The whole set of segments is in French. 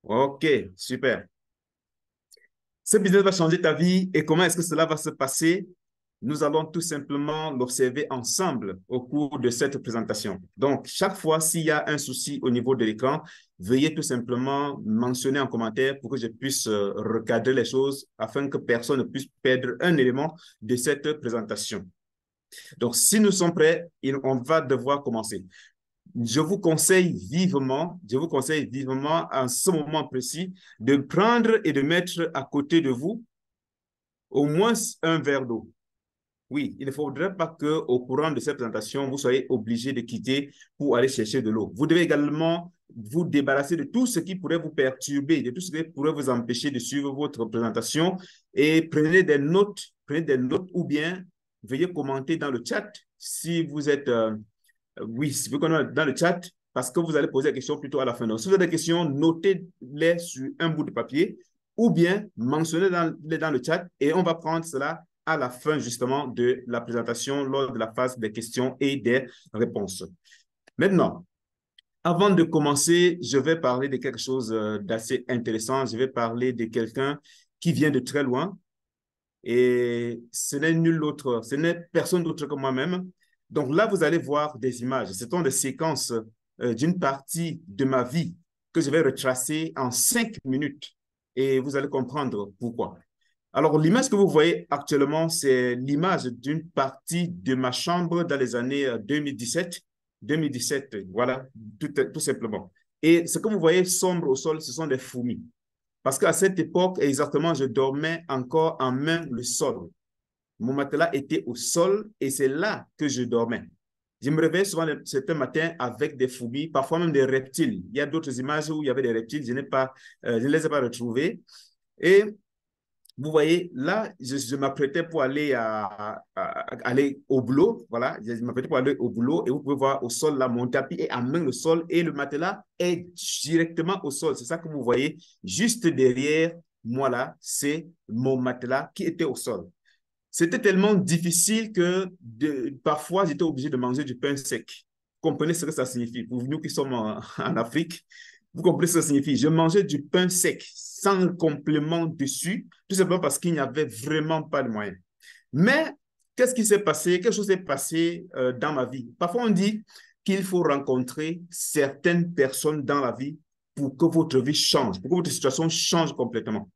Ok, super. Ce business va changer ta vie et comment est-ce que cela va se passer? Nous allons tout simplement l'observer ensemble au cours de cette présentation. Donc, chaque fois s'il y a un souci au niveau de l'écran, veuillez tout simplement mentionner en commentaire pour que je puisse recadrer les choses afin que personne ne puisse perdre un élément de cette présentation. Donc, si nous sommes prêts, on va devoir commencer. Je vous conseille vivement en ce moment précis de prendre et de mettre à côté de vous au moins un verre d'eau. Oui, il ne faudrait pas qu'au courant de cette présentation, vous soyez obligé de quitter pour aller chercher de l'eau. Vous devez également vous débarrasser de tout ce qui pourrait vous perturber, de tout ce qui pourrait vous empêcher de suivre votre présentation et prenez des notes ou bien veuillez commenter dans le chat si vous êtes, oui, si vous connaissez dans le chat parce que vous allez poser la question plutôt à la fin. Donc, si vous avez des questions, notez-les sur un bout de papier ou bien mentionnez-les dans le chat et on va prendre cela à la fin justement de la présentation lors de la phase des questions et des réponses. Maintenant, avant de commencer, je vais parler de quelque chose d'assez intéressant. Je vais parler de quelqu'un qui vient de très loin et ce n'est personne d'autre que moi-même. Donc là, vous allez voir des images. Ce sont des séquences d'une partie de ma vie que je vais retracer en 5 minutes et vous allez comprendre pourquoi. Alors, l'image que vous voyez actuellement, c'est l'image d'une partie de ma chambre dans les années 2017. 2017, voilà, tout simplement. Et ce que vous voyez sombre au sol, ce sont des fourmis. Parce qu'à cette époque, exactement, je dormais encore en main le sol. Mon matelas était au sol et c'est là que je dormais. Je me réveillais souvent certains matins avec des fourmis, parfois même des reptiles. Il y a d'autres images où il y avait des reptiles, je ne les ai pas retrouvés. Et vous voyez, là, je m'apprêtais pour aller au boulot. Voilà, je m'apprêtais pour aller au boulot et vous pouvez voir au sol, là, mon tapis est à main le sol et le matelas est directement au sol. C'est ça que vous voyez juste derrière moi, là, c'est mon matelas qui était au sol. C'était tellement difficile que parfois, j'étais obligé de manger du pain sec. Vous comprenez ce que ça signifie? Pour nous qui sommes en Afrique, vous comprenez ce que ça signifie? Je mangeais du pain sec sans complément dessus, tout simplement parce qu'il n'y avait vraiment pas de moyen. Mais qu'est-ce qui s'est passé? Quelque chose s'est passé dans ma vie. Parfois, on dit qu'il faut rencontrer certaines personnes dans la vie pour que votre vie change, pour que votre situation change complètement.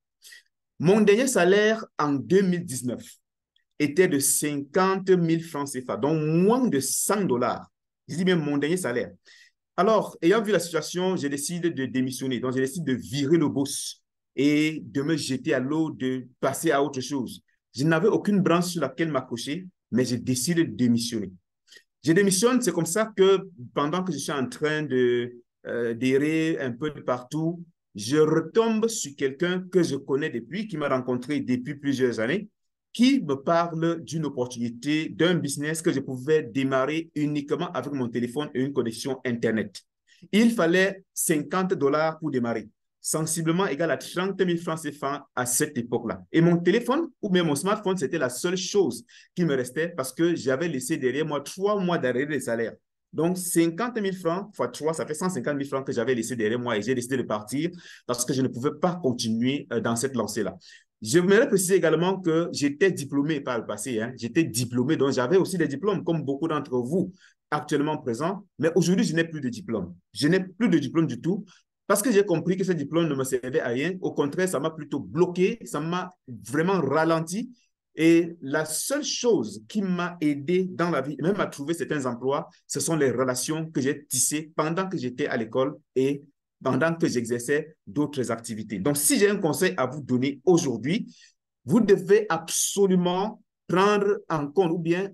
Mon dernier salaire en 2019 était de 50 000 francs CFA, donc moins de 100 dollars. Je dis bien mon dernier salaire. Alors, ayant vu la situation, j'ai décidé de démissionner. Donc, j'ai décidé de virer le boss et de me jeter à l'eau, de passer à autre chose. Je n'avais aucune branche sur laquelle m'accrocher, mais j'ai décidé de démissionner. Je démissionne, c'est comme ça que pendant que je suis en train d'errer un peu de partout, je retombe sur quelqu'un que je connais depuis, qui m'a rencontré depuis plusieurs années, qui me parle d'une opportunité, d'un business que je pouvais démarrer uniquement avec mon téléphone et une connexion Internet. Il fallait 50 dollars pour démarrer, sensiblement égal à 30 000 francs CFA à cette époque-là. Et mon téléphone ou bien mon smartphone, c'était la seule chose qui me restait parce que j'avais laissé derrière moi 3 mois d'arrêt de salaire. Donc, 50 000 francs fois 3, ça fait 150 000 francs que j'avais laissé derrière moi et j'ai décidé de partir parce que je ne pouvais pas continuer dans cette lancée-là. Je voudrais préciser également que j'étais diplômé par le passé. Hein. J'étais diplômé, donc j'avais aussi des diplômes, comme beaucoup d'entre vous actuellement présents. Mais aujourd'hui, je n'ai plus de diplôme. Je n'ai plus de diplôme du tout parce que j'ai compris que ce diplôme ne me servait à rien. Au contraire, ça m'a plutôt bloqué, ça m'a vraiment ralenti. Et la seule chose qui m'a aidé dans la vie, même à trouver certains emplois, ce sont les relations que j'ai tissées pendant que j'étais à l'école et pendant que j'exerçais d'autres activités. Donc, si j'ai un conseil à vous donner aujourd'hui, vous devez absolument prendre en compte ou bien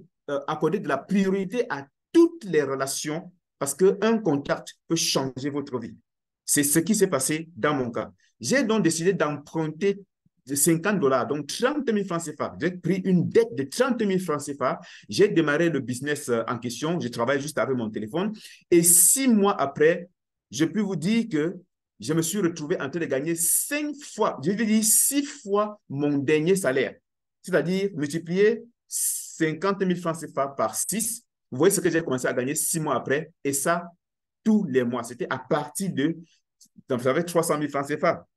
accorder de la priorité à toutes les relations parce qu'un contact peut changer votre vie. C'est ce qui s'est passé dans mon cas. J'ai donc décidé d'emprunter de 50 dollars, donc 30 000 francs CFA. J'ai pris une dette de 30 000 francs CFA. J'ai démarré le business en question. Je travaille juste avec mon téléphone. Et 6 mois après, je peux vous dire que je me suis retrouvé en train de gagner 5 fois, je veux dire 6 fois mon dernier salaire. C'est-à-dire multiplier 50 000 francs CFA par 6. Vous voyez ce que j'ai commencé à gagner 6 mois après. Et ça, tous les mois. C'était à partir de Donc, j'avais 300 000 francs CFA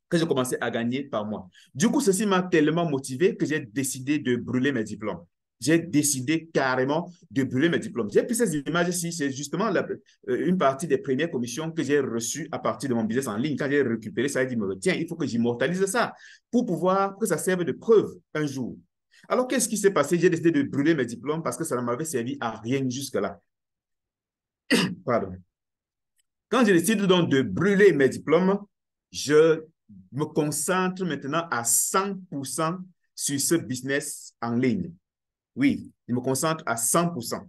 que je commençais à gagner par mois. Du coup, ceci m'a tellement motivé que j'ai décidé de brûler mes diplômes. J'ai décidé carrément de brûler mes diplômes. J'ai pris ces images ici, c'est justement une partie des premières commissions que j'ai reçues à partir de mon business en ligne. Quand j'ai récupéré ça, j'ai dit, tiens, il faut que j'immortalise ça pour pouvoir que ça serve de preuve un jour. Alors, qu'est-ce qui s'est passé? J'ai décidé de brûler mes diplômes parce que ça ne m'avait servi à rien jusque-là. Pardon. Quand je décide donc de brûler mes diplômes, je me concentre maintenant à 100% sur ce business en ligne. Oui, je me concentre à 100%.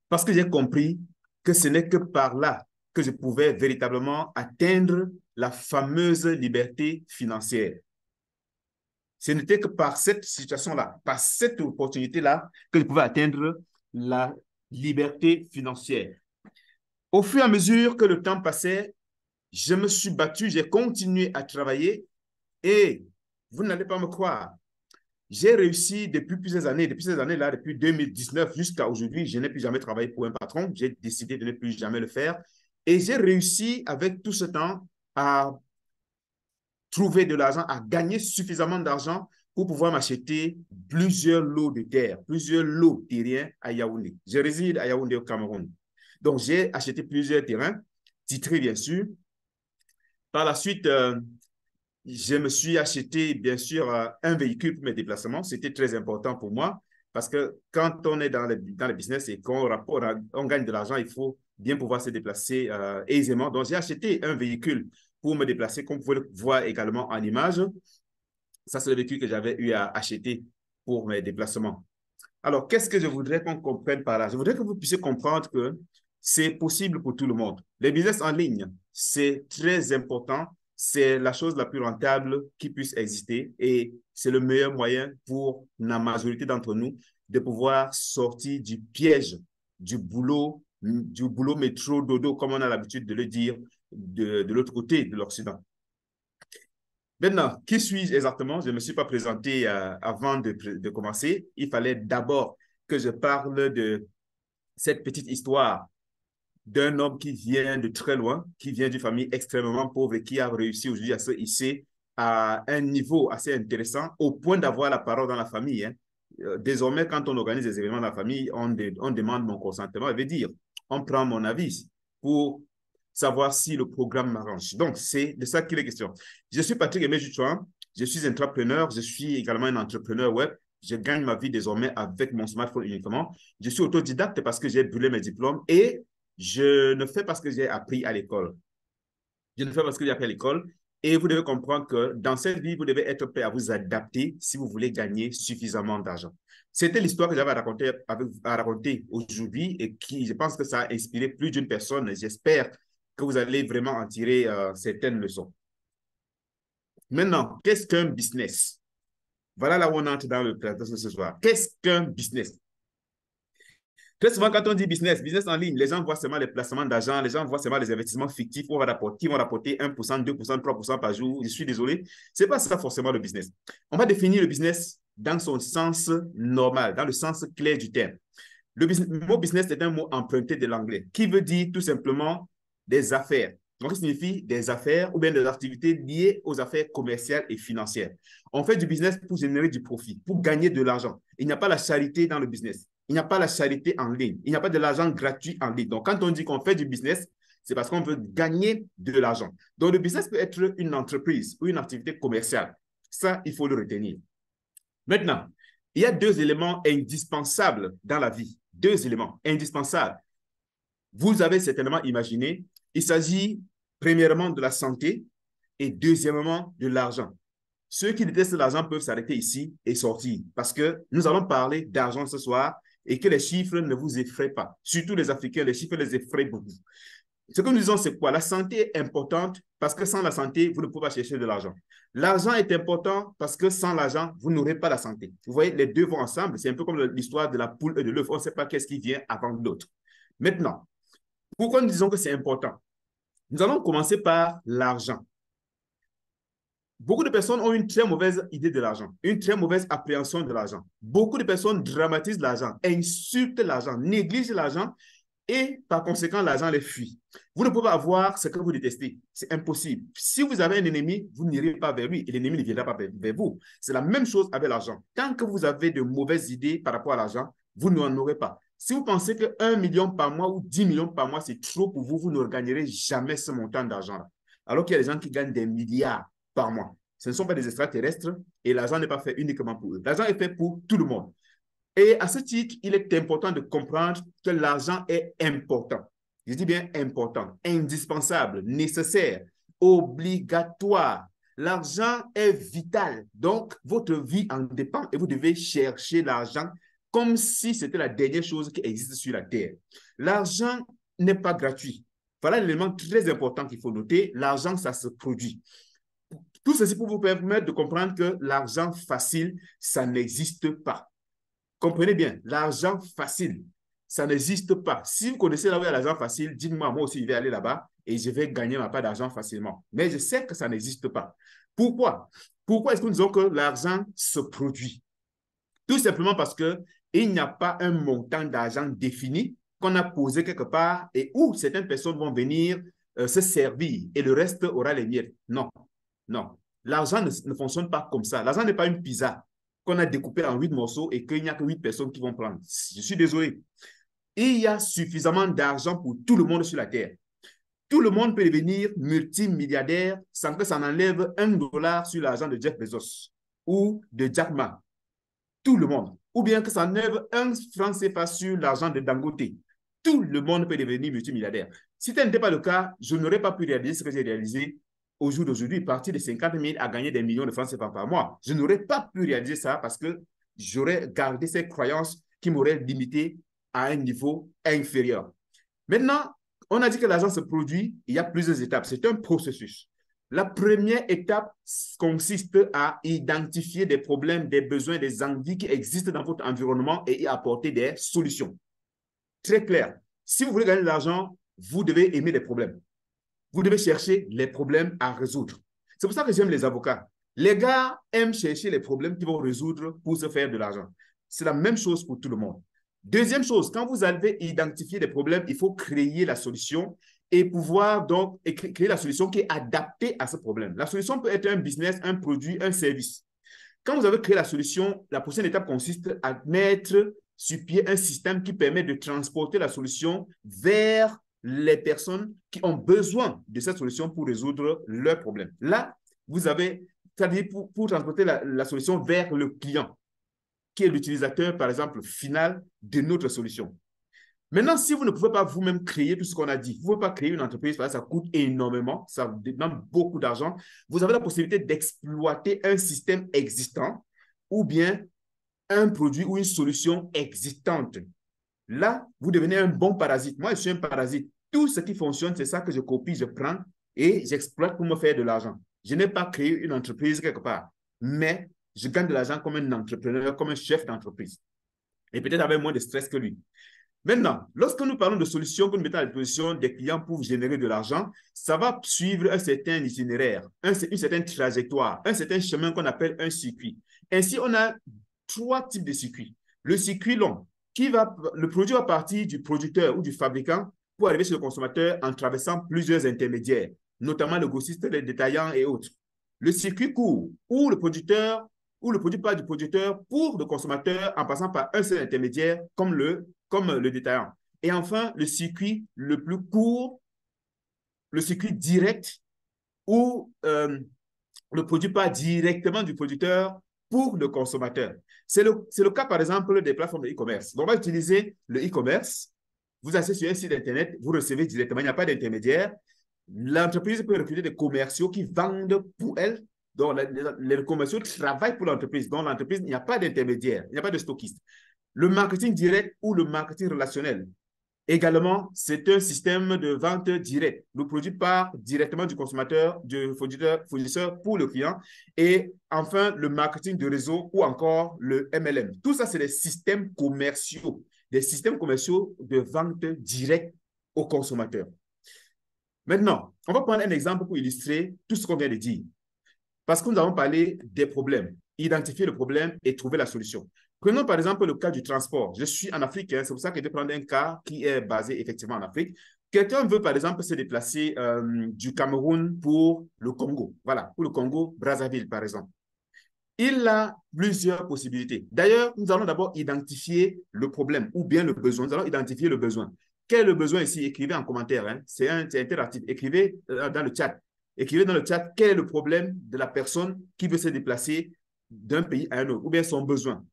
Parce que j'ai compris que ce n'est que par là que je pouvais véritablement atteindre la fameuse liberté financière. Ce n'était que par cette situation-là, par cette opportunité-là, que je pouvais atteindre la liberté financière. Au fur et à mesure que le temps passait, je me suis battu, j'ai continué à travailler et vous n'allez pas me croire, j'ai réussi depuis plusieurs années, depuis ces années-là, depuis 2019 jusqu'à aujourd'hui, je n'ai plus jamais travaillé pour un patron, j'ai décidé de ne plus jamais le faire et j'ai réussi avec tout ce temps à trouver de l'argent, à gagner suffisamment d'argent pour pouvoir m'acheter plusieurs lots de terre, plusieurs lots terriens à Yaoundé. Je réside à Yaoundé au Cameroun. Donc, j'ai acheté plusieurs terrains, titrés bien sûr. Par la suite, je me suis acheté, bien sûr, un véhicule pour mes déplacements. C'était très important pour moi parce que quand on est dans le business et qu'on gagne de l'argent, il faut bien pouvoir se déplacer aisément. Donc, j'ai acheté un véhicule pour me déplacer, comme vous pouvez le voir également en image. Ça, c'est le véhicule que j'avais eu à acheter pour mes déplacements. Alors, qu'est-ce que je voudrais qu'on comprenne par là? Je voudrais que vous puissiez comprendre que c'est possible pour tout le monde. Les business en ligne, c'est très important. C'est la chose la plus rentable qui puisse exister et c'est le meilleur moyen pour la majorité d'entre nous de pouvoir sortir du piège du boulot métro dodo, comme on a l'habitude de le dire de l'autre côté de l'Occident. Maintenant, qui suis-je exactement? Je ne me suis pas présenté avant de commencer. Il fallait d'abord que je parle de cette petite histoire d'un homme qui vient de très loin, qui vient d'une famille extrêmement pauvre et qui a réussi aujourd'hui à se hisser à un niveau assez intéressant au point d'avoir la parole dans la famille. Hein. Désormais, quand on organise des événements dans la famille, on demande mon consentement. Ça veut dire, on prend mon avis pour savoir si le programme m'arrange. Donc, c'est de ça qu'il est question. Je suis Patrick Aimé Juchouan, je suis entrepreneur, je suis également un entrepreneur web. Je gagne ma vie désormais avec mon smartphone uniquement. Je suis autodidacte parce que j'ai brûlé mes diplômes et je ne fais pas ce que j'ai appris à l'école. Je ne fais pas ce que j'ai appris à l'école. Et vous devez comprendre que dans cette vie, vous devez être prêt à vous adapter si vous voulez gagner suffisamment d'argent. C'était l'histoire que j'avais à raconter aujourd'hui et qui, je pense que ça a inspiré plus d'une personne. J'espère que vous allez vraiment en tirer certaines leçons. Maintenant, qu'est-ce qu'un business? Voilà là où on entre dans le plateau ce soir. Qu'est-ce qu'un business? Très souvent, quand on dit business, business en ligne, les gens voient seulement les placements d'argent, les gens voient seulement les investissements fictifs qui vont rapporter 1%, 2%, 3% par jour. Je suis désolé. Ce n'est pas ça forcément le business. On va définir le business dans son sens normal, dans le sens clair du terme. Le mot business est un mot emprunté de l'anglais qui veut dire tout simplement des affaires. Donc, ça signifie des affaires ou bien des activités liées aux affaires commerciales et financières. On fait du business pour générer du profit, pour gagner de l'argent. Il n'y a pas la charité dans le business. Il n'y a pas la charité en ligne. Il n'y a pas de l'argent gratuit en ligne. Donc, quand on dit qu'on fait du business, c'est parce qu'on veut gagner de l'argent. Donc, le business peut être une entreprise ou une activité commerciale. Ça, il faut le retenir. Maintenant, il y a deux éléments indispensables dans la vie. Deux éléments indispensables. Vous avez certainement imaginé, il s'agit premièrement de la santé et deuxièmement de l'argent. Ceux qui détestent l'argent peuvent s'arrêter ici et sortir parce que nous allons parler d'argent ce soir et que les chiffres ne vous effraient pas. Surtout les Africains, les chiffres les effraient beaucoup. Ce que nous disons, c'est quoi? La santé est importante parce que sans la santé, vous ne pouvez pas chercher de l'argent. L'argent est important parce que sans l'argent, vous n'aurez pas la santé. Vous voyez, les deux vont ensemble. C'est un peu comme l'histoire de la poule et de l'œuf. On ne sait pas qu'est-ce qui vient avant l'autre. Maintenant, pourquoi nous disons que c'est important? Nous allons commencer par l'argent. Beaucoup de personnes ont une très mauvaise idée de l'argent, une très mauvaise appréhension de l'argent. Beaucoup de personnes dramatisent l'argent, insultent l'argent, négligent l'argent et par conséquent, l'argent les fuit. Vous ne pouvez pas avoir ce que vous détestez. C'est impossible. Si vous avez un ennemi, vous n'irez pas vers lui et l'ennemi ne viendra pas vers vous. C'est la même chose avec l'argent. Tant que vous avez de mauvaises idées par rapport à l'argent, vous n'en aurez pas. Si vous pensez que 1 million par mois ou 10 millions par mois, c'est trop pour vous, vous ne gagnerez jamais ce montant d'argent-là. Alors qu'il y a des gens qui gagnent des milliards par mois. Ce ne sont pas des extraterrestres et l'argent n'est pas fait uniquement pour eux. L'argent est fait pour tout le monde. Et à ce titre, il est important de comprendre que l'argent est important. Je dis bien important, indispensable, nécessaire, obligatoire. L'argent est vital. Donc, votre vie en dépend et vous devez chercher l'argent comme si c'était la dernière chose qui existe sur la terre. L'argent n'est pas gratuit. Voilà l'élément très important qu'il faut noter. L'argent, ça se produit. Tout ceci pour vous permettre de comprendre que l'argent facile, ça n'existe pas. Comprenez bien, l'argent facile, ça n'existe pas. Si vous connaissez là où il y a l'argent facile, dites-moi, moi aussi, je vais aller là-bas et je vais gagner ma part d'argent facilement. Mais je sais que ça n'existe pas. Pourquoi? Pourquoi est-ce que nous disons que l'argent se produit? Tout simplement parce qu'il n'y a pas un montant d'argent défini qu'on a posé quelque part et où certaines personnes vont venir se servir et le reste aura les miettes. Non, non. L'argent ne fonctionne pas comme ça. L'argent n'est pas une pizza qu'on a découpée en 8 morceaux et qu'il n'y a que 8 personnes qui vont prendre. Je suis désolé. Il y a suffisamment d'argent pour tout le monde sur la terre. Tout le monde peut devenir multimilliardaire sans que ça n'enlève $1 sur l'argent de Jeff Bezos ou de Jack Ma. Tout le monde. Ou bien que ça enlève 1 franc CFA sur l'argent de Dangote. Tout le monde peut devenir multimilliardaire. Si ce n'était pas le cas, je n'aurais pas pu réaliser ce que j'ai réalisé au jour d'aujourd'hui, partir de 50 000 à gagner des millions de francs CFA par mois. Je n'aurais pas pu réaliser ça parce que j'aurais gardé ces croyances qui m'auraient limité à un niveau inférieur. Maintenant, on a dit que l'argent se produit, il y a plusieurs étapes. C'est un processus. La première étape consiste à identifier des problèmes, des besoins, des envies qui existent dans votre environnement et y apporter des solutions. Très clair. Si vous voulez gagner de l'argent, vous devez aimer les problèmes. Vous devez chercher les problèmes à résoudre. C'est pour ça que j'aime les avocats. Les gars aiment chercher les problèmes qu'ils vont résoudre pour se faire de l'argent. C'est la même chose pour tout le monde. Deuxième chose, quand vous avez identifié des problèmes, il faut créer la solution et pouvoir donc créer la solution qui est adaptée à ce problème. La solution peut être un business, un produit, un service. Quand vous avez créé la solution, la prochaine étape consiste à mettre sur pied un système qui permet de transporter la solution vers les personnes qui ont besoin de cette solution pour résoudre leurs problèmes. Là, vous avez, c'est-à-dire pour transporter la solution vers le client, qui est l'utilisateur, par exemple, final de notre solution. Maintenant, si vous ne pouvez pas vous-même créer tout ce qu'on a dit, vous ne pouvez pas créer une entreprise, parce que ça coûte énormément, ça demande beaucoup d'argent, vous avez la possibilité d'exploiter un système existant ou bien un produit ou une solution existante. Là, vous devenez un bon parasite. Moi, je suis un parasite. Tout ce qui fonctionne, c'est ça que je copie, je prends et j'exploite pour me faire de l'argent. Je n'ai pas créé une entreprise quelque part, mais je gagne de l'argent comme un entrepreneur, comme un chef d'entreprise. Et peut-être avec moins de stress que lui. Maintenant, lorsque nous parlons de solutions que nous mettons à la disposition des clients pour générer de l'argent, ça va suivre un certain itinéraire, une certaine trajectoire, un certain chemin qu'on appelle un circuit. Ainsi, on a 3 types de circuits. Le circuit long, le produit va partir du producteur ou du fabricant pour arriver sur le consommateur en traversant plusieurs intermédiaires, notamment le grossiste, les détaillants et autres. Le circuit court, où le produit part du producteur pour le consommateur en passant par un seul intermédiaire comme le détaillant. Et enfin, le circuit le plus court, le circuit direct où le produit part directement du producteur pour le consommateur. C'est le cas, par exemple, des plateformes de e-commerce. On va utiliser le e-commerce. Vous achetez sur un site Internet, vous recevez directement, il n'y a pas d'intermédiaire. L'entreprise peut recruter des commerciaux qui vendent pour elle. Donc, les commerciaux travaillent pour l'entreprise. Dans l'entreprise, il n'y a pas d'intermédiaire, il n'y a pas de stockiste. Le marketing direct ou le marketing relationnel. Également, c'est un système de vente directe. Le produit part directement du consommateur, du fournisseur pour le client. Et enfin, le marketing de réseau ou encore le MLM. Tout ça, c'est des systèmes commerciaux de vente directe au consommateur. Maintenant, on va prendre un exemple pour illustrer tout ce qu'on vient de dire. Parce que nous avons parlé des problèmes, identifier le problème et trouver la solution. Prenons par exemple le cas du transport. Je suis en Afrique, hein, c'est pour ça que je vais prendre un cas qui est basé effectivement en Afrique. Quelqu'un veut par exemple se déplacer du Cameroun pour le Congo. Voilà, pour le Congo, Brazzaville par exemple. Il a plusieurs possibilités. D'ailleurs, nous allons d'abord identifier le problème ou bien le besoin. Nous allons identifier le besoin. Quel est le besoin ici? Écrivez en commentaire. Hein. C'est interactif. Écrivez dans le chat. Écrivez dans le chat quel est le problème de la personne qui veut se déplacer d'un pays à un autre ou bien son besoin.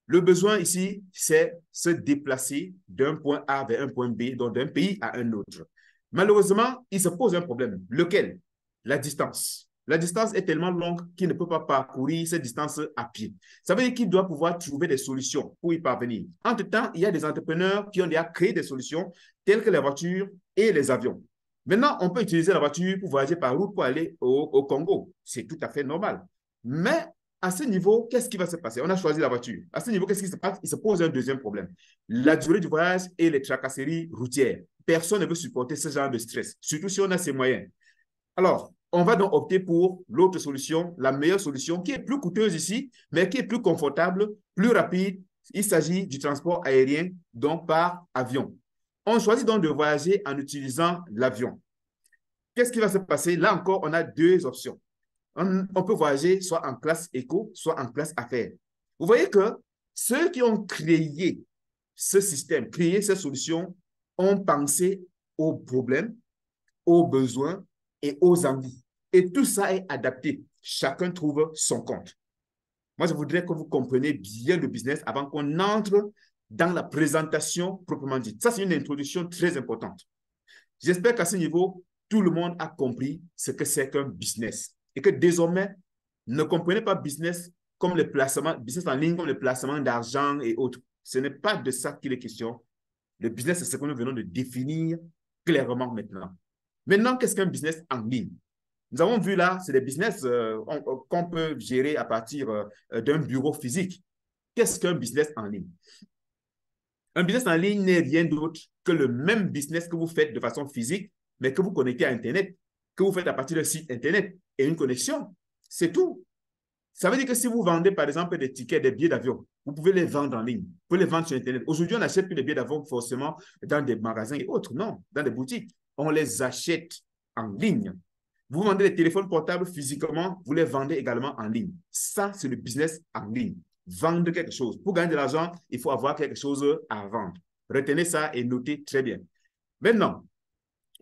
Le besoin ici, c'est se déplacer d'un point A vers un point B, donc d'un pays à un autre. Malheureusement, il se pose un problème. Lequel? La distance. La distance est tellement longue qu'il ne peut pas parcourir cette distance à pied. Ça veut dire qu'il doit pouvoir trouver des solutions pour y parvenir. Entre-temps, il y a des entrepreneurs qui ont déjà créé des solutions telles que les voitures et les avions. Maintenant, on peut utiliser la voiture pour voyager par route pour aller au Congo. C'est tout à fait normal. Mais à ce niveau, qu'est-ce qui va se passer? On a choisi la voiture. À ce niveau, qu'est-ce qui se passe? Il se pose un deuxième problème. La durée du voyage et les tracasseries routières. Personne ne veut supporter ce genre de stress, surtout si on a ses moyens. Alors, on va donc opter pour l'autre solution, la meilleure solution, qui est plus coûteuse ici, mais qui est plus confortable, plus rapide. Il s'agit du transport aérien, donc par avion. On choisit donc de voyager en utilisant l'avion. Qu'est-ce qui va se passer? Là encore, on a deux options. On peut voyager soit en classe éco, soit en classe affaires. Vous voyez que ceux qui ont créé ce système, créé cette solution, ont pensé aux problèmes, aux besoins et aux envies. Et tout ça est adapté. Chacun trouve son compte. Moi, je voudrais que vous compreniez bien le business avant qu'on entre dans la présentation proprement dite. Ça, c'est une introduction très importante. J'espère qu'à ce niveau, tout le monde a compris ce que c'est qu'un business. Et que désormais, ne comprenez pas business comme le placement, business en ligne comme le placement d'argent et autres. Ce n'est pas de ça qu'il est question. Le business, c'est ce que nous venons de définir clairement maintenant. Maintenant, qu'est-ce qu'un business en ligne? Nous avons vu là, c'est des business qu'on peut gérer à partir d'un bureau physique. Qu'est-ce qu'un business en ligne? Un business en ligne n'est rien d'autre que le même business que vous faites de façon physique, mais que vous connectez à Internet, que vous faites à partir d'un site Internet et une connexion. C'est tout. Ça veut dire que si vous vendez, par exemple, des tickets, des billets d'avion, vous pouvez les vendre en ligne, vous pouvez les vendre sur Internet. Aujourd'hui, on n'achète plus les billets d'avion forcément dans des magasins et autres, non, dans des boutiques. On les achète en ligne. Vous vendez des téléphones portables physiquement, vous les vendez également en ligne. Ça, c'est le business en ligne. Vendre quelque chose. Pour gagner de l'argent, il faut avoir quelque chose à vendre. Retenez ça et notez très bien. Maintenant,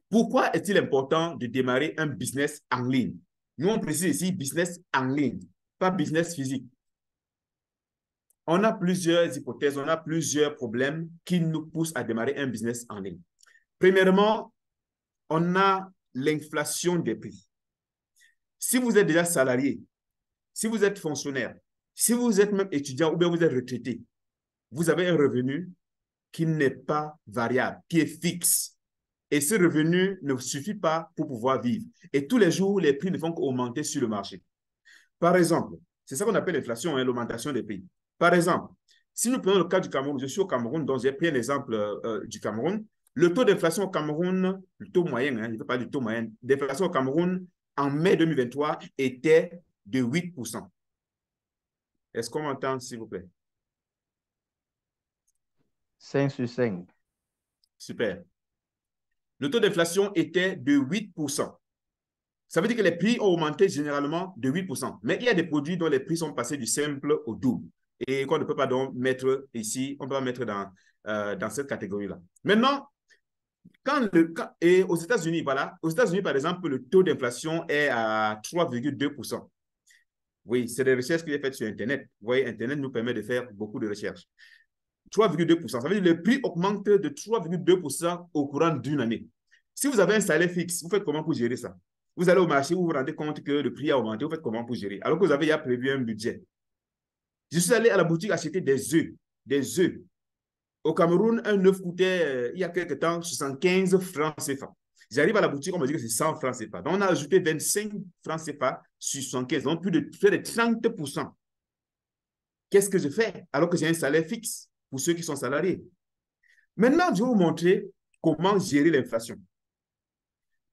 pourquoi est-il important de démarrer un business en ligne? Nous, on précise ici business en ligne, pas business physique. On a plusieurs hypothèses, on a plusieurs problèmes qui nous poussent à démarrer un business en ligne. Premièrement, on a l'inflation des prix. Si vous êtes déjà salarié, si vous êtes fonctionnaire, si vous êtes même étudiant ou bien vous êtes retraité, vous avez un revenu qui n'est pas variable, qui est fixe. Et ce revenu ne suffit pas pour pouvoir vivre. Et tous les jours, les prix ne font qu'augmenter sur le marché. Par exemple, c'est ça qu'on appelle l'inflation, hein, l'augmentation des prix. Par exemple, si nous prenons le cas du Cameroun, je suis au Cameroun, donc j'ai pris un exemple du Cameroun. Le taux d'inflation au Cameroun, le taux moyen, hein, je ne veux pas du taux moyen, d'inflation au Cameroun en mai 2023 était de 8%. Est-ce qu'on m'entend, s'il vous plaît? 5 sur 5. Super. Le taux d'inflation était de 8%. Ça veut dire que les prix ont augmenté généralement de 8%. Mais il y a des produits dont les prix sont passés du simple au double et qu'on ne peut pas donc mettre ici, on ne peut pas mettre dans cette catégorie-là. Maintenant, et aux États-Unis, voilà, aux États-Unis, par exemple, le taux d'inflation est à 3,2%. Oui, c'est des recherches que j'ai faites sur Internet. Vous voyez, Internet nous permet de faire beaucoup de recherches. 3,2%. Ça veut dire que le prix augmente de 3,2% au courant d'une année. Si vous avez un salaire fixe, vous faites comment pour gérer ça? Vous allez au marché, vous vous rendez compte que le prix a augmenté, vous faites comment pour gérer? Alors que vous avez déjà prévu un budget. Je suis allé à la boutique acheter des œufs. Des œufs. Au Cameroun, un œuf coûtait, il y a quelques temps, 75 francs CFA. J'arrive à la boutique, on me dit que c'est 100 francs CFA. Donc, on a ajouté 25 francs CFA sur 75, donc plus de 30%. Qu'est-ce que je fais alors que j'ai un salaire fixe pour ceux qui sont salariés? Maintenant, je vais vous montrer comment gérer l'inflation.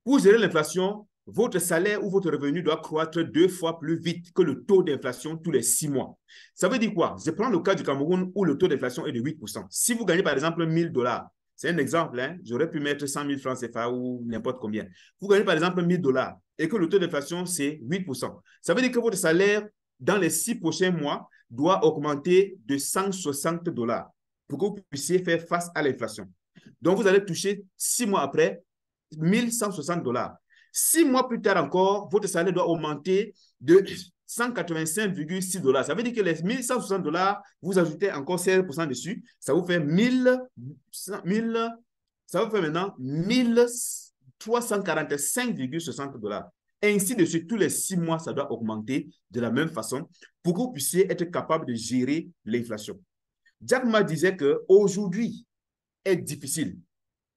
Pour gérer l'inflation, votre salaire ou votre revenu doit croître 2 fois plus vite que le taux d'inflation tous les 6 mois. Ça veut dire quoi? Je prends le cas du Cameroun où le taux d'inflation est de 8%. Si vous gagnez par exemple 1 000 $, c'est un exemple, hein? J'aurais pu mettre 100 000 francs CFA ou n'importe combien. Vous gagnez par exemple 1 000 $ et que le taux d'inflation c'est 8%. Ça veut dire que votre salaire dans les 6 prochains mois doit augmenter de 160 $ pour que vous puissiez faire face à l'inflation. Donc, vous allez toucher 6 mois après 1 160 $. 6 mois plus tard encore, votre salaire doit augmenter de 185,6 $. Ça veut dire que les 1 160 $, vous ajoutez encore 16% dessus, ça vous fait ça vous fait maintenant 1 345,60 $. Ainsi de suite, tous les 6 mois, ça doit augmenter de la même façon pour que vous puissiez être capable de gérer l'inflation. Jack Ma disait qu'aujourd'hui est difficile.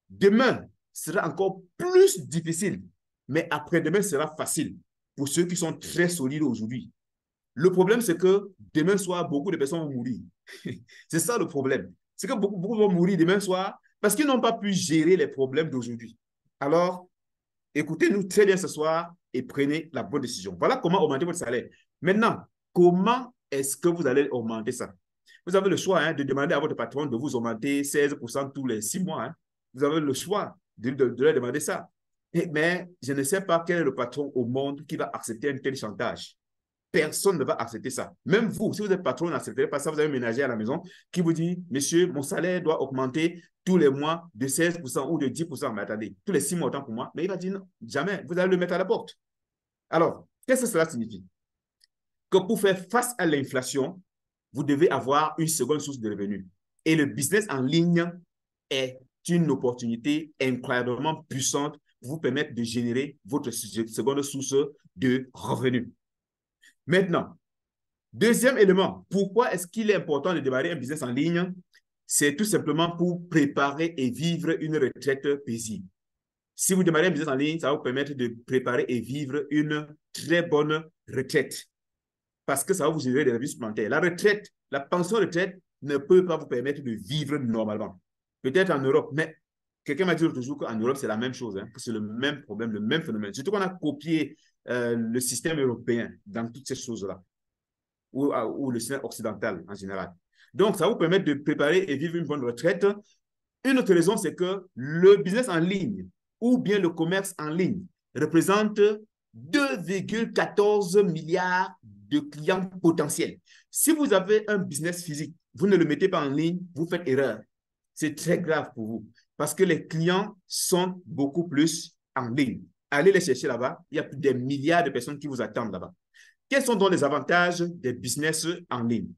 Demain sera encore plus difficile, mais après-demain sera facile pour ceux qui sont très solides aujourd'hui. Le problème, c'est que demain soir, beaucoup de personnes vont mourir. C'est ça le problème. C'est que beaucoup vont mourir demain soir parce qu'ils n'ont pas pu gérer les problèmes d'aujourd'hui. Alors, écoutez-nous très bien ce soir et prenez la bonne décision. Voilà comment augmenter votre salaire. Maintenant, comment est-ce que vous allez augmenter ça? Vous avez le choix de demander à votre patron de vous augmenter 16% tous les 6 mois. Hein. Vous avez le choix de leur demander ça. Mais je ne sais pas quel est le patron au monde qui va accepter un tel chantage. Personne ne va accepter ça. Même vous, si vous êtes patron, vous n'accepterez pas ça. Vous avez un ménager à la maison qui vous dit, monsieur, mon salaire doit augmenter tous les mois de 16% ou de 10%. Mais attendez, tous les 6 mois, autant pour moi. Mais il va dire non, jamais. Vous allez le mettre à la porte. Alors, qu'est-ce que cela signifie? Que pour faire face à l'inflation, vous devez avoir une seconde source de revenus. Et le business en ligne est une opportunité incroyablement puissante pour vous permettre de générer votre seconde source de revenus. Maintenant, deuxième élément, pourquoi est-ce qu'il est important de démarrer un business en ligne? C'est tout simplement pour préparer et vivre une retraite paisible. Si vous démarrez un business en ligne, ça va vous permettre de préparer et vivre une très bonne retraite parce que ça va vous générer des revenus supplémentaires. La retraite, la pension retraite ne peut pas vous permettre de vivre normalement. Peut-être en Europe, mais quelqu'un m'a dit l'autre jour qu'en Europe, c'est la même chose, que c'est le même problème, le même phénomène. Surtout qu'on a copié le système européen dans toutes ces choses-là, ou le système occidental en général. Donc, ça va vous permettre de préparer et vivre une bonne retraite. Une autre raison, c'est que le business en ligne ou bien le commerce en ligne représente 2,14 milliards de clients potentiels. Si vous avez un business physique, vous ne le mettez pas en ligne, vous faites erreur. C'est très grave pour vous parce que les clients sont beaucoup plus en ligne. Allez les chercher là-bas. Il y a plus des milliards de personnes qui vous attendent là-bas. Quels sont donc les avantages des business en ligne?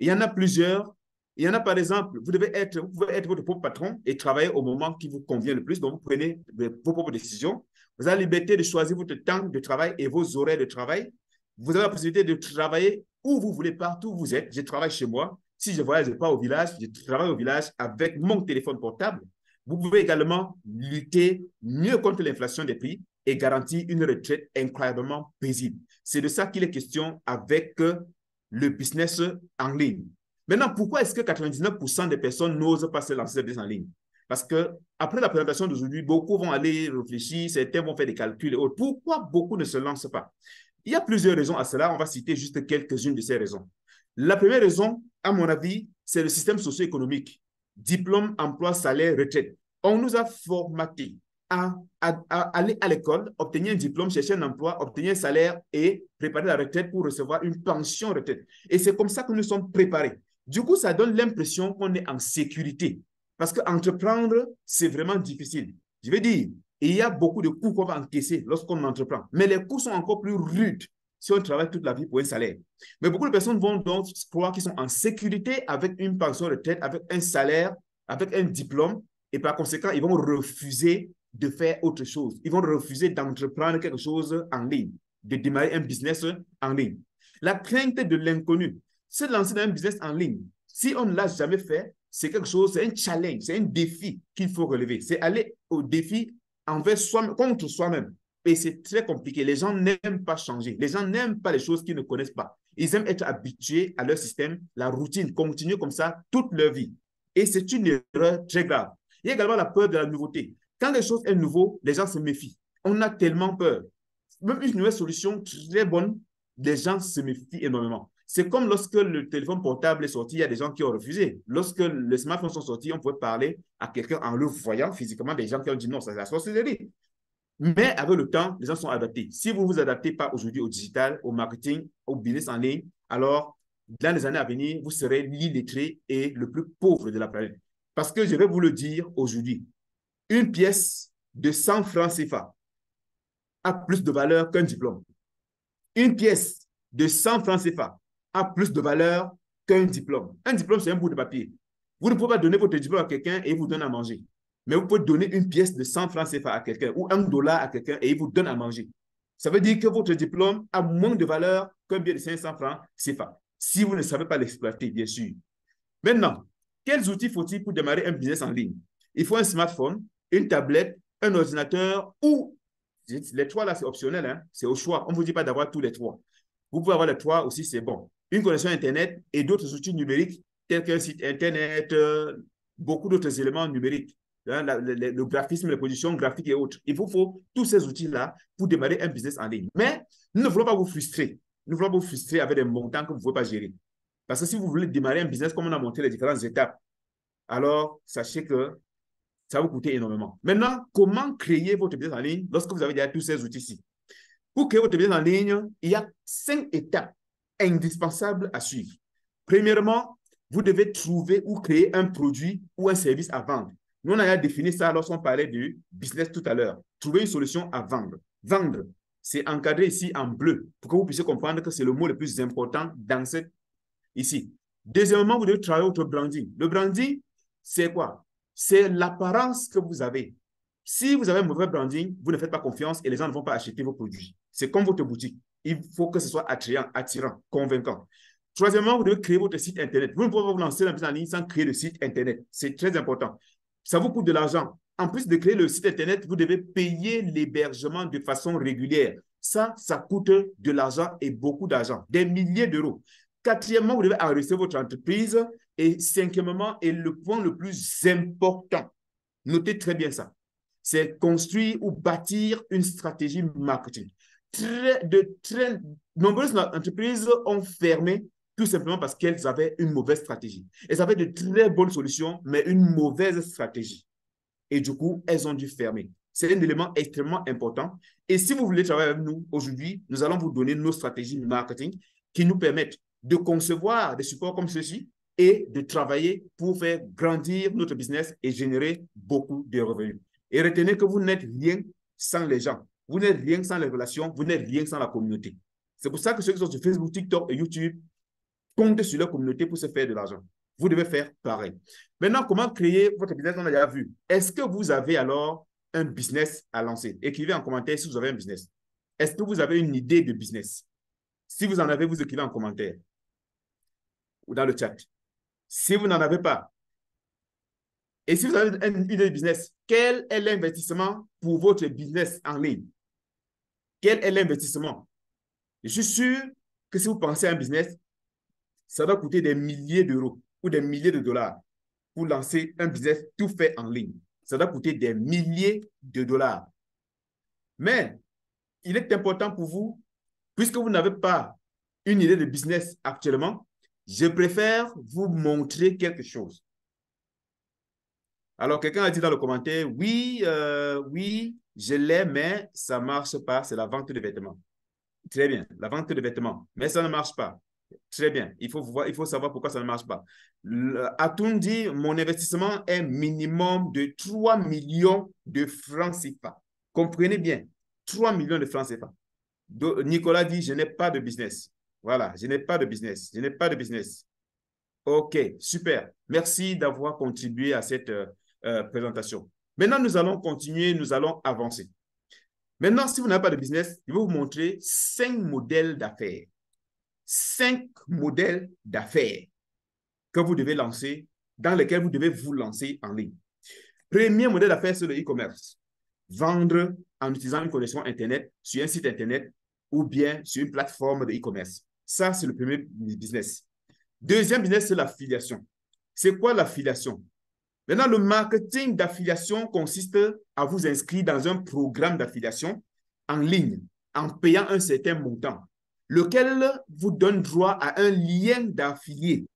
Il y en a plusieurs. Il y en a par exemple, vous pouvez être votre propre patron et travailler au moment qui vous convient le plus. Donc, vous prenez vos propres décisions. Vous avez la liberté de choisir votre temps de travail et vos horaires de travail. Vous avez la possibilité de travailler où vous voulez, partout où vous êtes. Je travaille chez moi. Si je ne voyage pas au village, je travaille au village avec mon téléphone portable. Vous pouvez également lutter mieux contre l'inflation des prix et garantir une retraite incroyablement paisible. C'est de ça qu'il est question avec le business en ligne. Maintenant, pourquoi est-ce que 99% des personnes n'osent pas se lancer dans le business en ligne? Parce qu'après la présentation d'aujourd'hui, beaucoup vont aller réfléchir, certains vont faire des calculs et autres. Pourquoi beaucoup ne se lancent pas? Il y a plusieurs raisons à cela. On va citer juste quelques-unes de ces raisons. La première raison, à mon avis, c'est le système socio-économique. Diplôme, emploi, salaire, retraite. On nous a formatés à aller à l'école, obtenir un diplôme, chercher un emploi, obtenir un salaire et préparer la retraite pour recevoir une pension retraite. Et c'est comme ça que nous sommes préparés. Du coup, ça donne l'impression qu'on est en sécurité. Parce qu'entreprendre, c'est vraiment difficile. Je veux dire, il y a beaucoup de coûts qu'on va encaisser lorsqu'on entreprend. Mais les coûts sont encore plus rudes si on travaille toute la vie pour un salaire. Mais beaucoup de personnes vont donc croire qu'ils sont en sécurité avec une pension retraite, avec un salaire, avec un diplôme. Et par conséquent, ils vont refuser de faire autre chose. Ils vont refuser d'entreprendre quelque chose en ligne, de démarrer un business en ligne. La crainte de l'inconnu. Se lancer dans un business en ligne, si on ne l'a jamais fait, c'est quelque chose, c'est un challenge, c'est un défi qu'il faut relever. C'est aller au défi envers soi-même, contre soi-même. Et c'est très compliqué. Les gens n'aiment pas changer. Les gens n'aiment pas les choses qu'ils ne connaissent pas. Ils aiment être habitués à leur système, la routine, continuer comme ça toute leur vie. Et c'est une erreur très grave. Il y a également la peur de la nouveauté. Quand les choses sont nouvelles, les gens se méfient. On a tellement peur. même une nouvelle solution très bonne, les gens se méfient énormément. C'est comme lorsque le téléphone portable est sorti, il y a des gens qui ont refusé. Lorsque les smartphones sont sortis, on pouvait parler à quelqu'un en le voyant physiquement, des gens qui ont dit non, c'est la sorcellerie. Mais avec le temps, les gens sont adaptés. Si vous ne vous adaptez pas aujourd'hui au digital, au marketing, au business en ligne, alors dans les années à venir, vous serez l'illettré et le plus pauvre de la planète. Parce que je vais vous le dire aujourd'hui, une pièce de 100 francs CFA a plus de valeur qu'un diplôme. Une pièce de 100 francs CFA a plus de valeur qu'un diplôme. Un diplôme, c'est un bout de papier. Vous ne pouvez pas donner votre diplôme à quelqu'un et il vous donne à manger. Mais vous pouvez donner une pièce de 100 francs CFA à quelqu'un ou $1 à quelqu'un et il vous donne à manger. Ça veut dire que votre diplôme a moins de valeur qu'un billet de 500 francs CFA. Si vous ne savez pas l'exploiter, bien sûr. Maintenant, quels outils faut-il pour démarrer un business en ligne? Il faut un smartphone, une tablette, un ordinateur ou les trois là, c'est optionnel, hein? C'est au choix. On ne vous dit pas d'avoir tous les trois. Vous pouvez avoir les trois aussi, c'est bon. Une connexion Internet et d'autres outils numériques tels qu'un site Internet, beaucoup d'autres éléments numériques, hein, le graphisme, les positions graphiques et autres. Il vous faut tous ces outils-là pour démarrer un business en ligne. Mais nous ne voulons pas vous frustrer. Nous ne voulons pas vous frustrer avec des montants que vous ne pouvez pas gérer. Parce que si vous voulez démarrer un business comme on a montré les différentes étapes, alors sachez que ça va vous coûter énormément. Maintenant, comment créer votre business en ligne lorsque vous avez déjà tous ces outils-ci? Pour créer votre business en ligne, il y a 5 étapes indispensables à suivre. Premièrement, vous devez trouver ou créer un produit ou un service à vendre. Nous, on a défini ça lorsqu'on parlait du business tout à l'heure. Trouver une solution à vendre. Vendre, c'est encadré ici en bleu pour que vous puissiez comprendre que c'est le mot le plus important dans cette ici. Deuxièmement, vous devez travailler votre branding. Le branding, c'est quoi? C'est l'apparence que vous avez. Si vous avez un mauvais branding, vous ne faites pas confiance et les gens ne vont pas acheter vos produits. C'est comme votre boutique. Il faut que ce soit attirant, convaincant. Troisièmement, vous devez créer votre site Internet. Vous ne pouvez pas vous lancer dans la business en ligne sans créer le site Internet. C'est très important. Ça vous coûte de l'argent. En plus de créer le site Internet, vous devez payer l'hébergement de façon régulière. Ça coûte de l'argent et beaucoup d'argent, des milliers d'euros. Quatrièmement, vous devez enregistrer votre entreprise. Et cinquièmement, et le point le plus important, notez très bien ça, c'est construire ou bâtir une stratégie marketing. Très nombreuses entreprises ont fermé tout simplement parce qu'elles avaient une mauvaise stratégie. Elles avaient de très bonnes solutions, mais une mauvaise stratégie. Et du coup, elles ont dû fermer. C'est un élément extrêmement important. Et si vous voulez travailler avec nous aujourd'hui, nous allons vous donner nos stratégies marketing qui nous permettent de concevoir des supports comme ceci et de travailler pour faire grandir notre business et générer beaucoup de revenus. Et retenez que vous n'êtes rien sans les gens. Vous n'êtes rien sans les relations. Vous n'êtes rien sans la communauté. C'est pour ça que ceux qui sont sur Facebook, TikTok et YouTube comptent sur leur communauté pour se faire de l'argent. Vous devez faire pareil. Maintenant, comment créer votre business? On a déjà vu. Est-ce que vous avez alors un business à lancer? Écrivez en commentaire si vous avez un business. Est-ce que vous avez une idée de business? Si vous en avez, vous écrivez en commentaire ou dans le chat. Si vous n'en avez pas, et si vous avez une idée de business, quel est l'investissement pour votre business en ligne? Quel est l'investissement? Je suis sûr que si vous pensez à un business, ça va coûter des milliers d'euros ou des milliers de dollars pour lancer un business tout fait en ligne. Ça va coûter des milliers de dollars. Mais il est important pour vous, puisque vous n'avez pas une idée de business actuellement, je préfère vous montrer quelque chose. Alors, quelqu'un a dit dans le commentaire, oui, oui, je l'ai, mais ça ne marche pas, c'est la vente de vêtements. Très bien, la vente de vêtements, mais ça ne marche pas. Très bien, il faut savoir pourquoi ça ne marche pas. Atoun dit, mon investissement est minimum de 3 millions de francs CFA. Comprenez bien, 3 millions de francs CFA. Nicolas dit, je n'ai pas de business. Voilà, je n'ai pas de business. Je n'ai pas de business. OK, super. Merci d'avoir contribué à cette présentation. Maintenant, nous allons continuer, nous allons avancer. Maintenant, si vous n'avez pas de business, je vais vous montrer 5 modèles d'affaires. 5 modèles d'affaires que vous devez lancer, dans lesquels vous devez vous lancer en ligne. Premier modèle d'affaires, c'est le e-commerce. Vendre en utilisant une connexion Internet sur un site Internet ou bien sur une plateforme de e-commerce. Ça, c'est le premier business. Deuxième business, c'est l'affiliation. C'est quoi l'affiliation? Maintenant, le marketing d'affiliation consiste à vous inscrire dans un programme d'affiliation en ligne en payant un certain montant, lequel vous donne droit à un lien d'affilié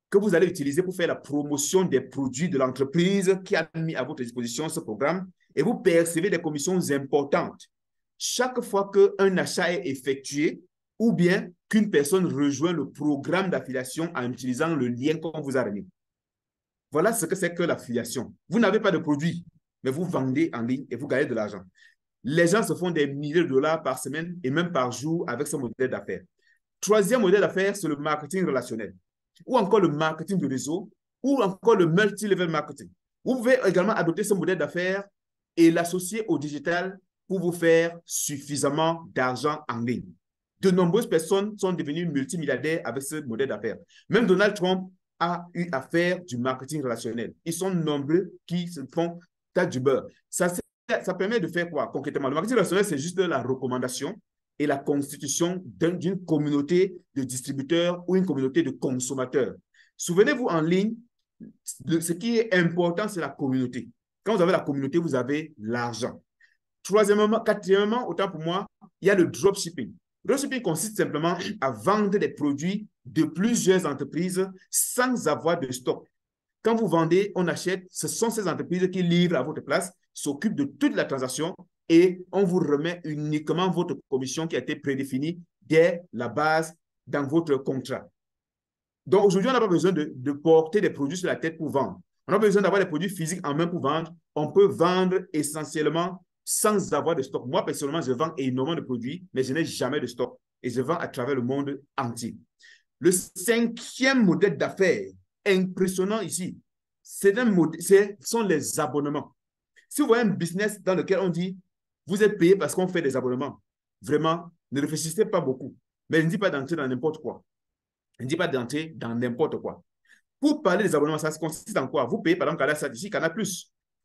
que vous allez utiliser pour faire la promotion des produits de l'entreprise qui a mis à votre disposition ce programme et vous percevez des commissions importantes chaque fois qu'un achat est effectué ou bien qu'une personne rejoint le programme d'affiliation en utilisant le lien qu'on vous a remis. Voilà ce que c'est que l'affiliation. Vous n'avez pas de produit, mais vous vendez en ligne et vous gagnez de l'argent. Les gens se font des milliers de dollars par semaine et même par jour avec ce modèle d'affaires. Troisième modèle d'affaires, c'est le marketing relationnel ou encore le marketing de réseau ou encore le multi-level marketing. Vous pouvez également adopter ce modèle d'affaires et l'associer au digital pour vous faire suffisamment d'argent en ligne. De nombreuses personnes sont devenues multimilliardaires avec ce modèle d'affaires. Même Donald Trump a eu à faire du marketing relationnel. Ils sont nombreux qui se font tas du beurre. Ça permet de faire quoi concrètement? Le marketing relationnel, c'est juste la recommandation et la constitution d'une communauté de distributeurs ou une communauté de consommateurs. Souvenez-vous, en ligne, ce qui est important, c'est la communauté. Quand vous avez la communauté, vous avez l'argent. Troisièmement, quatrièmement, autant pour moi, il y a le dropshipping. Le dropshipping consiste simplement à vendre des produits de plusieurs entreprises sans avoir de stock. Quand vous vendez, on achète, ce sont ces entreprises qui livrent à votre place, s'occupent de toute la transaction et on vous remet uniquement votre commission qui a été prédéfinie dès la base dans votre contrat. Donc aujourd'hui, on n'a pas besoin de porter des produits sur la tête pour vendre. On a besoin d'avoir des produits physiques en main pour vendre. On peut vendre essentiellement sans avoir de stock. Moi, personnellement, je vends énormément de produits, mais je n'ai jamais de stock. Et je vends à travers le monde entier. Le cinquième modèle d'affaires impressionnant ici, ce sont les abonnements. Si vous voyez un business dans lequel on dit, vous êtes payé parce qu'on fait des abonnements, vraiment, ne réfléchissez pas beaucoup. Mais je ne dis pas d'entrer dans n'importe quoi. Je ne dis pas d'entrer dans n'importe quoi. Pour parler des abonnements, ça consiste en quoi? Vous payez, par exemple, Canal+.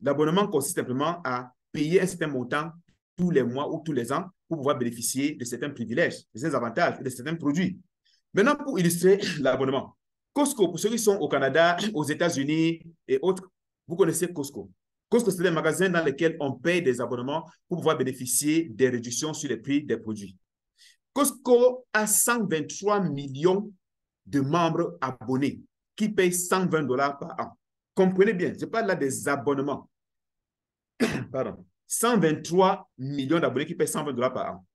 L'abonnement consiste simplement à payer un certain montant tous les mois ou tous les ans pour pouvoir bénéficier de certains privilèges, de certains avantages, de certains produits. Maintenant, pour illustrer l'abonnement, Costco, pour ceux qui sont au Canada, aux États-Unis et autres, vous connaissez Costco. Costco, c'est des magasins dans lesquels on paye des abonnements pour pouvoir bénéficier des réductions sur les prix des produits. Costco a 123 millions de membres abonnés qui payent 120 dollars par an. Comprenez bien, je parle là des abonnements. Pardon. 123 millions d'abonnés qui payent 120 dollars par an.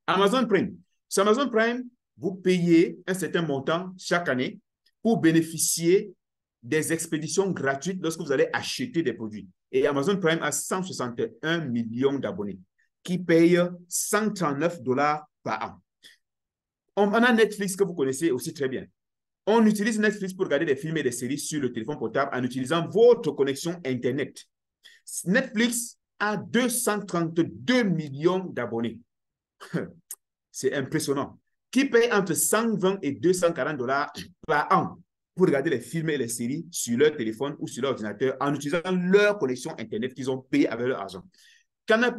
Amazon Prime. Sur Amazon Prime, vous payez un certain montant chaque année pour bénéficier des expéditions gratuites lorsque vous allez acheter des produits. Et Amazon Prime a 161 millions d'abonnés qui payent 139 dollars par an. On a Netflix que vous connaissez aussi très bien. On utilise Netflix pour regarder des films et des séries sur le téléphone portable en utilisant votre connexion Internet. Netflix a 232 millions d'abonnés. C'est impressionnant. Qui paye entre 120 et 240 dollars par an pour regarder les films et les séries sur leur téléphone ou sur leur ordinateur en utilisant leur connexion Internet qu'ils ont payé avec leur argent. Canal+.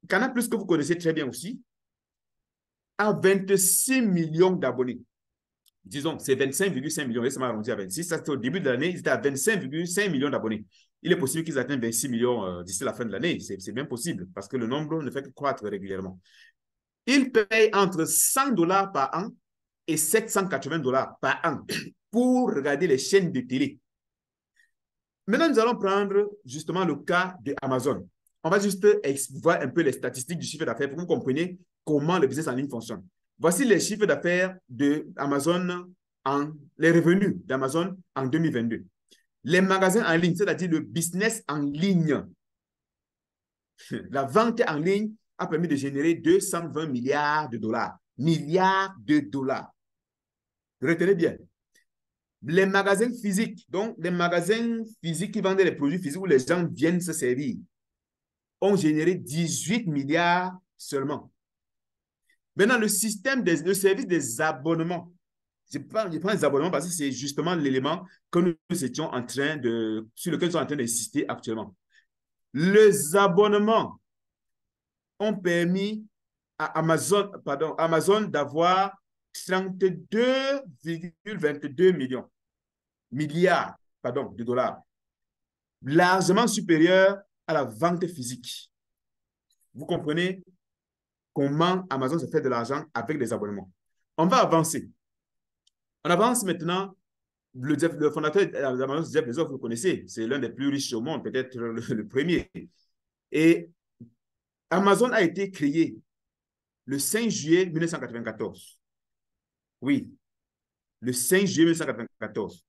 Canal+, que vous connaissez très bien aussi, a 26 millions d'abonnés. Disons, c'est 25,5 millions. Laissez-moi arrondir à 26. Ça, c'était au début de l'année, ils étaient à 25,5 millions d'abonnés. Il est possible qu'ils atteignent 26 millions d'ici la fin de l'année. C'est bien possible parce que le nombre ne fait que croître régulièrement. Ils payent entre 100 dollars par an et 780 dollars par an pour regarder les chaînes de télé. Maintenant, nous allons prendre justement le cas d'Amazon. On va juste voir un peu les statistiques du chiffre d'affaires pour que vous compreniez comment le business en ligne fonctionne. Voici les chiffres d'affaires d'Amazon, les revenus d'Amazon en 2022. Les magasins en ligne, c'est-à-dire le business en ligne. La vente en ligne a permis de générer 220 milliards de dollars. Milliards de dollars. Retenez bien. Les magasins physiques, donc les magasins physiques qui vendent les produits physiques où les gens viennent se servir, ont généré 18 milliards seulement. Maintenant, le service des abonnements. Je prends les abonnements parce que c'est justement l'élément que nous étions en train sur lequel nous sommes en train d'insister actuellement. Les abonnements ont permis à Amazon d'avoir 32,22 milliards de dollars, largement supérieur à la vente physique. Vous comprenez? comment Amazon se fait de l'argent avec des abonnements. On va avancer. On avance maintenant. Le fondateur d'Amazon, Jeff Bezos, vous le connaissez, c'est l'un des plus riches au monde, peut-être le premier. Et Amazon a été créé le 5 juillet 1994. Oui, le 5 juillet 1994.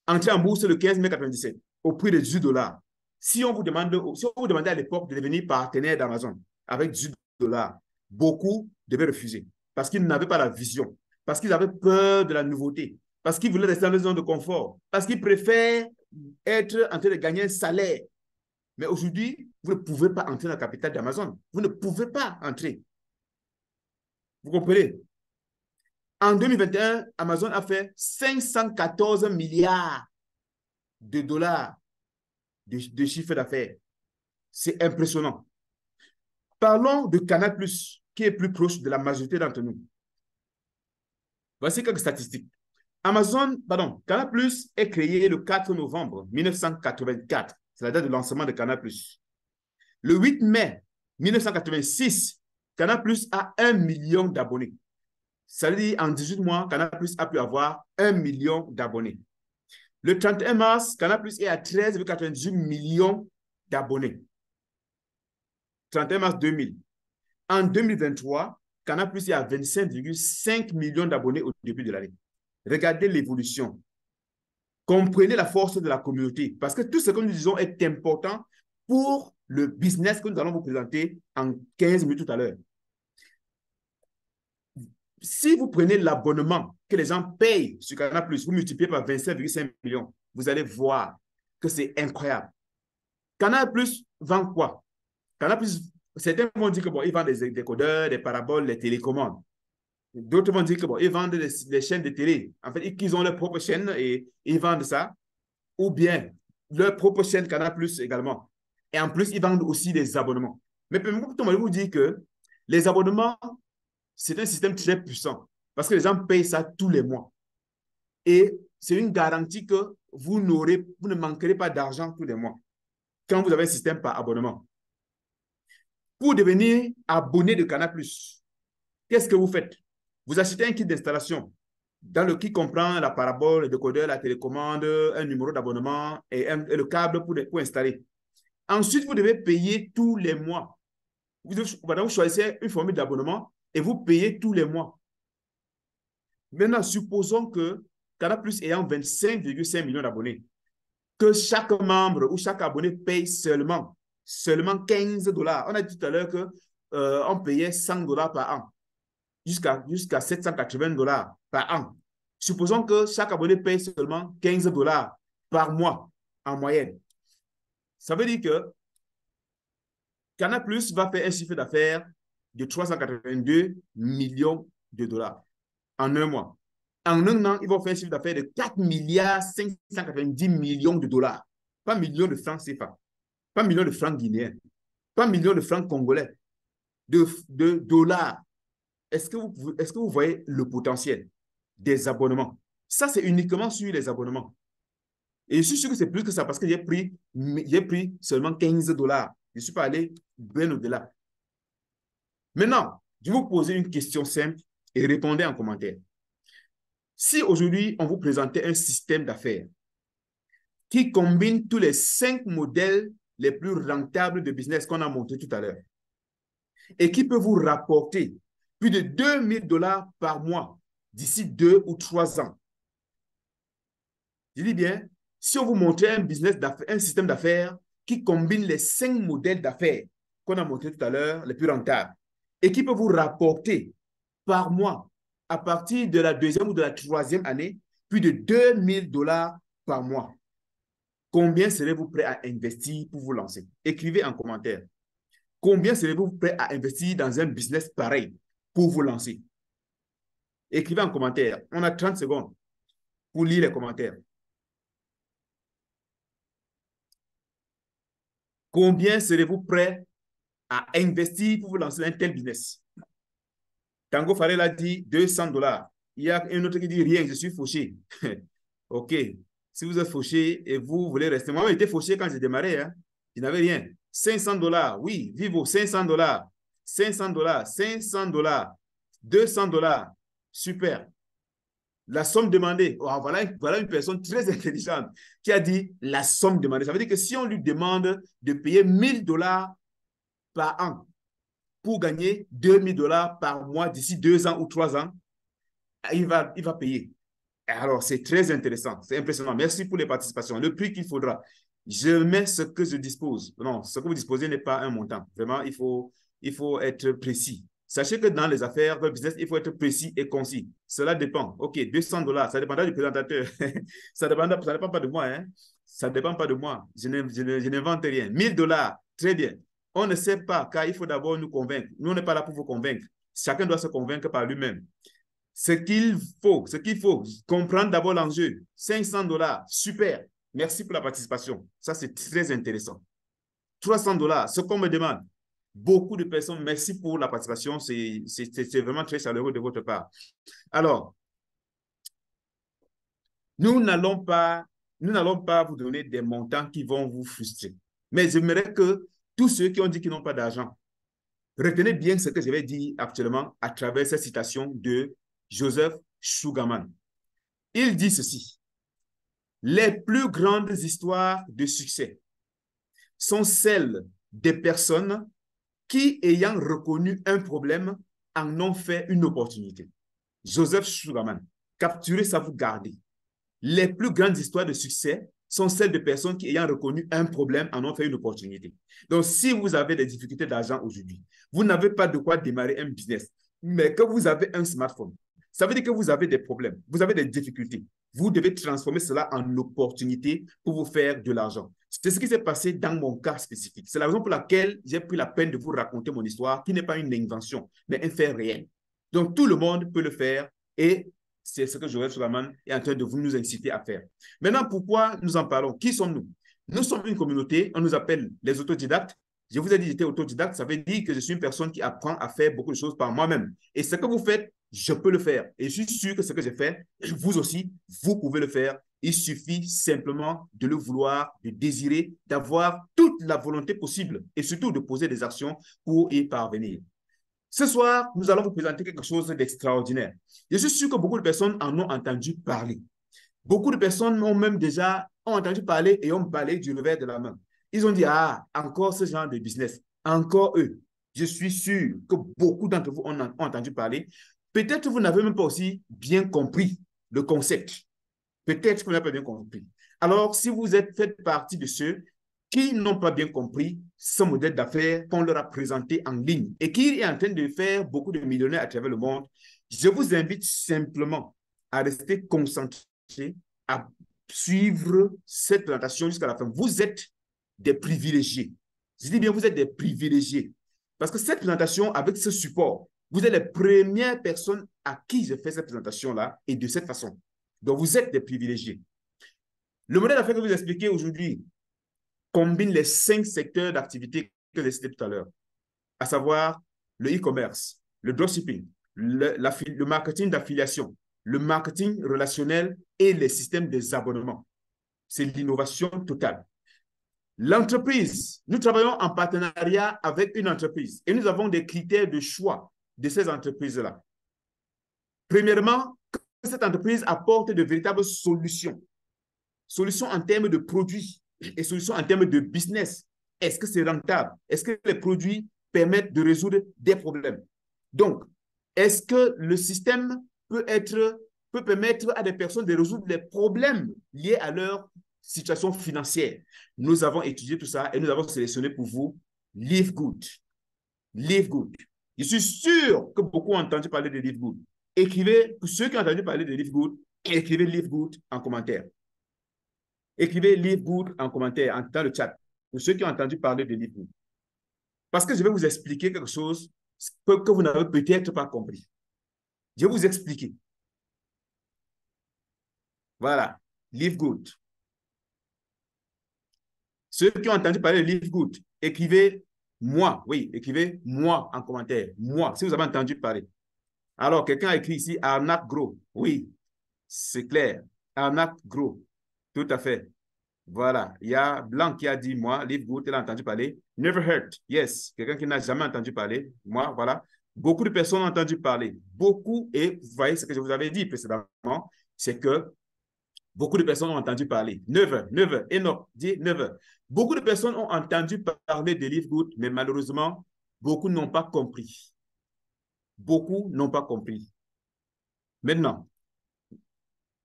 Entré en bourse le 15 mai 1997 au prix de $18. Si on vous demandait à l'époque de devenir partenaire d'Amazon avec $18, beaucoup devaient refuser parce qu'ils n'avaient pas la vision, parce qu'ils avaient peur de la nouveauté, parce qu'ils voulaient rester dans une zone de confort, parce qu'ils préfèrent être en train de gagner un salaire. Mais aujourd'hui, vous ne pouvez pas entrer dans le capital d'Amazon. Vous ne pouvez pas entrer. Vous comprenez? En 2021, Amazon a fait 514 milliards de dollars de chiffre d'affaires. C'est impressionnant. Parlons de Canal+, qui est plus proche de la majorité d'entre nous. Voici quelques statistiques. Canal+ est créé le 4 novembre 1984. C'est la date de lancement de Canal+. Le 8 mai 1986, Canal+ a 1 million d'abonnés. Ça veut dire en 18 mois, Canal+ a pu avoir 1 million d'abonnés. Le 31 mars, Canal+ est à 13,98 millions d'abonnés. 31 mars 2000. En 2023, Canal+ est à 25,5 millions d'abonnés au début de l'année. Regardez l'évolution. Comprenez la force de la communauté, parce que tout ce que nous disons est important pour le business que nous allons vous présenter en 15 minutes tout à l'heure. Si vous prenez l'abonnement que les gens payent sur Canal+, vous multipliez par 25,5 millions, vous allez voir que c'est incroyable. Canal+ vend quoi? Canal+, certains vont dire que bon, ils vendent des décodeurs, des paraboles, des télécommandes. D'autres vont dire que bon, ils vendent des chaînes de télé. En fait, ils ont leur propre chaîne et ils vendent ça. Ou bien leur propre chaîne Canal+ également. Et en plus, ils vendent aussi des abonnements. Mais je vais vous dire que les abonnements, c'est un système très puissant parce que les gens payent ça tous les mois. Et c'est une garantie que vous ne manquerez pas d'argent tous les mois quand vous avez un système par abonnement. Pour devenir abonné de Canal+, qu'est-ce que vous faites? Vous achetez un kit d'installation qui comprend la parabole, le décodeur, la télécommande, un numéro d'abonnement et le câble pour installer. Ensuite, vous devez payer tous les mois. Vous choisissez une formule d'abonnement et vous payez tous les mois. Maintenant, supposons que Canal+ ayant 25,5 millions d'abonnés, que chaque membre ou chaque abonné paye seulement $15. On a dit tout à l'heure qu'on payait $100 par an, jusqu'à $780 par an. Supposons que chaque abonné paye seulement $15 par mois en moyenne. Ça veut dire que Canal+ va faire un chiffre d'affaires de 382 millions de dollars en un mois. En un an, ils vont faire un chiffre d'affaires de 4,590 millions de dollars. Pas millions de francs CFA, pas millions de francs guinéens, pas millions de francs congolais, de dollars. Est-ce que vous voyez le potentiel des abonnements? Ça, c'est uniquement sur les abonnements. Et je suis sûr que c'est plus que ça parce que j'ai pris seulement $15. Je ne suis pas allé bien au-delà. Maintenant, je vais vous poser une question simple et répondez en commentaire. Si aujourd'hui, on vous présentait un système d'affaires qui combine tous les 5 modèles les plus rentables de business qu'on a montré tout à l'heure et qui peut vous rapporter plus de $2 000 par mois d'ici 2 ou 3 ans. Je dis bien, si on vous montrait un système d'affaires qui combine les 5 modèles d'affaires qu'on a montré tout à l'heure, les plus rentables, et qui peut vous rapporter par mois, à partir de la 2e ou de la 3e année, plus de $2 000 par mois. Combien serez-vous prêt à investir pour vous lancer? Écrivez en commentaire. Combien serez-vous prêt à investir dans un business pareil pour vous lancer? Écrivez en commentaire. On a 30 secondes pour lire les commentaires. Combien serez-vous prêt à investir pour vous lancer dans un tel business? Tango Farel a dit $200. Il y a un autre qui dit rien, je suis fauché. OK. Si vous êtes fauché et vous voulez rester, moi j'étais fauché quand j'ai démarré, hein. Je n'avais rien. $500, oui, Vivo, $500. $500, $500, $200. Super. La somme demandée. Oh, voilà une personne très intelligente qui a dit la somme demandée. Ça veut dire que si on lui demande de payer $1000 par an pour gagner $2000 par mois d'ici 2 ans ou 3 ans, il va payer. Alors, c'est très intéressant. C'est impressionnant. Merci pour les participations. Le prix qu'il faudra. Je mets ce que je dispose. Non, ce que vous disposez n'est pas un montant. Vraiment, il faut être précis. Sachez que dans les affaires, dans le business, il faut être précis et concis. Cela dépend. OK, $200, ça dépendra du présentateur. Ça ne dépend pas de moi. Hein? Ça ne dépend pas de moi. Je n'invente rien. $1000, très bien. On ne sait pas, car il faut d'abord nous convaincre. Nous, on n'est pas là pour vous convaincre. Chacun doit se convaincre par lui-même. Ce qu'il faut comprendre d'abord l'enjeu. $500, super. Merci pour la participation. Ça, c'est très intéressant. $300, ce qu'on me demande. Beaucoup de personnes, merci pour la participation. C'est vraiment très chaleureux de votre part. Alors, nous n'allons pas vous donner des montants qui vont vous frustrer. Mais j'aimerais que tous ceux qui ont dit qu'ils n'ont pas d'argent, retenez bien ce que je vais dire actuellement à travers cette citation de Joseph Sugarman. Il dit ceci: les plus grandes histoires de succès sont celles des personnes qui, ayant reconnu un problème, en ont fait une opportunité. Joseph Sugarman, capturez ça, vous gardez. Les plus grandes histoires de succès sont celles de personnes qui, ayant reconnu un problème, en ont fait une opportunité. Donc, si vous avez des difficultés d'argent aujourd'hui, vous n'avez pas de quoi démarrer un business, mais que vous avez un smartphone, ça veut dire que vous avez des problèmes, vous avez des difficultés. Vous devez transformer cela en opportunité pour vous faire de l'argent. C'est ce qui s'est passé dans mon cas spécifique. C'est la raison pour laquelle j'ai pris la peine de vous raconter mon histoire, qui n'est pas une invention, mais un fait réel. Donc, tout le monde peut le faire et c'est ce que Joël Sugarman est en train de nous inciter à faire. Maintenant, pourquoi nous en parlons? Qui sommes-nous? Nous sommes une communauté, on nous appelle les autodidactes. Je vous ai dit que j'étais autodidacte, ça veut dire que je suis une personne qui apprend à faire beaucoup de choses par moi-même. Et ce que vous faites, je peux le faire. Et je suis sûr que ce que j'ai fait, vous aussi, vous pouvez le faire. Il suffit simplement de le vouloir, de désirer, d'avoir toute la volonté possible et surtout de poser des actions pour y parvenir. Ce soir, nous allons vous présenter quelque chose d'extraordinaire. Je suis sûr que beaucoup de personnes en ont entendu parler. Beaucoup de personnes ont même déjà entendu parler et ont balayé du revers de la main. Ils ont dit, ah, encore ce genre de business, encore eux. Je suis sûr que beaucoup d'entre vous ont entendu parler. Peut-être que vous n'avez même pas aussi bien compris le concept. Peut-être que vous n'avez pas bien compris. Alors, si vous faites partie de ceux qui n'ont pas bien compris ce modèle d'affaires qu'on leur a présenté en ligne et qui est en train de faire beaucoup de millionnaires à travers le monde, je vous invite simplement à rester concentré, à suivre cette présentation jusqu'à la fin. Vous êtes des privilégiés. Je dis bien, vous êtes des privilégiés. Parce que cette présentation, avec ce support, vous êtes les premières personnes à qui je fais cette présentation-là et de cette façon. Donc, vous êtes des privilégiés. Le modèle d'affaires que je vais vous expliquer aujourd'hui combine les 5 secteurs d'activité que j'ai cités tout à l'heure, à savoir le e-commerce, le dropshipping, le marketing d'affiliation, le marketing relationnel et les systèmes des abonnements. C'est l'innovation totale. L'entreprise, nous travaillons en partenariat avec une entreprise et nous avons des critères de choix de ces entreprises-là. Premièrement, cette entreprise apporte de véritables solutions. Solutions en termes de produits et solutions en termes de business. Est-ce que c'est rentable? Est-ce que les produits permettent de résoudre des problèmes? Donc, est-ce que le système peut permettre à des personnes de résoudre les problèmes liés à leur situation financière? Nous avons étudié tout ça et nous avons sélectionné pour vous Live Good. Live Good. Je suis sûr que beaucoup ont entendu parler de Live Good. Écrivez, pour ceux qui ont entendu parler de Live Good, écrivez Live Good en commentaire. Écrivez Live Good en commentaire, dans le chat, pour ceux qui ont entendu parler de Live Good. Parce que je vais vous expliquer quelque chose que vous n'avez peut-être pas compris. Je vais vous expliquer. Voilà, Live Good. Ceux qui ont entendu parler de Live Good, écrivez moi. Oui, écrivez moi en commentaire. Moi, si vous avez entendu parler. Alors, quelqu'un a écrit ici arnaque gros. Oui, c'est clair. Arnaque gros. Tout à fait. Voilà. Il y a Blanc qui a dit moi, Live Good, il a entendu parler. Never heard. Yes. Quelqu'un qui n'a jamais entendu parler. Moi, voilà. Beaucoup de personnes ont entendu parler. Beaucoup, et vous voyez ce que je vous avais dit précédemment, c'est que beaucoup de personnes ont entendu parler. Never, never. Enoch dit never. Beaucoup de personnes ont entendu parler de Live Good, mais malheureusement, beaucoup n'ont pas compris. Beaucoup n'ont pas compris. Maintenant,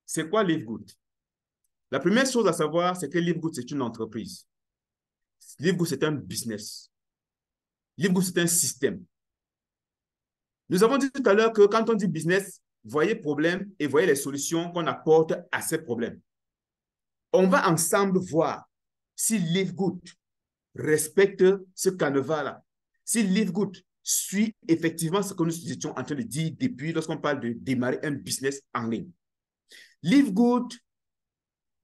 c'est quoi Live Good? La première chose à savoir, c'est que Live Good, c'est une entreprise. Live Good, c'est un business. Live Good, c'est un système. Nous avons dit tout à l'heure que quand on dit business, voyez problème et voyez les solutions qu'on apporte à ces problèmes. On va ensemble voir si Live Good respecte ce canevas-là. Si Live Good suit effectivement ce que nous étions en train de dire depuis lorsqu'on parle de démarrer un business en ligne. Live Good,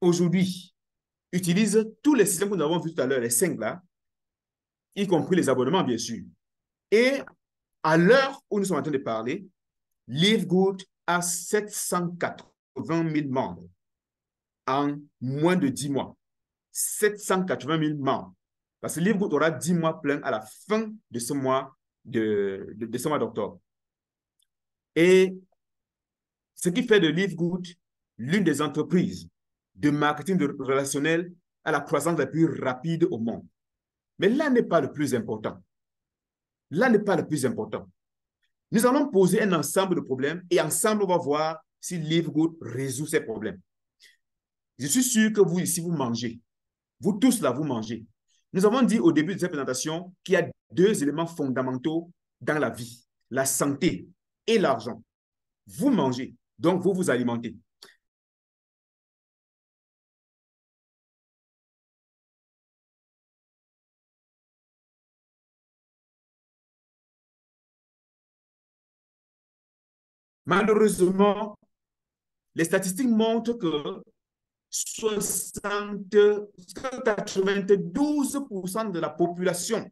aujourd'hui, utilise tous les systèmes que nous avons vus tout à l'heure, les 5 là, y compris les abonnements, bien sûr. Et à l'heure où nous sommes en train de parler, Live Good a 780 000 membres en moins de 10 mois. 780 000 membres. Parce que Live Good aura 10 mois pleins à la fin de ce mois d'octobre. Et ce qui fait de Live Good l'une des entreprises de marketing relationnel à la croissance la plus rapide au monde. Mais là n'est pas le plus important. Là n'est pas le plus important. Nous allons poser un ensemble de problèmes et ensemble, on va voir si Live Good résout ces problèmes. Je suis sûr que vous ici, vous mangez. Vous tous là, vous mangez. Nous avons dit au début de cette présentation qu'il y a 2 éléments fondamentaux dans la vie, la santé et l'argent. Vous mangez, donc vous vous alimentez. Malheureusement, les statistiques montrent que 92% de la population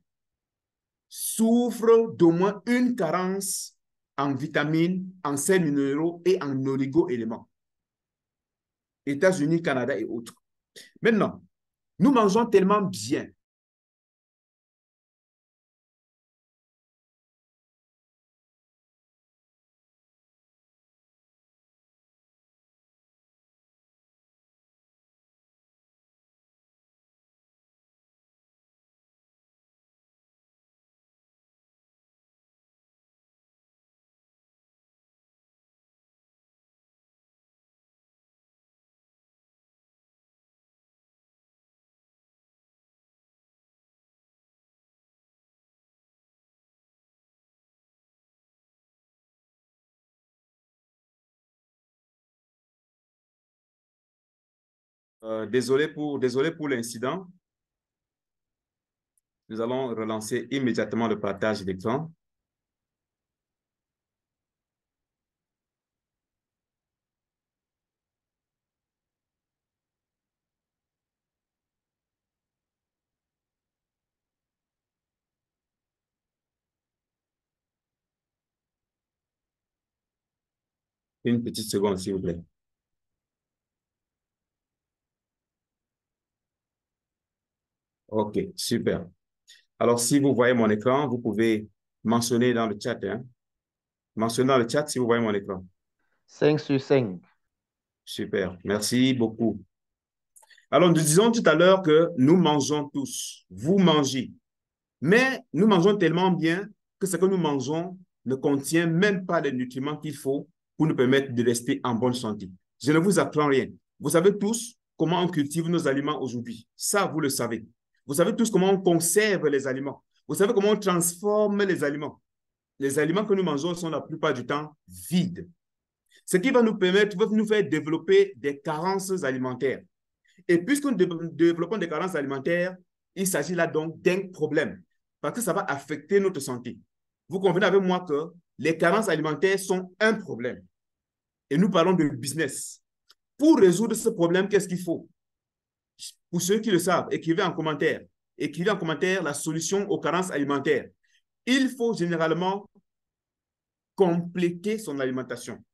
souffre d'au moins une carence en vitamines, en sels minéraux et en oligo-éléments. États-Unis, Canada et autres. Maintenant, nous mangeons tellement bien. Désolé pour l'incident. Nous allons relancer immédiatement le partage d'écran. Une petite seconde, s'il vous plaît. OK, super. Alors, si vous voyez mon écran, vous pouvez mentionner dans le chat. Hein? Mentionnez dans le chat si vous voyez mon écran. 5 sur 5. Super, merci beaucoup. Alors, nous disons tout à l'heure que nous mangeons tous. Vous mangez. Mais nous mangeons tellement bien que ce que nous mangeons ne contient même pas les nutriments qu'il faut pour nous permettre de rester en bonne santé. Je ne vous apprends rien. Vous savez tous comment on cultive nos aliments aujourd'hui. Ça, vous le savez. Vous savez tous comment on conserve les aliments. Vous savez comment on transforme les aliments. Les aliments que nous mangeons sont la plupart du temps vides. Ce qui va nous permettre, va nous faire développer des carences alimentaires. Et puisque nous développons des carences alimentaires, il s'agit là donc d'un problème parce que ça va affecter notre santé. Vous convenez avec moi que les carences alimentaires sont un problème. Et nous parlons de business. Pour résoudre ce problème, qu'est-ce qu'il faut? Pour ceux qui le savent, écrivez en commentaire. Écrivez en commentaire la solution aux carences alimentaires. Il faut généralement compléter son alimentation.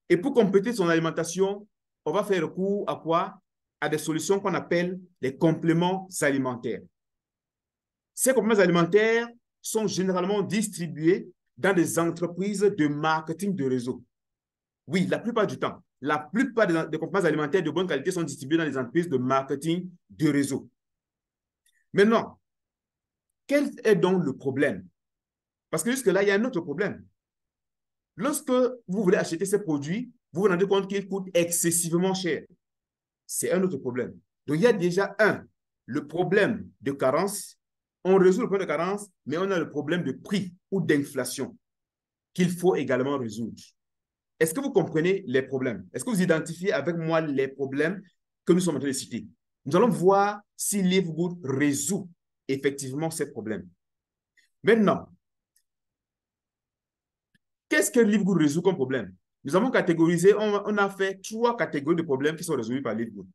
Et pour compléter son alimentation, on va faire recours à quoi? À des solutions qu'on appelle les compléments alimentaires. Ces compléments alimentaires sont généralement distribués dans des entreprises de marketing de réseau. Oui, la plupart du temps, la plupart des compléments alimentaires de bonne qualité sont distribués dans les entreprises de marketing de réseau. Maintenant, quel est donc le problème? Parce que jusque-là, il y a un autre problème. Lorsque vous voulez acheter ces produits, vous vous rendez compte qu'ils coûtent excessivement cher. C'est un autre problème. Donc, il y a déjà le problème de carence. On résout le problème de carence, mais on a le problème de prix ou d'inflation qu'il faut également résoudre. Est-ce que vous comprenez les problèmes? Est-ce que vous identifiez avec moi les problèmes que nous sommes en train de citer? Nous allons voir si Livegood résout effectivement ces problèmes. Maintenant, qu'est-ce que Livegood résout comme problème? Nous avons catégorisé, on a fait 3 catégories de problèmes qui sont résolus par Livegood.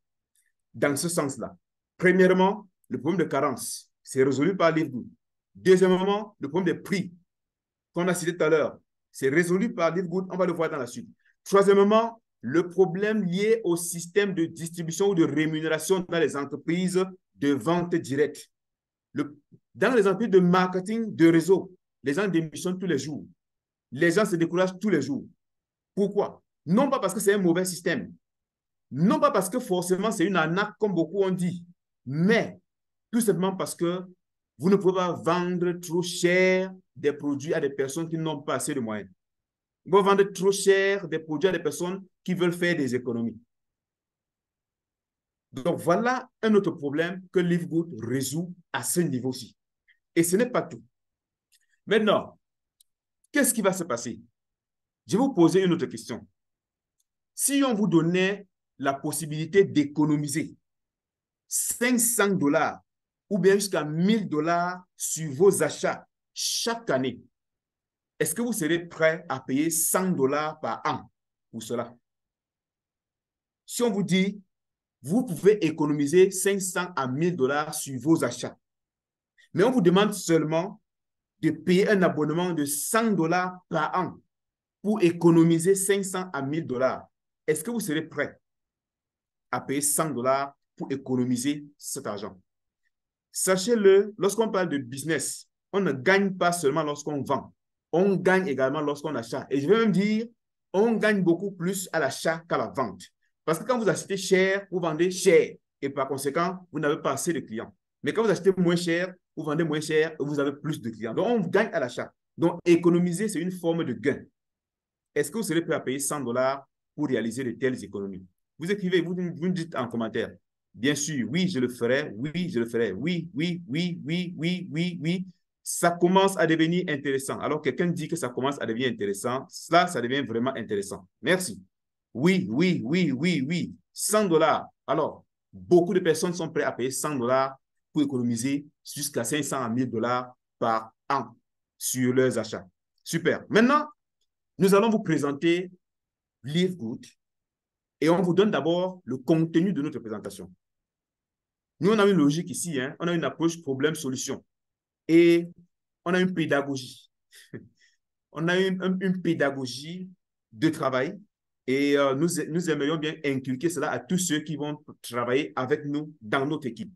Dans ce sens-là, premièrement, le problème de carence, c'est résolu par Livegood. Deuxièmement, le problème des prix, qu'on a cité tout à l'heure, c'est résolu par Livegood, on va le voir dans la suite. Troisièmement, le problème lié au système de distribution ou de rémunération dans les entreprises de vente directe. Dans les entreprises de marketing de réseau, les gens démissionnent tous les jours. Les gens se découragent tous les jours. Pourquoi? Non pas parce que c'est un mauvais système, non pas parce que forcément c'est une arnaque comme beaucoup ont dit, mais tout simplement parce que vous ne pouvez pas vendre trop cher des produits à des personnes qui n'ont pas assez de moyens. Vous pouvez vendre trop cher des produits à des personnes qui veulent faire des économies. Donc voilà un autre problème que Livegood résout à ce niveau-ci. Et ce n'est pas tout. Maintenant, qu'est-ce qui va se passer? Je vais vous poser une autre question. Si on vous donnait la possibilité d'économiser 500 $ ou bien jusqu'à 1000 $ sur vos achats chaque année, est-ce que vous serez prêt à payer 100 $ par an pour cela? Si on vous dit, vous pouvez économiser 500 à 1000 $ sur vos achats, mais on vous demande seulement de payer un abonnement de 100 $ par an pour économiser 500 à 1000 $, est-ce que vous serez prêt à payer 100 $ pour économiser cet argent? Sachez-le, lorsqu'on parle de business, on ne gagne pas seulement lorsqu'on vend, on gagne également lorsqu'on achète. Et je vais même dire, on gagne beaucoup plus à l'achat qu'à la vente. Parce que quand vous achetez cher, vous vendez cher. Et par conséquent, vous n'avez pas assez de clients. Mais quand vous achetez moins cher, vous vendez moins cher et vous avez plus de clients. Donc, on gagne à l'achat. Donc, économiser, c'est une forme de gain. Est-ce que vous serez prêt à payer 100 $ pour réaliser de telles économies? Vous écrivez, vous me dites en commentaire. Bien sûr, oui, je le ferai. Oui, je le ferai. Oui, oui, oui, oui, oui, oui, oui. Ça commence à devenir intéressant. Alors, quelqu'un dit que ça commence à devenir intéressant. Cela, ça devient vraiment intéressant. Merci. Oui, oui, oui, oui, oui. 100 $. Alors, beaucoup de personnes sont prêtes à payer 100 $ pour économiser jusqu'à 500 à 1000 $ par an sur leurs achats. Super. Maintenant, nous allons vous présenter Livegood et on vous donne d'abord le contenu de notre présentation. Nous, on a une logique ici, hein? On a une approche problème-solution et on a une pédagogie. On a une pédagogie de travail et nous aimerions bien inculquer cela à tous ceux qui vont travailler avec nous dans notre équipe.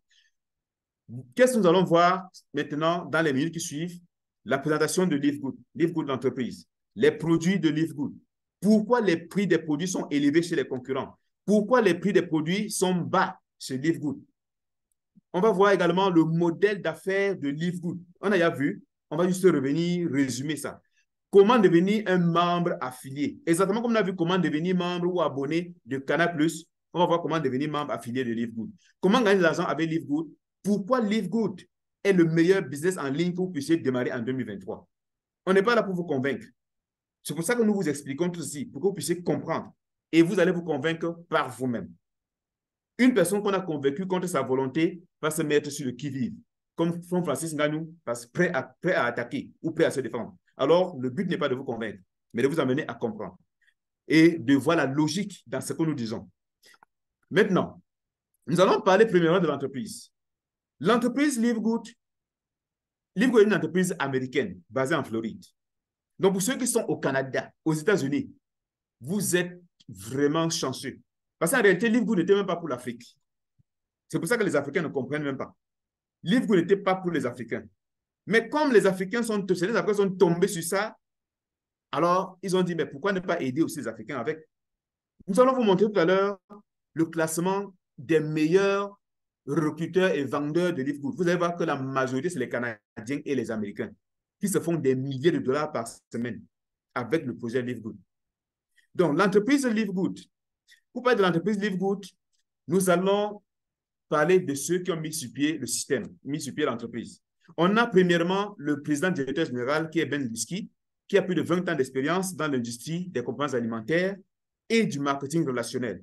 Qu'est-ce que nous allons voir maintenant dans les minutes qui suivent? La présentation de Livegood, Livegood l'entreprise, les produits de Livegood. Pourquoi les prix des produits sont élevés chez les concurrents? Pourquoi les prix des produits sont bas chez Livegood? On va voir également le modèle d'affaires de Livegood. On a déjà vu, on va juste revenir, résumer ça. Comment devenir un membre affilié? Exactement comme on a vu comment devenir membre ou abonné de Canal+, on va voir comment devenir membre affilié de Livegood. Comment gagner de l'argent avec Livegood? Pourquoi Livegood est le meilleur business en ligne que vous puissiez démarrer en 2023? On n'est pas là pour vous convaincre. C'est pour ça que nous vous expliquons tout ceci, pour que vous puissiez comprendre. Et vous allez vous convaincre par vous-même. Une personne qu'on a convaincue contre sa volonté va se mettre sur le qui-vive, comme Francis Ngannou, prêt à attaquer ou prêt à se défendre. Alors, le but n'est pas de vous convaincre, mais de vous amener à comprendre et de voir la logique dans ce que nous disons. Maintenant, nous allons parler premièrement de l'entreprise. L'entreprise Livegood est une entreprise américaine basée en Floride. Donc, pour ceux qui sont au Canada, aux États-Unis, vous êtes vraiment chanceux. Parce qu'en réalité, Livegood n'était même pas pour l'Afrique. C'est pour ça que les Africains ne comprennent même pas. Livegood n'était pas pour les Africains. Mais comme les Africains sont tombés sur ça, alors ils ont dit, mais pourquoi ne pas aider aussi les Africains avec? Nous allons vous montrer tout à l'heure le classement des meilleurs recruteurs et vendeurs de livres good. Vous allez voir que la majorité, c'est les Canadiens et les Américains qui se font des milliers de dollars par semaine avec le projet Live Good. Donc, l'entreprise Live Good, pour parler de l'entreprise Live Good, nous allons parler de ceux qui ont mis sur pied le système, mis sur pied l'entreprise. On a premièrement le président directeur général qui est Ben Liski, qui a plus de 20 ans d'expérience dans l'industrie des composants alimentaires et du marketing relationnel.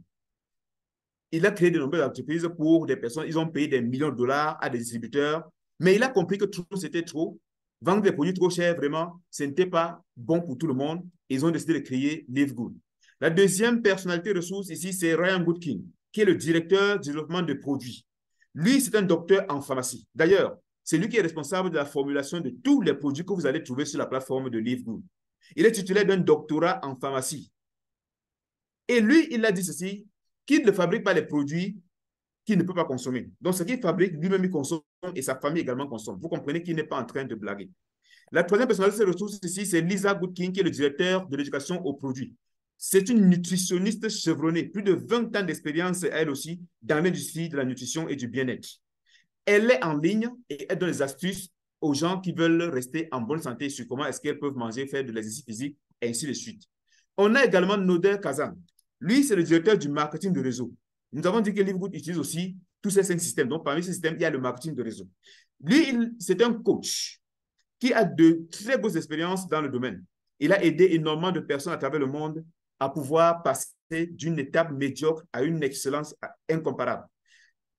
Il a créé de nombreuses entreprises pour des personnes. Ils ont payé des millions de dollars à des distributeurs, mais il a compris que trop, c'était trop. Vendre des produits trop chers, vraiment, ce n'était pas bon pour tout le monde. Ils ont décidé de créer Live Good. La deuxième personnalité ressource ici, c'est Ryan Goodkin, qui est le directeur du développement de produits. Lui, c'est un docteur en pharmacie. D'ailleurs, c'est lui qui est responsable de la formulation de tous les produits que vous allez trouver sur la plateforme de Live Good. Il est titulaire d'un doctorat en pharmacie. Et lui, il a dit ceci, qu'il ne fabrique pas les produits qu'il ne peut pas consommer. Donc, ce qu'il fabrique, lui-même, il consomme et sa famille également consomme. Vous comprenez qu'il n'est pas en train de blaguer. La troisième personnalité de ressources ici, c'est Lisa Goodkin, qui est le directeur de l'éducation aux produits. C'est une nutritionniste chevronnée, plus de 20 ans d'expérience, elle aussi, dans l'industrie de la nutrition et du bien-être. Elle est en ligne et elle donne des astuces aux gens qui veulent rester en bonne santé sur comment est-ce qu'elles peuvent manger, faire de l'exercice physique, et ainsi de suite. On a également Noder Kazan. Lui, c'est le directeur du marketing de réseau. Nous avons dit que Live Good utilise aussi tous ces 5 systèmes. Donc, parmi ces systèmes, il y a le marketing de réseau. Lui, c'est un coach qui a de très grosses expériences dans le domaine. Il a aidé énormément de personnes à travers le monde à pouvoir passer d'une étape médiocre à une excellence incomparable.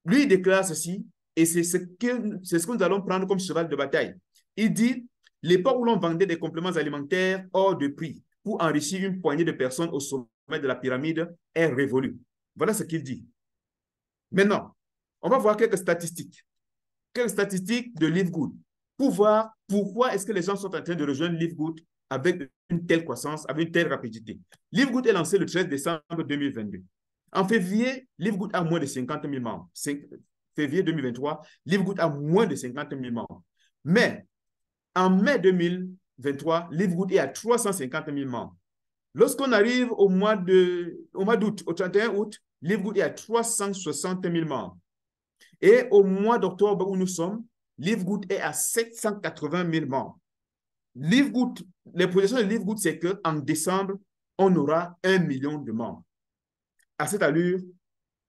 Lui, il déclare ceci, et c'est ce que nous allons prendre comme cheval de bataille. Il dit, l'époque où l'on vendait des compléments alimentaires hors de prix pour enrichir une poignée de personnes au sommet de la pyramide est révolue. Voilà ce qu'il dit. Maintenant, on va voir quelques statistiques. Quelques statistiques de Live Good pour voir pourquoi est-ce que les gens sont en train de rejoindre Live Good avec une telle croissance, avec une telle rapidité. Live Good est lancé le 13 décembre 2022. En février, Live Good a moins de 50 000 membres. Février 2023, Live Good a moins de 50 000 membres. Mais en mai 2023, Live Good est à 350 000 membres. Lorsqu'on arrive au mois d'août, au 31 août, Live Good est à 360 000 membres. Et au mois d'octobre où nous sommes, Live Good est à 780 000 membres. Live Good, les projections de Live Good, c'est qu'en décembre, on aura 1 million de membres. À cette allure,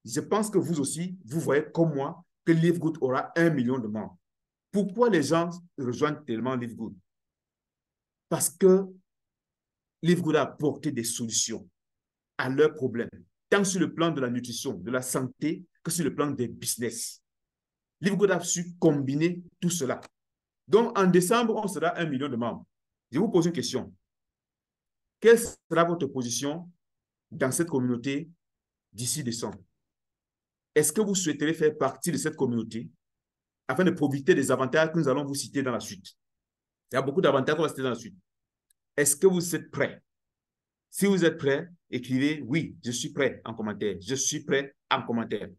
je pense que vous aussi, vous voyez comme moi que Live Good aura 1 million de membres. Pourquoi les gens rejoignent tellement Live Good? Parce que Live Good a apporté des solutions à leurs problèmes, tant sur le plan de la nutrition, de la santé, que sur le plan des business. Live Good a su combiner tout cela. Donc, en décembre, on sera 1 million de membres. Je vous pose une question. Quelle sera votre position dans cette communauté d'ici décembre? Est-ce que vous souhaiterez faire partie de cette communauté afin de profiter des avantages que nous allons vous citer dans la suite? Il y a beaucoup d'avantages qu'on va citer dans la suite. Est-ce que vous êtes prêts? Si vous êtes prêts, écrivez « Oui, je suis prêt » en commentaire. Je suis prêt en commentaire.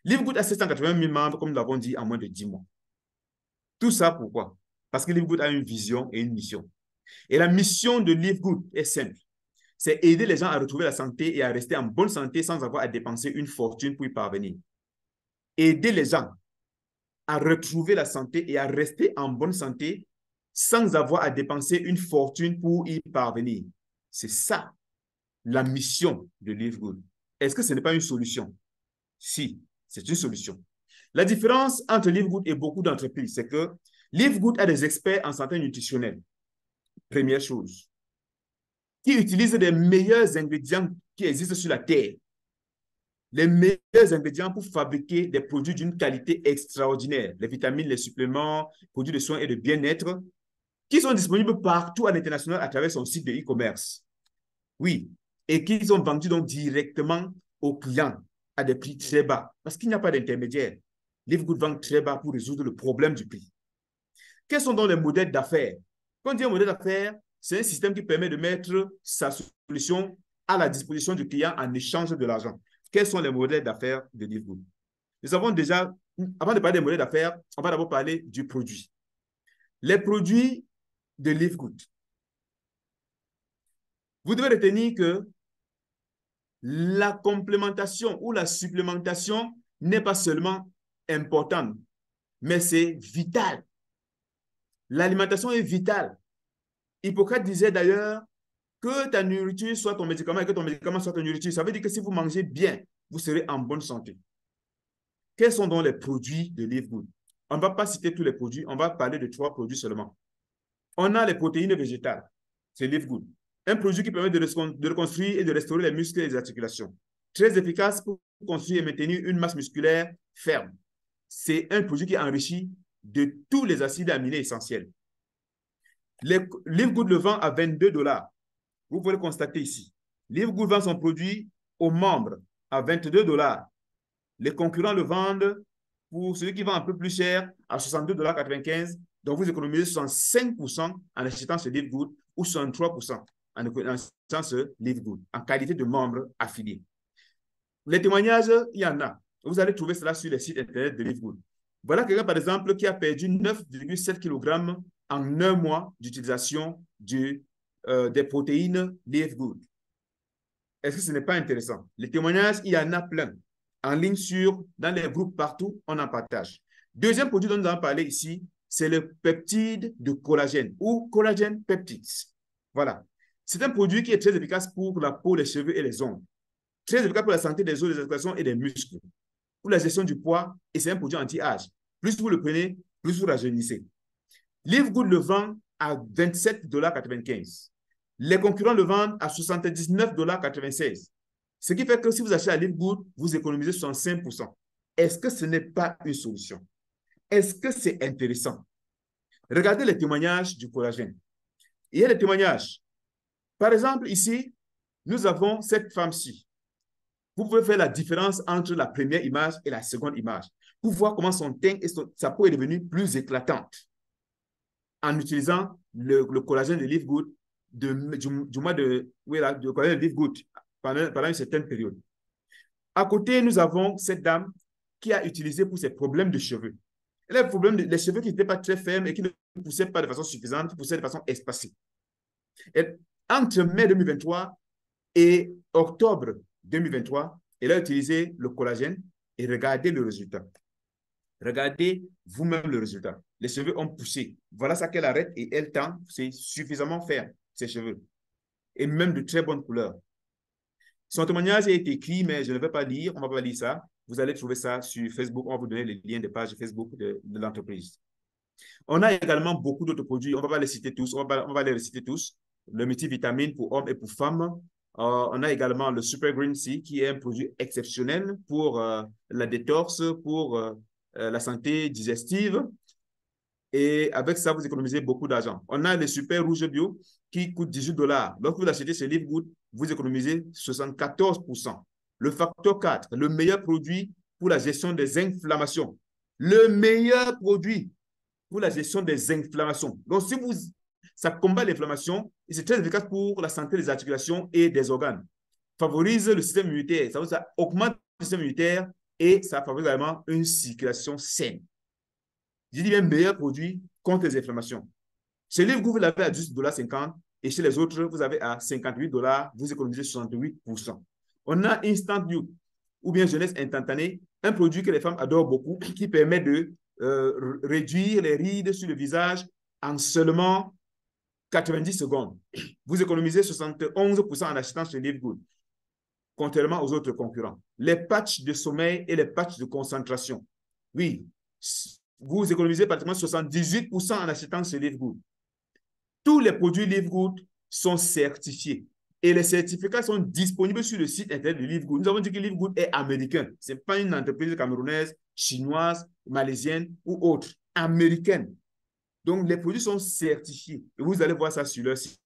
Live Good a 780 000 membres, comme nous l'avons dit, en moins de 10 mois. Tout ça, pourquoi? Parce que Live Good a une vision et une mission. Et la mission de Live Good est simple. C'est aider les gens à retrouver la santé et à rester en bonne santé sans avoir à dépenser une fortune pour y parvenir. Aider les gens à retrouver la santé et à rester en bonne santé sans avoir à dépenser une fortune pour y parvenir. C'est ça, la mission de Live Good. Est-ce que ce n'est pas une solution? Si, c'est une solution. La différence entre Live Good et beaucoup d'entreprises, c'est que Live Good a des experts en santé nutritionnelle. Première chose. Qui utilisent les meilleurs ingrédients qui existent sur la Terre. Les meilleurs ingrédients pour fabriquer des produits d'une qualité extraordinaire. Les vitamines, les suppléments, produits de soins et de bien-être, qui sont disponibles partout à l'international à travers son site de e-commerce. Oui, et qui sont vendus donc directement aux clients à des prix très bas, parce qu'il n'y a pas d'intermédiaire. Live Good vend très bas pour résoudre le problème du prix. Quels sont donc les modèles d'affaires? Quand on dit un modèle d'affaires, c'est un système qui permet de mettre sa solution à la disposition du client en échange de l'argent. Quels sont les modèles d'affaires de Live Good? Nous avons déjà, avant de parler des modèles d'affaires, on va d'abord parler du produit. Les produits de Live Good. Vous devez retenir que la complémentation ou la supplémentation n'est pas seulement importante, mais c'est vital. L'alimentation est vitale. Hippocrate disait d'ailleurs que ta nourriture soit ton médicament et que ton médicament soit ta nourriture. Ça veut dire que si vous mangez bien, vous serez en bonne santé. Quels sont donc les produits de Live Good? On ne va pas citer tous les produits, on va parler de 3 produits seulement. On a les protéines végétales, c'est Live Good. Un produit qui permet de reconstruire et de restaurer les muscles et les articulations. Très efficace pour construire et maintenir une masse musculaire ferme. C'est un produit qui est enrichi de tous les acides aminés essentiels. Live Good le vend à 22 $. Vous pouvez le constater ici. Live Good vend son produit aux membres à 22 $. Les concurrents le vendent pour celui qui vend un peu plus cher à 62,95 $. Donc, vous économisez 65% en achetant ce Live Good ou 63% en achetant ce Live Good en qualité de membre affilié. Les témoignages, il y en a. Vous allez trouver cela sur les sites internet de Live Good. Voilà quelqu'un, par exemple, qui a perdu 9,7 kg en un mois d'utilisation des protéines Live Good. Est-ce que ce n'est pas intéressant? Les témoignages, il y en a plein. En ligne dans les groupes partout, on en partage. Deuxième produit dont nous allons parler ici, c'est le peptide de collagène ou collagène peptides. Voilà. C'est un produit qui est très efficace pour la peau, les cheveux et les ongles. Très efficace pour la santé des os, des articulations et des muscles. Pour la gestion du poids, et c'est un produit anti-âge. Plus vous le prenez, plus vous rajeunissez. Live Good le vend à 27,95 $. Les concurrents le vendent à 79,96 $. Ce qui fait que si vous achetez à Live Good, vous économisez 65%. Est-ce que ce n'est pas une solution? Est-ce que c'est intéressant? Regardez les témoignages du collagène. Il y a des témoignages. Par exemple, ici, nous avons cette femme-ci. Vous pouvez faire la différence entre la première image et la seconde image pour voir comment son teint et sa peau est devenue plus éclatante en utilisant le collagène de Live Good du mois de collagène de Live Good pendant une certaine période. À côté, nous avons cette dame qui a utilisé pour ses problèmes de cheveux. Elle a les cheveux qui n'étaient pas très fermes et qui ne poussaient pas de façon suffisante, qui poussaient de façon espacée. Et entre mai 2023 et octobre 2023, elle a utilisé le collagène et regardez le résultat. Regardez vous-même le résultat. Les cheveux ont poussé. Voilà ça qu'elle arrête et elle tend, c'est suffisamment ferme, ses cheveux. Et même de très bonne couleur. Son témoignage a été écrit, mais je ne vais pas lire, on ne va pas lire ça. Vous allez trouver ça sur Facebook, on va vous donner les liens des pages Facebook de l'entreprise. On a également beaucoup d'autres produits, on ne va pas les citer tous, on va les reciter tous. Le multivitamine pour hommes et pour femmes. On a également le Super Green Sea, qui est un produit exceptionnel pour la détorse, pour la santé digestive. Et avec ça, vous économisez beaucoup d'argent. On a le Super Rouge Bio qui coûte 18 $. Lorsque vous achetez ce Live Good, vous économisez 74%. Le facteur 4, le meilleur produit pour la gestion des inflammations. Le meilleur produit pour la gestion des inflammations. Donc, si ça combat l'inflammation et c'est très efficace pour la santé des articulations et des organes. Favorise le système immunitaire. Ça augmente le système immunitaire et ça favorise également une circulation saine. Je dis bien meilleur produit contre les inflammations. Chez Live Good, vous l'avez à 10,50 $ et chez les autres, vous avez à 58 $, vous économisez 68%. On a Instant Youth ou bien jeunesse instantanée, un produit que les femmes adorent beaucoup qui permet de réduire les rides sur le visage en seulement 90 secondes. Vous économisez 71% en achetant chez Live Good, contrairement aux autres concurrents. Les patchs de sommeil et les patchs de concentration. Oui, vous économisez pratiquement 78% en achetant chez Live Good. Tous les produits Live Good sont certifiés et les certificats sont disponibles sur le site internet de Live Good. Nous avons dit que Live Good est américain. Ce n'est pas une entreprise camerounaise, chinoise, malaisienne ou autre. Américaine. Donc, les produits sont certifiés. Et vous allez voir ça sur leur site.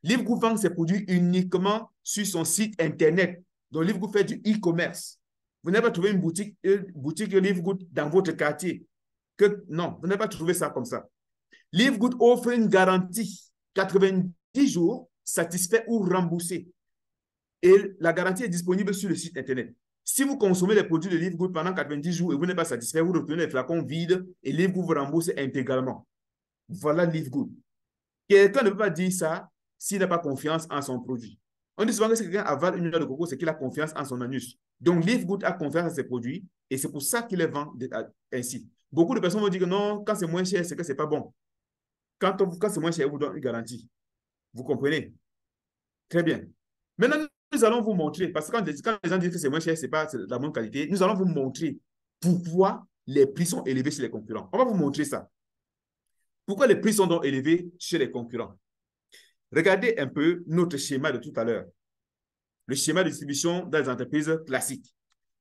Live Good vend ses produits uniquement sur son site internet. Donc, Live Good fait du e-commerce. Vous n'avez pas trouvé une boutique Live Good dans votre quartier. Non, vous n'avez pas trouvé ça comme ça. Live Good offre une garantie 90 jours satisfait ou remboursé. Et la garantie est disponible sur le site internet. Si vous consommez les produits de Live Good pendant 90 jours et vous n'êtes pas satisfait, vous retournez les flacons vides et Live Good vous rembourse intégralement. Voilà Live Good. Quelqu'un ne peut pas dire ça s'il n'a pas confiance en son produit. On dit souvent que si quelqu'un avale une noix de coco, c'est qu'il a confiance en son anus. Donc, Live Good a confiance en ses produits et c'est pour ça qu'il les vend ainsi. Beaucoup de personnes vont dire que non, quand c'est moins cher, c'est que c'est pas bon. Quand c'est moins cher, on vous donne une garantie. Vous comprenez? Très bien. Maintenant, nous allons vous montrer, parce que quand les gens disent que c'est moins cher, c'est pas de la bonne qualité, nous allons vous montrer pourquoi les prix sont élevés chez les concurrents. On va vous montrer ça. Pourquoi les prix sont donc élevés chez les concurrents? Regardez un peu notre schéma de tout à l'heure. Le schéma de distribution dans les entreprises classiques.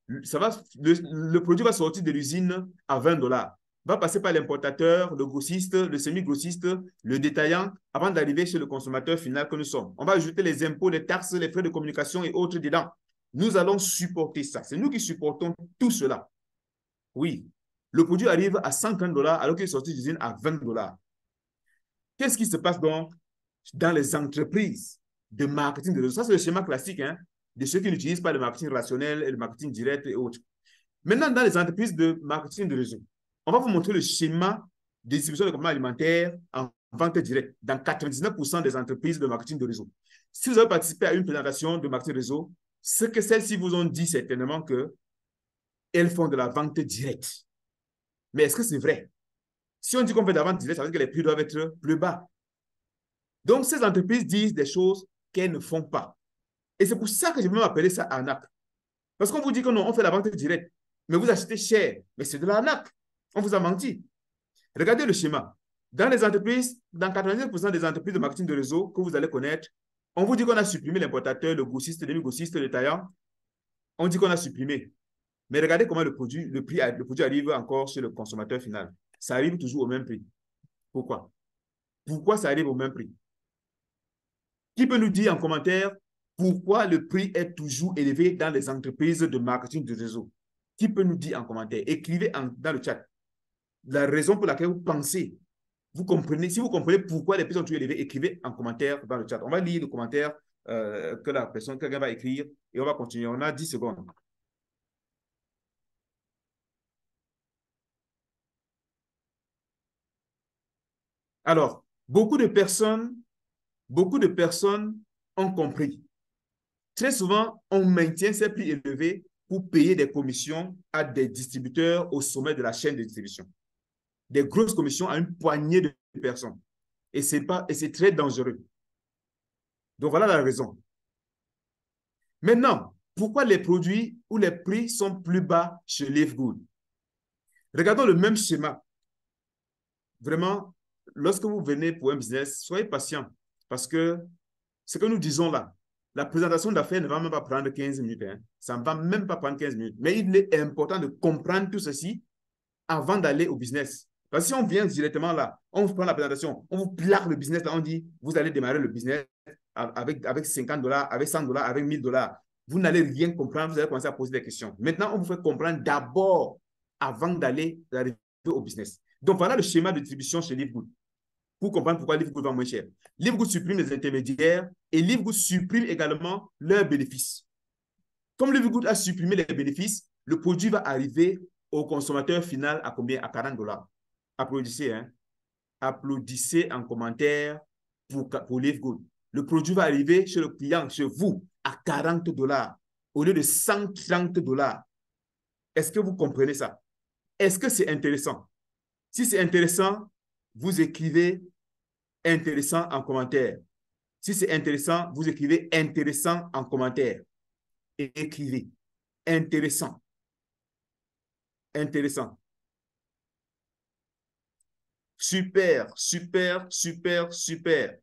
Le produit va sortir de l'usine à 20 $, va passer par l'importateur, le grossiste, le semi-grossiste, le détaillant, avant d'arriver chez le consommateur final que nous sommes. On va ajouter les impôts, les taxes, les frais de communication et autres dedans. Nous allons supporter ça. C'est nous qui supportons tout cela. Oui, le produit arrive à 130 $ alors qu'il est sorti de l'usine à 20 $. Qu'est-ce qui se passe donc dans les entreprises de marketing de réseau? Ça, c'est le schéma classique de ceux qui n'utilisent pas le marketing relationnel et le marketing direct et autres. Maintenant, dans les entreprises de marketing de réseau, on va vous montrer le schéma de distribution de compléments alimentaires en vente directe dans 99% des entreprises de marketing de réseau. Si vous avez participé à une présentation de marketing de réseau, ce que celles-ci vous ont dit certainement qu'elles font de la vente directe. Mais est-ce que c'est vrai? Si on dit qu'on fait de la vente directe, ça veut dire que les prix doivent être plus bas. Donc, ces entreprises disent des choses qu'elles ne font pas. Et c'est pour ça que je vais m'appeler ça arnaque. Parce qu'on vous dit que non, on fait la vente directe, mais vous achetez cher. Mais c'est de l'arnaque. On vous a menti. Regardez le schéma. Dans les entreprises, dans 99% des entreprises de marketing de réseau que vous allez connaître, on vous dit qu'on a supprimé l'importateur, le grossiste, le demi-grossiste, le taillant. On dit qu'on a supprimé. Mais regardez comment le produit arrive encore chez le consommateur final. Ça arrive toujours au même prix. Pourquoi? Pourquoi ça arrive au même prix? Qui peut nous dire en commentaire pourquoi le prix est toujours élevé dans les entreprises de marketing de réseau? Qui peut nous dire en commentaire? Écrivez dans le chat la raison pour laquelle vous pensez. Vous comprenez, si vous comprenez pourquoi les prix sont toujours élevés, écrivez en commentaire dans le chat. On va lire le commentaire que la personne, quelqu'un va écrire et on va continuer. On a 10 secondes. Alors, beaucoup de personnes ont compris. Très souvent, on maintient ces prix élevés pour payer des commissions à des distributeurs au sommet de la chaîne de distribution. Des grosses commissions à une poignée de personnes. Et c'est très dangereux. Donc, voilà la raison. Maintenant, pourquoi les produits ou les prix sont plus bas chez Live Good? Regardons le même schéma. Vraiment, lorsque vous venez pour un business, soyez patient. Parce que ce que nous disons là, la présentation d'affaires ne va même pas prendre 15 minutes. Ça ne va même pas prendre 15 minutes. Mais il est important de comprendre tout ceci avant d'aller au business. Parce que si on vient directement là, on vous prend la présentation, on vous plaque le business, là, on dit, vous allez démarrer le business avec 50 $, avec 100 $, avec 1000 $. Vous n'allez rien comprendre, vous allez commencer à poser des questions. Maintenant, on vous fait comprendre d'abord avant d'arriver au business. Donc, voilà le schéma de distribution chez Live Good. Pour comprendre pourquoi Live Good va moins cher. Live Good supprime les intermédiaires et Live Good supprime également leurs bénéfices. Comme Live Good a supprimé les bénéfices, le produit va arriver au consommateur final à combien? À 40 $. Applaudissez, Applaudissez en commentaire pour Live Good. Le produit va arriver chez le client, chez vous, à 40 $ au lieu de 130 $. Est-ce que vous comprenez ça? Est-ce que c'est intéressant? Si c'est intéressant, vous écrivez intéressant en commentaire. Si c'est intéressant, vous écrivez intéressant en commentaire. Et écrivez intéressant. Intéressant. Super, super, super, super.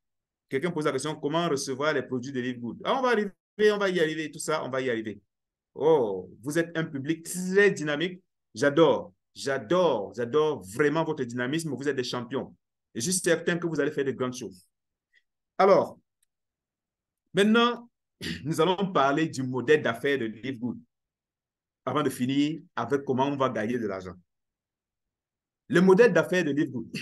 Quelqu'un pose la question, comment recevoir les produits de Live Good? Ah, on va arriver, on va y arriver, tout ça, on va y arriver. Oh, vous êtes un public très dynamique. J'adore, j'adore, j'adore vraiment votre dynamisme. Vous êtes des champions. Et je suis certain que vous allez faire de grandes choses. Alors, maintenant, nous allons parler du modèle d'affaires de Live Good avant de finir avec comment on va gagner de l'argent. Le modèle d'affaires de Live Good.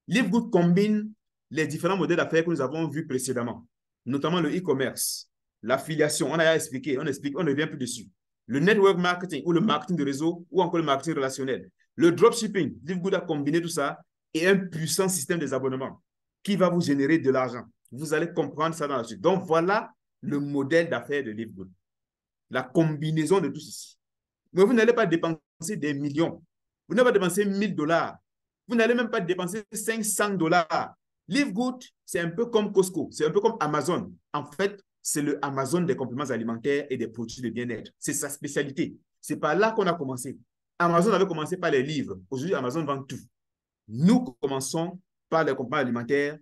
Live Good combine les différents modèles d'affaires que nous avons vus précédemment, notamment le e-commerce, l'affiliation, on a expliqué, on explique, on ne revient plus dessus. Le network marketing ou le marketing de réseau ou encore le marketing relationnel. Le dropshipping, Live Good a combiné tout ça et un puissant système des abonnements qui va vous générer de l'argent. Vous allez comprendre ça dans la suite. Donc, voilà le modèle d'affaires de Livegood. La combinaison de tout ceci. Mais vous n'allez pas dépenser des millions. Vous n'allez pas dépenser 1000 $. Vous n'allez même pas dépenser 500 $. Livegood, c'est un peu comme Costco, c'est un peu comme Amazon. En fait, c'est le Amazon des compléments alimentaires et des produits de bien-être. C'est sa spécialité. C'est par là qu'on a commencé. Amazon avait commencé par les livres. Aujourd'hui, Amazon vend tout. Nous commençons par les compléments alimentaires.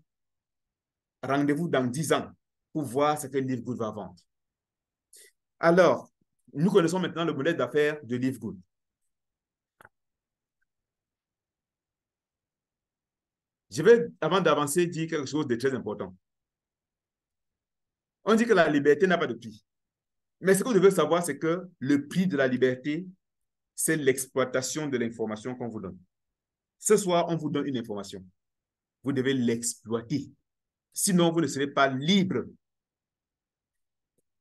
Rendez-vous dans 10 ans pour voir ce que Livegood va vendre. Alors, nous connaissons maintenant le modèle d'affaires de Livegood. Je vais, avant d'avancer, dire quelque chose de très important. On dit que la liberté n'a pas de prix. Mais ce que vous devez savoir, c'est que le prix de la liberté, c'est l'exploitation de l'information qu'on vous donne. Ce soir, on vous donne une information. Vous devez l'exploiter. Sinon, vous ne serez pas libre.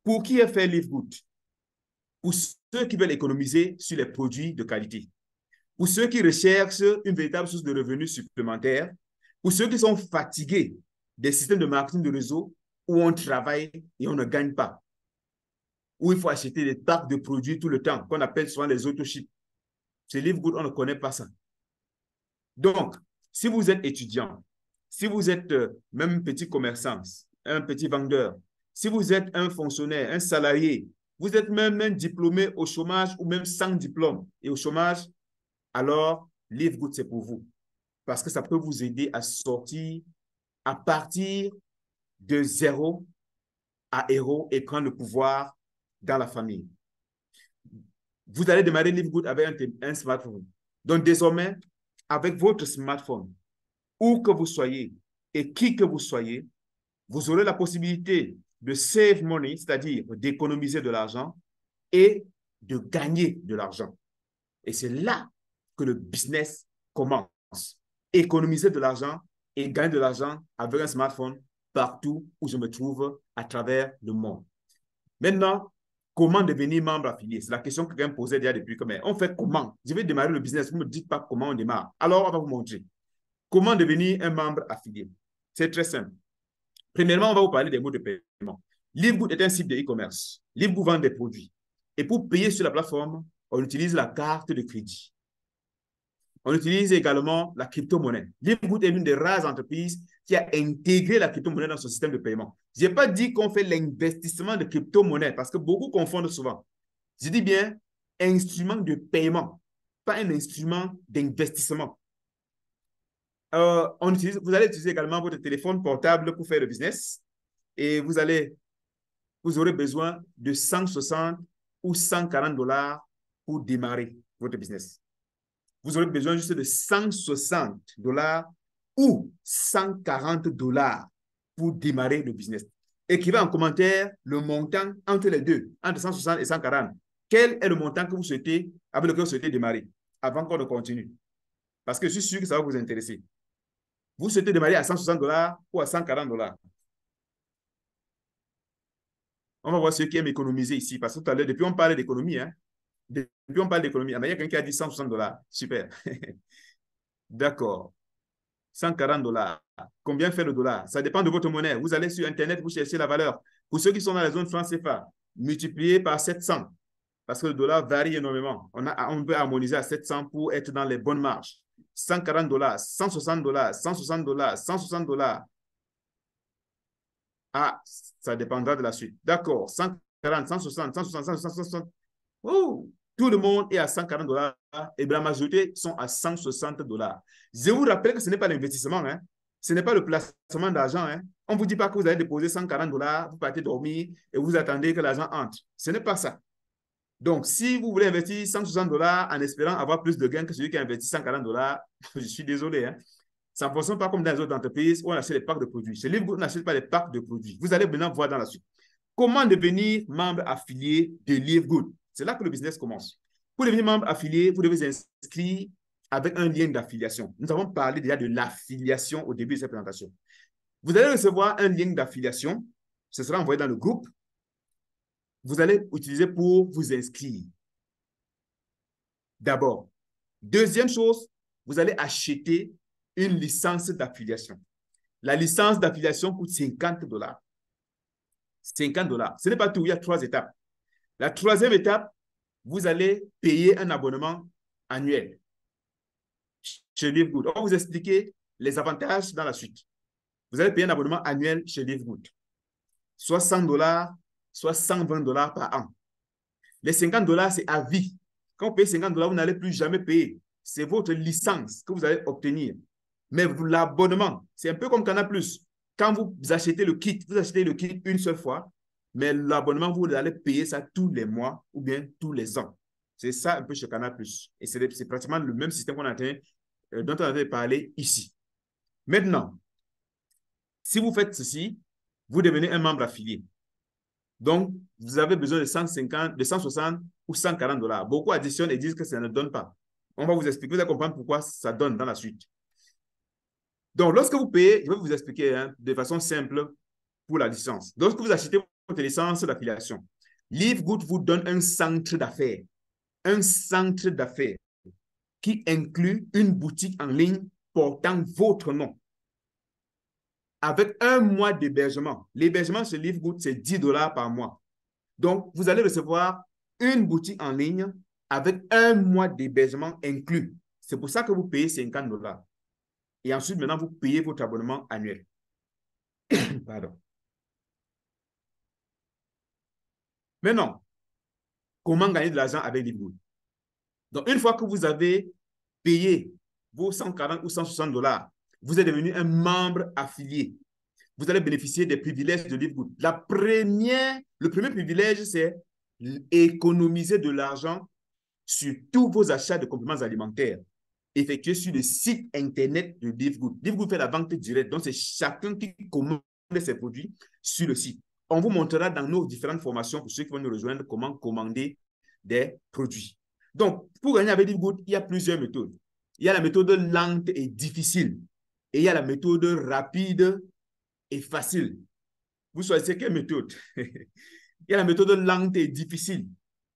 Pour qui est fait Livegood? Pour ceux qui veulent économiser sur les produits de qualité. Pour ceux qui recherchent une véritable source de revenus supplémentaires. Pour ceux qui sont fatigués des systèmes de marketing de réseau où on travaille et on ne gagne pas. Où il faut acheter des packs de produits tout le temps, qu'on appelle souvent les auto-ships. Chez Livegood, on ne connaît pas ça. Donc, si vous êtes étudiant, si vous êtes même petit commerçant, un petit vendeur, si vous êtes un fonctionnaire, un salarié, vous êtes même diplômé au chômage ou même sans diplôme et au chômage, alors Livegood, c'est pour vous. Parce que ça peut vous aider à sortir à partir de 0 à héros et prendre le pouvoir dans la famille. Vous allez démarrer Livegood avec un smartphone. Donc, désormais, avec votre smartphone, où que vous soyez et qui que vous soyez, vous aurez la possibilité de save money, c'est-à-dire d'économiser de l'argent et de gagner de l'argent. Et c'est là que le business commence. Économiser de l'argent et gagner de l'argent avec un smartphone partout où je me trouve à travers le monde. Maintenant, comment devenir membre affilié? C'est la question que quelqu'un posait déjà depuis. Mais on fait comment? Je vais démarrer le business. Vous ne me dites pas comment on démarre. Alors, on va vous montrer. Comment devenir un membre affilié? C'est très simple. Premièrement, on va vous parler des modes de paiement. Livegood est un site de e-commerce. Livegood vend des produits. Et pour payer sur la plateforme, on utilise la carte de crédit. On utilise également la crypto-monnaie. Livegood est l'une des rares entreprises qui a intégré la crypto-monnaie dans son système de paiement. Je n'ai pas dit qu'on fait l'investissement de crypto-monnaie parce que beaucoup confondent souvent. Je dis bien instrument de paiement, pas un instrument d'investissement. Vous allez utiliser également votre téléphone portable pour faire le business et vous aurez besoin de 160 ou 140 $ pour démarrer votre business. Vous aurez besoin juste de 160 $ ou 140 $ pour démarrer le business. Écrivez en commentaire le montant entre les deux, entre 160 et 140. Quel est le montant que vous souhaitez, avec lequel vous souhaitez démarrer, avant qu'on ne continue? Parce que je suis sûr que ça va vous intéresser. Vous souhaitez démarrer à 160 $ ou à 140 $? On va voir ceux qui aiment économiser ici. Parce que tout à l'heure, depuis on parle d'économie, hein? Depuis on parle d'économie. Mais il y a quelqu'un qui a dit 160 $. Super. D'accord. 140 $. Combien fait le dollar? Ça dépend de votre monnaie. Vous allez sur Internet, vous cherchez la valeur. Pour ceux qui sont dans la zone franc CFA, multiplié par 700. Parce que le dollar varie énormément. On peut harmoniser à 700 pour être dans les bonnes marges. 140 $, 160 $, 160 $, 160 $. Ah, ça dépendra de la suite. D'accord. 140, 160, 160, 160, 160. Oh, tout le monde est à 140 $ et la majorité sont à 160 $. Je vous rappelle que ce n'est pas l'investissement, hein? Ce n'est pas le placement d'argent. Hein? On ne vous dit pas que vous allez déposer 140 $, vous partez dormir et vous attendez que l'argent entre. Ce n'est pas ça. Donc, si vous voulez investir 160 $ en espérant avoir plus de gains que celui qui a investi 140 $, je suis désolé. Hein? Ça ne fonctionne pas comme dans les autres entreprises où on achète des packs de produits. Chez Livegood, on n'achète pas des packs de produits. Vous allez maintenant voir dans la suite. Comment devenir membre affilié de Livegood? C'est là que le business commence. Pour devenir membre affilié, vous devez vous inscrire avec un lien d'affiliation. Nous avons parlé déjà de l'affiliation au début de cette présentation. Vous allez recevoir un lien d'affiliation. Ce sera envoyé dans le groupe. Vous allez utiliser pour vous inscrire. D'abord. Deuxième chose, vous allez acheter une licence d'affiliation. La licence d'affiliation coûte $50. $50. Ce n'est pas tout, il y a 3 étapes. La troisième étape, vous allez payer un abonnement annuel chez Livegood. On va vous expliquer les avantages dans la suite. Vous allez payer un abonnement annuel chez Livegood. Soit $100, soit $120 par an. Les $50, c'est à vie. Quand vous payez $50, vous n'allez plus jamais payer. C'est votre licence que vous allez obtenir. Mais l'abonnement, c'est un peu comme Canal+. Quand vous achetez le kit, vous achetez le kit une seule fois, mais l'abonnement, vous allez payer ça tous les mois ou bien tous les ans. C'est ça un peu chez Canal+. Et c'est pratiquement le même système dont on avait parlé ici. Maintenant, si vous faites ceci, vous devenez un membre affilié. Donc, vous avez besoin de 150, de 160 ou $140. Beaucoup additionnent et disent que ça ne donne pas. On va vous expliquer, vous allez comprendre pourquoi ça donne dans la suite. Donc, lorsque vous payez, je vais vous expliquer de façon simple pour la licence. Lorsque vous achetez votre licence d'affiliation, Livegood vous donne un centre d'affaires. Un centre d'affaires qui inclut une boutique en ligne portant votre nom. Avec un mois d'hébergement. L'hébergement chez Livegood, c'est $10 par mois. Donc, vous allez recevoir une boutique en ligne avec un mois d'hébergement inclus. C'est pour ça que vous payez $50. Et ensuite, maintenant, vous payez votre abonnement annuel. Pardon. Maintenant, comment gagner de l'argent avec Livegood? Donc, une fois que vous avez payé vos 140 ou $160, vous êtes devenu un membre affilié. Vous allez bénéficier des privilèges de Livegood. Le premier privilège, c'est économiser de l'argent sur tous vos achats de compléments alimentaires effectués sur le site internet de Livegood. Livegood fait la vente directe, donc c'est chacun qui commande ses produits sur le site. On vous montrera dans nos différentes formations, pour ceux qui vont nous rejoindre, comment commander des produits. Donc, pour gagner avec Livegood, il y a plusieurs méthodes. Il y a la méthode lente et difficile. Et il y a la méthode rapide et facile. Vous choisissez quelle méthode? Il y a la méthode lente et difficile.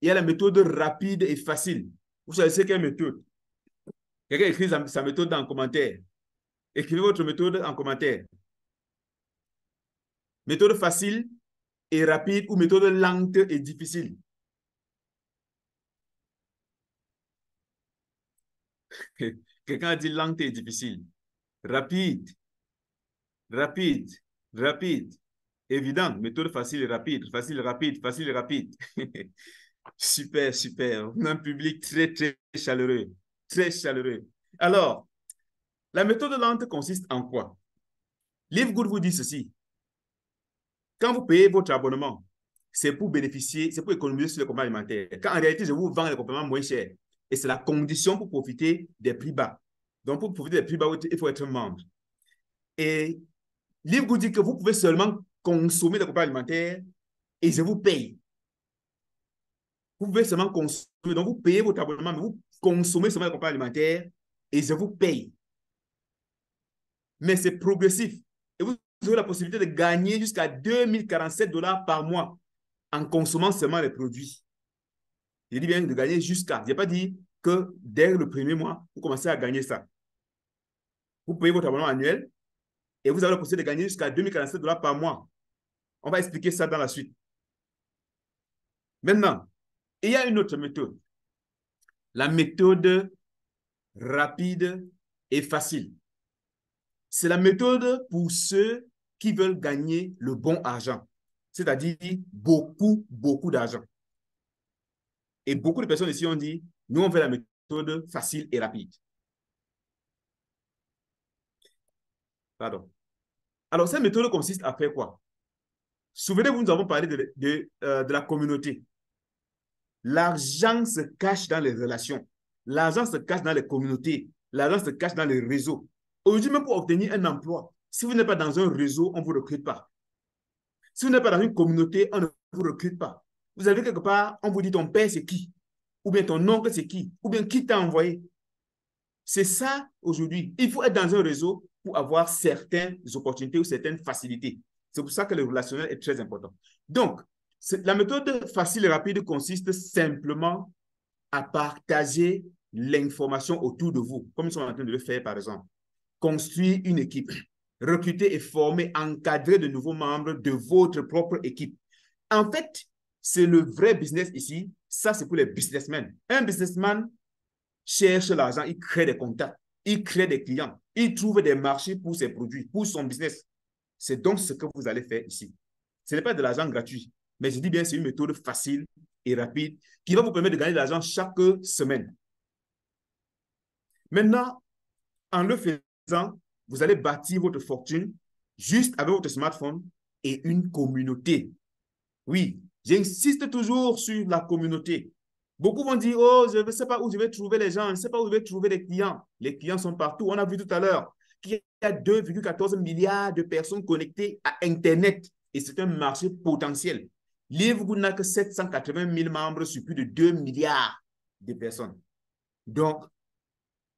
Il y a la méthode rapide et facile. Vous choisissez quelle méthode? Quelqu'un écrit sa méthode en commentaire. Écrivez votre méthode en commentaire. Méthode facile et rapide ou méthode lente et difficile? Quelqu'un a dit lente et difficile. Rapide. Rapide. Rapide. Évident. Méthode facile et rapide. Facile, rapide, facile et rapide. Super, super. On a un public très, très chaleureux. Très chaleureux. Alors, la méthode lente consiste en quoi? Livegood vous dit ceci. Quand vous payez votre abonnement, c'est pour bénéficier, c'est pour économiser sur les compléments alimentaires. Quand en réalité, je vous vends les compléments moins chers. Et c'est la condition pour profiter des prix bas. Donc, pour profiter des prix bas, il faut être membre. Et Livegood dit que vous pouvez seulement consommer des compléments alimentaires et je vous paye. Vous pouvez seulement consommer. Donc, vous payez votre abonnement, mais vous consommez seulement les compléments alimentaires et je vous paye. Mais c'est progressif. Et vous avez la possibilité de gagner jusqu'à $2047 par mois en consommant seulement les produits. Je dis bien de gagner jusqu'à. Je n'ai pas dit que dès le premier mois, vous commencez à gagner ça. Vous payez votre abonnement annuel et vous avez la possibilité de gagner jusqu'à $2047 par mois. On va expliquer ça dans la suite. Maintenant, il y a une autre méthode. La méthode rapide et facile. C'est la méthode pour ceux qui veulent gagner le bon argent, c'est-à-dire beaucoup, beaucoup d'argent. Et beaucoup de personnes ici ont dit, nous on fait la méthode facile et rapide. Pardon. Alors, cette méthode consiste à faire quoi? Souvenez-vous, nous avons parlé de la communauté. L'argent se cache dans les relations. L'argent se cache dans les communautés. L'argent se cache dans les réseaux. Aujourd'hui, même pour obtenir un emploi, si vous n'êtes pas dans un réseau, on ne vous recrute pas. Si vous n'êtes pas dans une communauté, on ne vous recrute pas. Vous avez quelque part, on vous dit ton père c'est qui? Ou bien ton oncle c'est qui? Ou bien qui t'a envoyé? C'est ça aujourd'hui. Il faut être dans un réseau pour avoir certaines opportunités ou certaines facilités. C'est pour ça que le relationnel est très important. Donc, la méthode facile et rapide consiste simplement à partager l'information autour de vous, comme ils sont en train de le faire par exemple. construire une équipe, recruter et former, encadrer de nouveaux membres de votre propre équipe. En fait, c'est le vrai business ici. Ça, c'est pour les businessmen. Un businessman cherche l'argent, il crée des contacts, il crée des clients, il trouve des marchés pour ses produits, pour son business. C'est donc ce que vous allez faire ici. Ce n'est pas de l'argent gratuit, mais je dis bien, c'est une méthode facile et rapide qui va vous permettre de gagner de l'argent chaque semaine. Maintenant, en le faisant, vous allez bâtir votre fortune juste avec votre smartphone et une communauté. Oui, j'insiste toujours sur la communauté. Beaucoup vont dire, oh, je ne sais pas où je vais trouver les gens, je ne sais pas où je vais trouver les clients. Les clients sont partout. On a vu tout à l'heure qu'il y a 2,14 milliards de personnes connectées à Internet et c'est un marché potentiel. Livegood n'a que 780 000 membres sur plus de 2 milliards de personnes. Donc,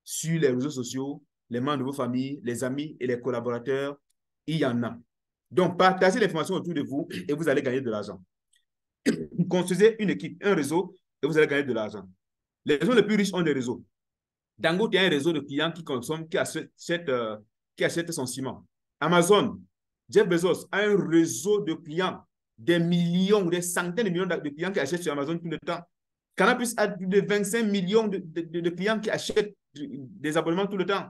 sur les réseaux sociaux, les membres de vos familles, les amis et les collaborateurs, il y en a. Donc, partagez l'information autour de vous et vous allez gagner de l'argent. Construisez une équipe, un réseau et vous allez gagner de l'argent. Les gens les plus riches ont des réseaux. Dangote a un réseau de clients qui consomment, qui achètent son ciment. Amazon, Jeff Bezos a un réseau de clients, des millions, des centaines de millions de clients qui achètent sur Amazon tout le temps. Canal+ a plus de 25 millions de clients qui achètent des abonnements tout le temps.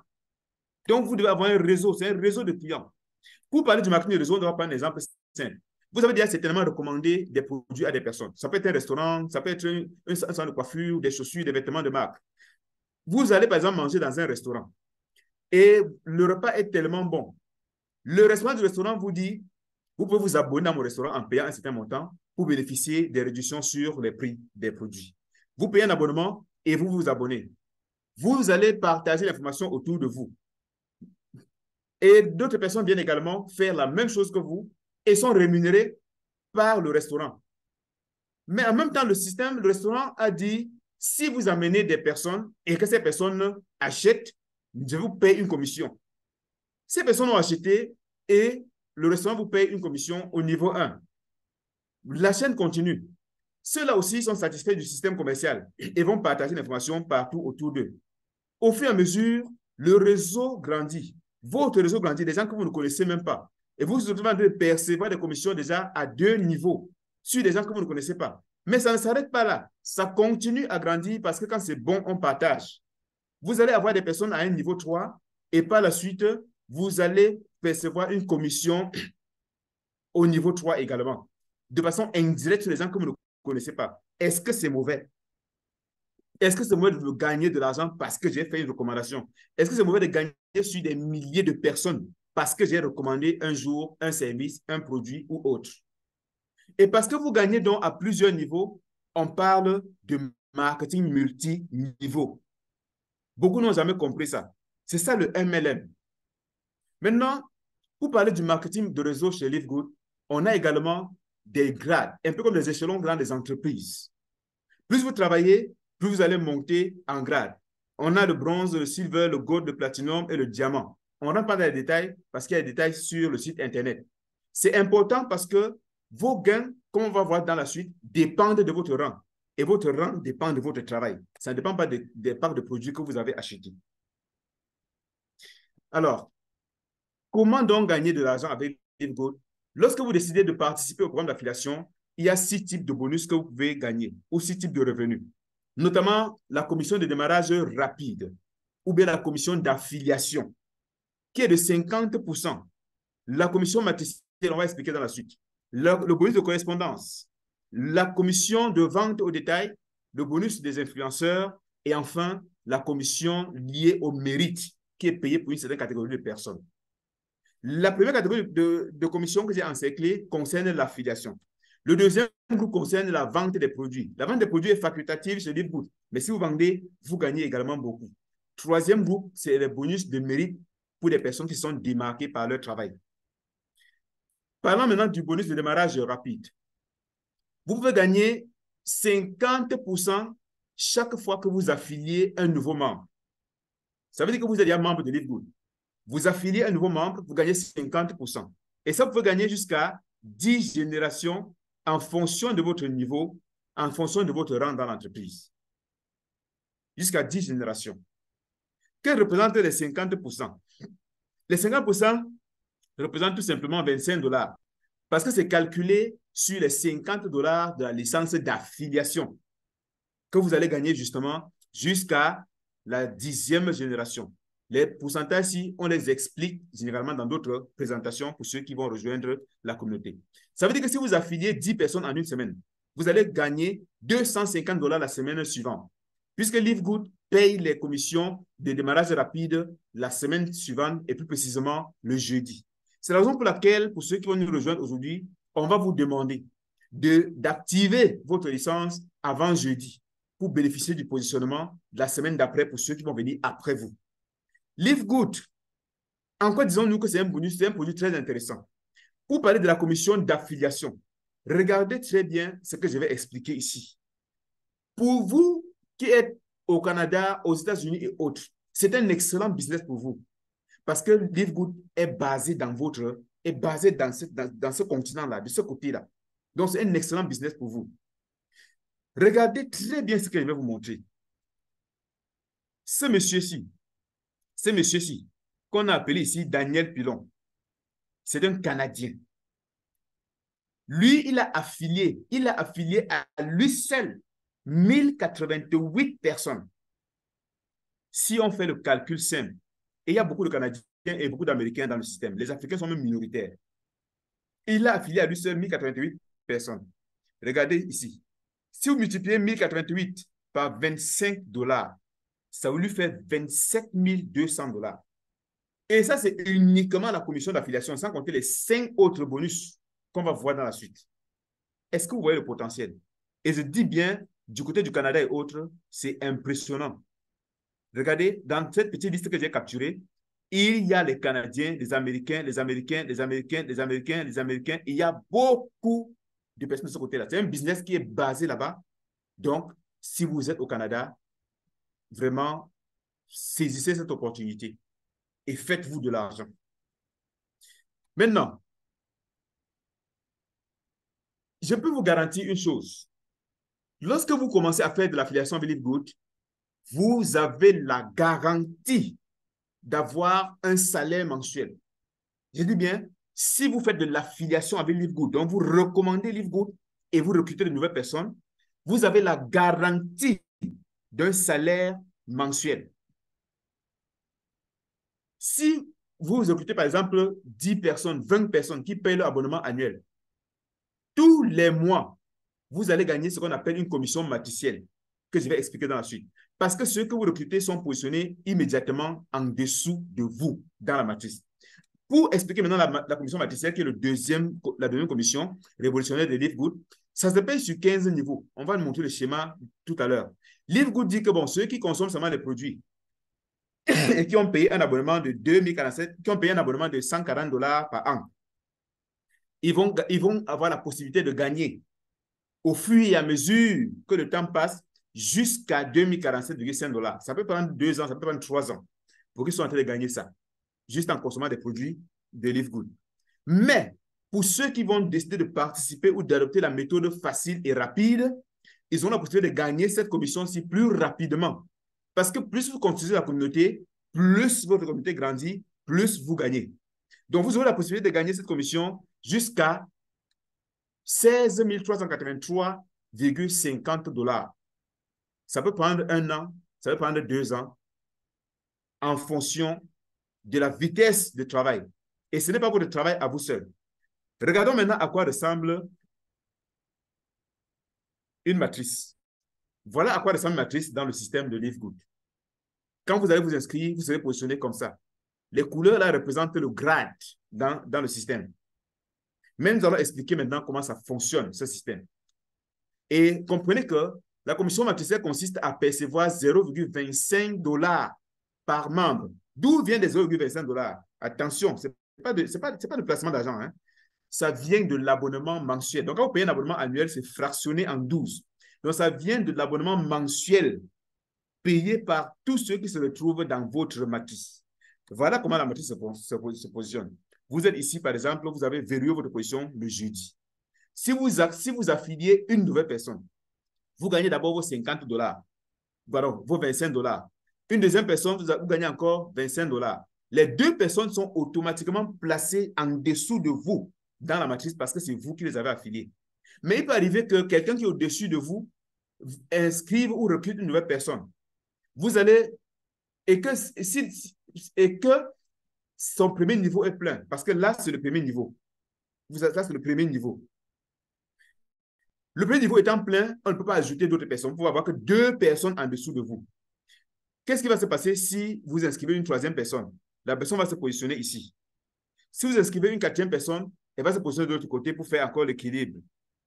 Donc, vous devez avoir un réseau, c'est un réseau de clients. Pour parler du marketing de réseau, on doit prendre un exemple simple. Vous avez déjà certainement recommandé des produits à des personnes. Ça peut être un restaurant, ça peut être un salon de coiffure, des chaussures, des vêtements de marque. Vous allez par exemple manger dans un restaurant et le repas est tellement bon. Le responsable du restaurant vous dit, vous pouvez vous abonner à mon restaurant en payant un certain montant pour bénéficier des réductions sur les prix des produits. Vous payez un abonnement et vous vous abonnez. Vous allez partager l'information autour de vous. Et d'autres personnes viennent également faire la même chose que vous et sont rémunérées par le restaurant. Mais en même temps, le restaurant a dit, si vous amenez des personnes et que ces personnes achètent, je vous paye une commission. Ces personnes ont acheté et le restaurant vous paye une commission au niveau 1. La chaîne continue. Ceux-là aussi sont satisfaits du système commercial et vont partager l'information partout autour d'eux. Au fur et à mesure, le réseau grandit. Votre réseau grandit, des gens que vous ne connaissez même pas. Et vous vous retrouvez en train de percevoir des commissions déjà à 2 niveaux sur des gens que vous ne connaissez pas. Mais ça ne s'arrête pas là. Ça continue à grandir parce que quand c'est bon, on partage. Vous allez avoir des personnes à un niveau 3 et par la suite, vous allez percevoir une commission au niveau 3 également, de façon indirecte sur les gens que vous ne connaissez pas. Est-ce que c'est mauvais? Est-ce que c'est mauvais de gagner de l'argent parce que j'ai fait une recommandation? Est-ce que c'est mauvais de gagner sur des milliers de personnes parce que j'ai recommandé un jour un service, un produit ou autre? Et parce que vous gagnez donc à plusieurs niveaux, on parle de marketing multi-niveau. Beaucoup n'ont jamais compris ça. C'est ça le MLM. Maintenant, pour parler du marketing de réseau chez Livegood, on a également des grades, un peu comme les échelons grands des entreprises. Plus vous travaillez, plus vous allez monter en grade. On a le bronze, le silver, le gold, le platinum et le diamant. On ne rentre pas dans les détails parce qu'il y a des détails sur le site Internet. C'est important parce que vos gains, comme on va voir dans la suite, dépendent de votre rang. Et votre rang dépend de votre travail. Ça ne dépend pas des parts de produits que vous avez achetés. Alors, comment donc gagner de l'argent avec Livegood? Lorsque vous décidez de participer au programme d'affiliation, il y a 6 types de bonus que vous pouvez gagner ou 6 types de revenus. Notamment la commission de démarrage rapide ou bien la commission d'affiliation qui est de 50%. La commission matricielle, on va expliquer dans la suite. Le bonus de correspondance, la commission de vente au détail, le bonus des influenceurs et enfin la commission liée au mérite qui est payée pour une certaine catégorie de personnes. La première catégorie de commission que j'ai encerclée concerne l'affiliation. Le deuxième groupe concerne la vente des produits. La vente des produits est facultative chez Livegood, mais si vous vendez, vous gagnez également beaucoup. Troisième groupe, c'est les bonus de mérite pour les personnes qui sont démarquées par leur travail. Parlons maintenant du bonus de démarrage rapide. Vous pouvez gagner 50% chaque fois que vous affiliez un nouveau membre. Ça veut dire que vous êtes déjà membre de Livegood. Vous affiliez un nouveau membre, vous gagnez 50%. Et ça, vous pouvez gagner jusqu'à 10 générations en fonction de votre niveau, en fonction de votre rang dans l'entreprise. Jusqu'à 10 générations. Que représentent les 50%? Les 50% représentent tout simplement 25 $. Parce que c'est calculé sur les 50 $ de la licence d'affiliation que vous allez gagner justement jusqu'à la 10e génération. Les pourcentages ici, on les explique généralement dans d'autres présentations pour ceux qui vont rejoindre la communauté. Ça veut dire que si vous affiliez 10 personnes en une semaine, vous allez gagner 250 $ la semaine suivante. Puisque Livegood paye les commissions de démarrage rapide la semaine suivante et plus précisément le jeudi. C'est la raison pour laquelle, pour ceux qui vont nous rejoindre aujourd'hui, on va vous demander d'activer votre licence avant jeudi pour bénéficier du positionnement de la semaine d'après pour ceux qui vont venir après vous. Livegood, en quoi disons-nous que c'est un bonus, c'est un produit très intéressant. Pour parler de la commission d'affiliation, regardez très bien ce que je vais expliquer ici. Pour vous qui êtes au Canada, aux États-Unis et autres, c'est un excellent business pour vous. Parce que Livegood est basé dans ce continent-là, de ce côté-là. Donc, c'est un excellent business pour vous. Regardez très bien ce que je vais vous montrer. Ce monsieur-ci, qu'on a appelé ici Daniel Pilon, c'est un Canadien. Lui, il a affilié à lui seul 1088 personnes. Si on fait le calcul simple, et il y a beaucoup de Canadiens et beaucoup d'Américains dans le système, les Africains sont même minoritaires. Il a affilié à lui seul 1088 personnes. Regardez ici. Si vous multipliez 1088 par 25 $, ça va lui faire 27 200 $. Et ça, c'est uniquement la commission d'affiliation, sans compter les 5 autres bonus qu'on va voir dans la suite. Est-ce que vous voyez le potentiel? Et je dis bien, du côté du Canada et autres, c'est impressionnant. Regardez, dans cette petite liste que j'ai capturée, il y a les Canadiens, les Américains, les Américains, les Américains, les Américains, les Américains. Il y a beaucoup de personnes de ce côté-là. C'est un business qui est basé là-bas. Donc, si vous êtes au Canada, vraiment, saisissez cette opportunité et faites-vous de l'argent. Maintenant, je peux vous garantir une chose. Lorsque vous commencez à faire de l'affiliation avec Livegood, vous avez la garantie d'avoir un salaire mensuel. Je dis bien, si vous faites de l'affiliation avec Livegood, donc vous recommandez Livegood et vous recrutez de nouvelles personnes, vous avez la garantie d'un salaire mensuel. Si vous recrutez par exemple 10 personnes, 20 personnes qui payent leur abonnement annuel, tous les mois, vous allez gagner ce qu'on appelle une commission matricielle que je vais expliquer dans la suite. Parce que ceux que vous recrutez sont positionnés immédiatement en dessous de vous dans la matrice. Pour expliquer maintenant la commission matricielle, qui est la deuxième commission révolutionnaire de Livegood, ça se paye sur 15 niveaux. On va montrer le schéma tout à l'heure. Livegood dit que bon, ceux qui consomment seulement les produits et qui ont payé un abonnement de 2047, qui ont payé un abonnement de 140 $ par an, ils vont avoir la possibilité de gagner au fur et à mesure que le temps passe jusqu'à 2047,5 $. Ça peut prendre 2 ans, ça peut prendre 3 ans pour qu'ils soient en train de gagner ça, juste en consommant des produits de Livegood. Mais pour ceux qui vont décider de participer ou d'adopter la méthode facile et rapide, ils ont la possibilité de gagner cette commission-ci plus rapidement. Parce que plus vous construisez la communauté, plus votre communauté grandit, plus vous gagnez. Donc, vous aurez la possibilité de gagner cette commission jusqu'à 16 383,50 $. Ça peut prendre 1 an, ça peut prendre 2 ans, en fonction de la vitesse de travail. Et ce n'est pas votre travail à vous seul. Regardons maintenant à quoi ressemble une matrice. Voilà à quoi ressemble une matrice dans le système de Livegood. Quand vous allez vous inscrire, vous serez positionné comme ça. Les couleurs là représentent le grade dans le système. Mais nous allons expliquer maintenant comment ça fonctionne, ce système. Et comprenez que la commission matricielle consiste à percevoir 0,25 $ par membre. D'où vient les 0,25 $? Attention, ce n'est pas de placement d'argent. Hein. Ça vient de l'abonnement mensuel. Donc, quand vous payez un abonnement annuel, c'est fractionné en 12. Donc, ça vient de l'abonnement mensuel payé par tous ceux qui se retrouvent dans votre matrice. Voilà comment la matrice se positionne. Vous êtes ici, par exemple, vous avez verrouillé votre position le jeudi. Si vous affiliez une nouvelle personne, vous gagnez d'abord vos 50 $, pardon, vos 25 $. Une deuxième personne, vous gagnez encore 25 $. les deux personnes sont automatiquement placées en dessous de vous dans la matrice parce que c'est vous qui les avez affiliés. Mais il peut arriver que quelqu'un qui est au-dessus de vous inscrive ou recrute une nouvelle personne. Vous allez, et que son premier niveau est plein, parce que là, c'est le premier niveau. Ça, c'est le premier niveau. Le premier niveau étant plein, on ne peut pas ajouter d'autres personnes. Vous pouvez avoir que deux personnes en dessous de vous. Qu'est-ce qui va se passer si vous inscrivez une troisième personne? La personne va se positionner ici. Si vous inscrivez une quatrième personne, elle va se positionner de l'autre côté pour faire encore l'équilibre,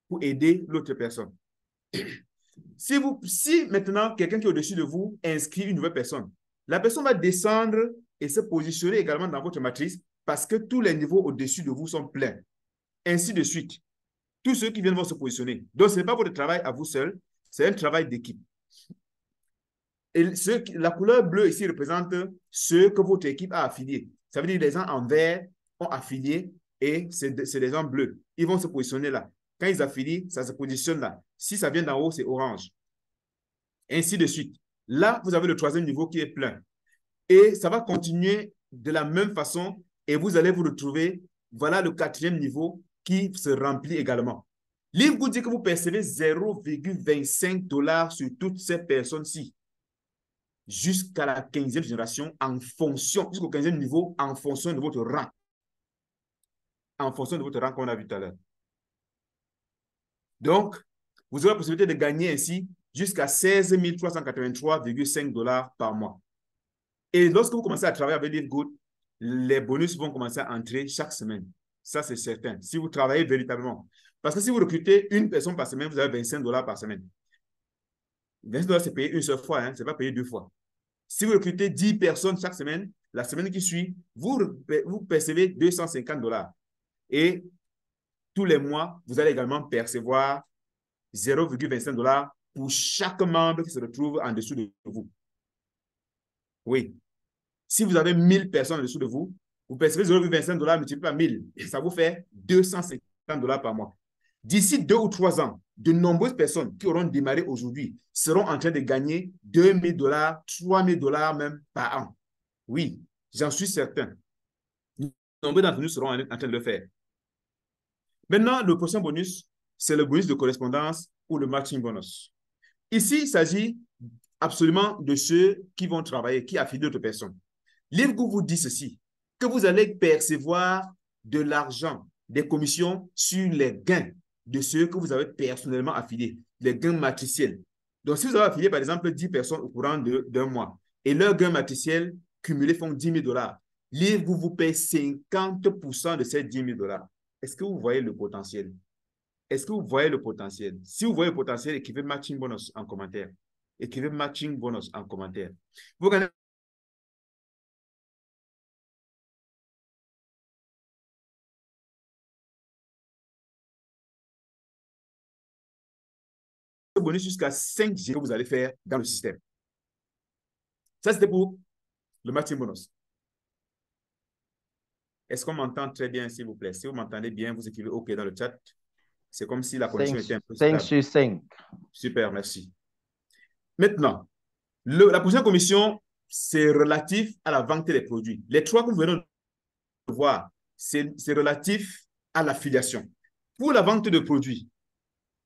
pour aider l'autre personne. Si maintenant quelqu'un qui est au-dessus de vous inscrit une nouvelle personne, la personne va descendre et se positionner également dans votre matrice parce que tous les niveaux au-dessus de vous sont pleins. Ainsi de suite. Tous ceux qui viennent vont se positionner. Donc, ce n'est pas votre travail à vous seul, c'est un travail d'équipe. Et la couleur bleue ici représente ceux que votre équipe a affiliés. Ça veut dire que les gens en vert ont affilié et c'est les gens bleus. Ils vont se positionner là. Quand ils affilient, ça se positionne là. Si ça vient d'en haut, c'est orange. Ainsi de suite. Là, vous avez le troisième niveau qui est plein. Et ça va continuer de la même façon et vous allez vous retrouver, voilà le quatrième niveau qui se remplit également. Livre vous dit que vous percevez 0,25 $ sur toutes ces personnes-ci jusqu'à la 15e génération en fonction, jusqu'au 15e niveau en fonction de votre rang. En fonction de votre rang qu'on a vu tout à l'heure. Donc, vous aurez la possibilité de gagner ainsi jusqu'à 16 383,5 $ par mois. Et lorsque vous commencez à travailler avec LiveGood, les bonus vont commencer à entrer chaque semaine. Ça, c'est certain. Si vous travaillez véritablement. Parce que si vous recrutez une personne par semaine, vous avez 25 $ par semaine. 25 $, c'est payé une seule fois, hein, ce n'est pas payé deux fois. Si vous recrutez 10 personnes chaque semaine, la semaine qui suit, vous percevez 250 $. Et tous les mois, vous allez également percevoir 0,25 $ pour chaque membre qui se retrouve en dessous de vous. Oui. Si vous avez 1000 personnes en dessous de vous, vous percevez 0,25 $ multiplié par 1000. Et ça vous fait 250 $ par mois. D'ici 2 ou 3 ans, de nombreuses personnes qui auront démarré aujourd'hui seront en train de gagner 2000 $, 3000 $ même par an. Oui, j'en suis certain. Nombreux d'entre nous seront en train de le faire. Maintenant, le prochain bonus, c'est le bonus de correspondance ou le matching bonus. Ici, il s'agit absolument de ceux qui vont travailler, qui affilient d'autres personnes. LiveGood vous dit ceci, que vous allez percevoir de l'argent, des commissions sur les gains de ceux que vous avez personnellement affiliés, les gains matriciels. Donc, si vous avez affilié, par exemple, 10 personnes au courant d'un mois et leurs gains matriciels cumulés font 10 000 $, LiveGood vous paye 50% de ces 10 000 $. Est-ce que vous voyez le potentiel? Est-ce que vous voyez le potentiel? Si vous voyez le potentiel, écrivez matching bonus en commentaire. Écrivez matching bonus en commentaire. Vous gagnez bonus jusqu'à 5 G que vous allez faire dans le système. Ça, c'était pour le matching bonus. Est-ce qu'on m'entend très bien, s'il vous plaît? Si vous m'entendez bien, vous écrivez OK dans le chat. C'est comme si la connexion était un peu stable. 5 sur 5. Super, merci. Maintenant, la prochaine commission, c'est relatif à la vente des produits. Les trois que vous venez de voir, c'est relatif à l'affiliation. Pour la vente de produits,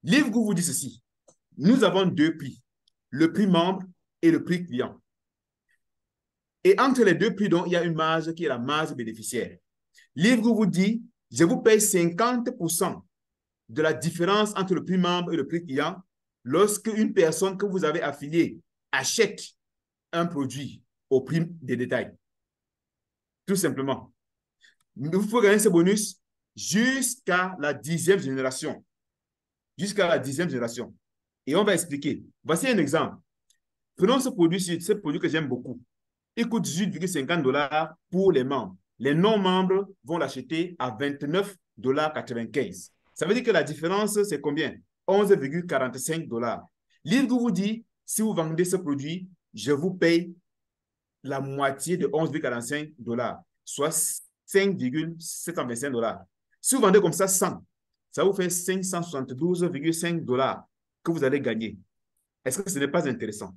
LiveGood vous dit ceci. Nous avons deux prix, le prix membre et le prix client. Et entre les deux prix, donc, il y a une marge qui est la marge bénéficiaire. LiveGood vous dit, je vous paye 50% de la différence entre le prix membre et le prix client lorsque une personne que vous avez affiliée achète un produit au prix des détails. Tout simplement. Vous pouvez gagner ce bonus jusqu'à la 10e génération. Jusqu'à la 10e génération. Et on va expliquer. Voici un exemple. Prenons ce produit que j'aime beaucoup. Il coûte 18,50 $ pour les membres. Les non-membres vont l'acheter à 29,95 $. Ça veut dire que la différence, c'est combien? 11,45 $. LiveGood vous dit, si vous vendez ce produit, je vous paye la moitié de 11,45 $, soit 5,725 $. Si vous vendez comme ça 100, ça vous fait 572,5 $ que vous allez gagner. Est-ce que ce n'est pas intéressant?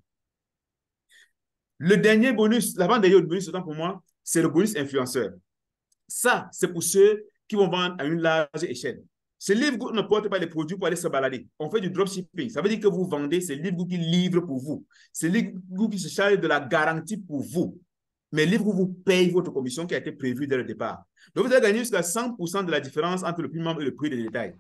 Le dernier bonus, l'avant-dernier bonus, autant pour moi, c'est le bonus influenceur. Ça, c'est pour ceux qui vont vendre à une large échelle. Ce livre ne porte pas les produits pour aller se balader. On fait du dropshipping. Ça veut dire que vous vendez, c'est livre qui livre pour vous. C'est livre qui se charge de la garantie pour vous. Mais livre vous paye votre commission qui a été prévue dès le départ. Donc, vous allez gagner jusqu'à 100% de la différence entre le prix membre et le prix de détail.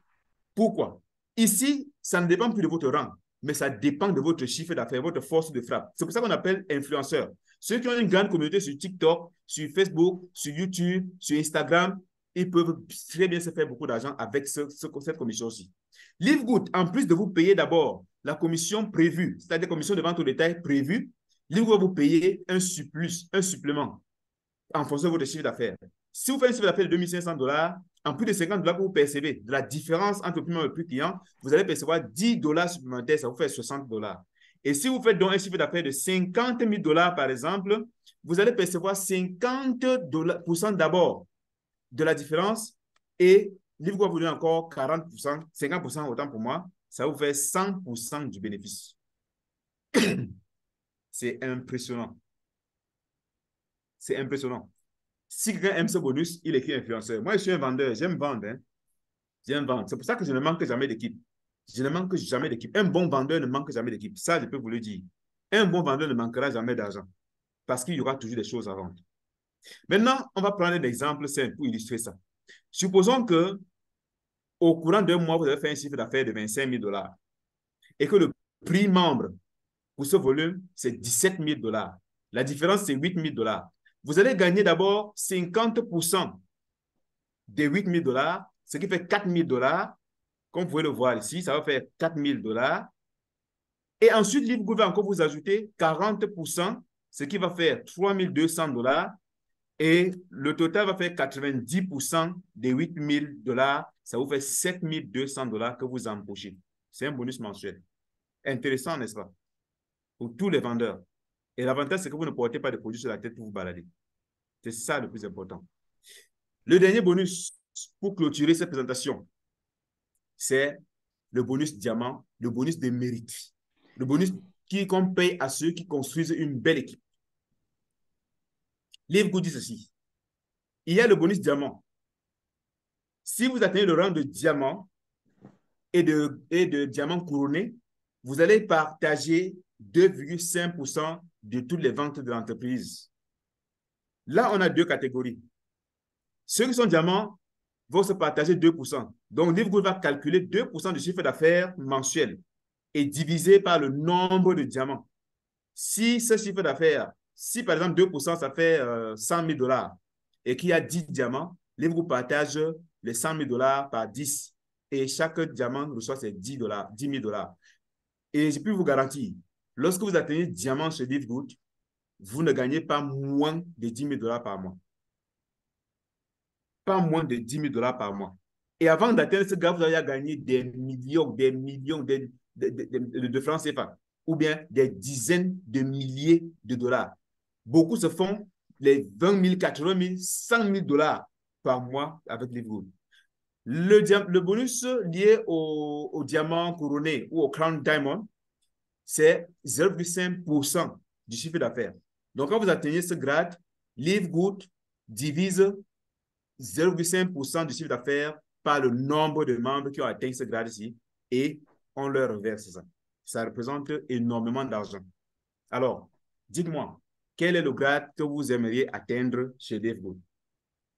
Pourquoi? Ici, ça ne dépend plus de votre rang, mais ça dépend de votre chiffre d'affaires, votre force de frappe. C'est pour ça qu'on appelle influenceurs. Ceux qui ont une grande communauté sur TikTok, sur Facebook, sur YouTube, sur Instagram, ils peuvent très bien se faire beaucoup d'argent avec cette commission-ci. Livegood, en plus de vous payer d'abord la commission prévue, c'est-à-dire commission de vente au détail prévue, Livegood va vous payer un surplus, un supplément en fonction de votre chiffre d'affaires. Si vous faites un chiffre d'affaires de 2500 $, en plus de 50 $ que vous percevez, de la différence entre le prix et le prix client, vous allez percevoir 10 $ supplémentaires, ça vous fait 60 $. Et si vous faites donc un chiffre d'affaires de 50 000 $, par exemple, vous allez percevoir 50% d'abord de la différence et Livegood va vous donner encore 40%, 50% autant pour moi, ça vous fait 100% du bénéfice. C'est impressionnant. C'est impressionnant. Si quelqu'un aime ce bonus, il écrit influenceur. Moi, je suis un vendeur, j'aime vendre. Hein. J'aime vendre. C'est pour ça que je ne manque jamais d'équipe. Je ne manque jamais d'équipe. Un bon vendeur ne manque jamais d'équipe. Ça, je peux vous le dire. Un bon vendeur ne manquera jamais d'argent parce qu'il y aura toujours des choses à vendre. Maintenant, on va prendre un exemple simple pour illustrer ça. Supposons que au courant d'un mois, vous avez fait un chiffre d'affaires de 25 000 $ et que le prix membre pour ce volume, c'est 17 000 $. La différence, c'est 8 000 $. Vous allez gagner d'abord 50% des 8 000 $, ce qui fait 4 000 $. Comme vous pouvez le voir ici, ça va faire 4 000 $. Et ensuite, Livegood va encore vous ajouter 40%, ce qui va faire 3 200 $. Et le total va faire 90% des 8 000 $. Ça vous fait 7 200 $ que vous empochez. C'est un bonus mensuel. Intéressant, n'est-ce pas? Pour tous les vendeurs. Et l'avantage, c'est que vous ne portez pas de produits sur la tête pour vous balader. C'est ça le plus important. Le dernier bonus pour clôturer cette présentation, c'est le bonus diamant, le bonus de mérite. Le bonus qu'on paye à ceux qui construisent une belle équipe. Livegood dit ceci. Il y a le bonus diamant. Si vous atteignez le rang de diamant et de diamant couronné, vous allez partager 2,5% de toutes les ventes de l'entreprise. Là, on a deux catégories. Ceux qui sont diamants vont se partager 2%. Donc, Livegood va calculer 2% du chiffre d'affaires mensuel et diviser par le nombre de diamants. Si ce chiffre d'affaires, si par exemple 2%, ça fait 100 000 $ et qu'il y a 10 diamants, Livegood partage les 100 000 $ par 10 et chaque diamant reçoit ses 10 000 $. Et je peux vous garantir, lorsque vous atteignez diamant chez Livegood, vous ne gagnez pas moins de 10 000 $ par mois. Pas moins de 10 000 $ par mois. Et avant d'atteindre ce gars, vous allez gagner des millions de francs CFA ou bien des dizaines de milliers de dollars. Beaucoup se font les 20 000, 80 000, 100 000 $ par mois avec Livegood. Le bonus lié au diamant couronné ou au crown diamond, c'est 0,5% du chiffre d'affaires. Donc, quand vous atteignez ce grade, Livegood divise 0,5% du chiffre d'affaires par le nombre de membres qui ont atteint ce grade-ci et on leur reverse ça. Ça représente énormément d'argent. Alors, dites-moi, quel est le grade que vous aimeriez atteindre chez Livegood?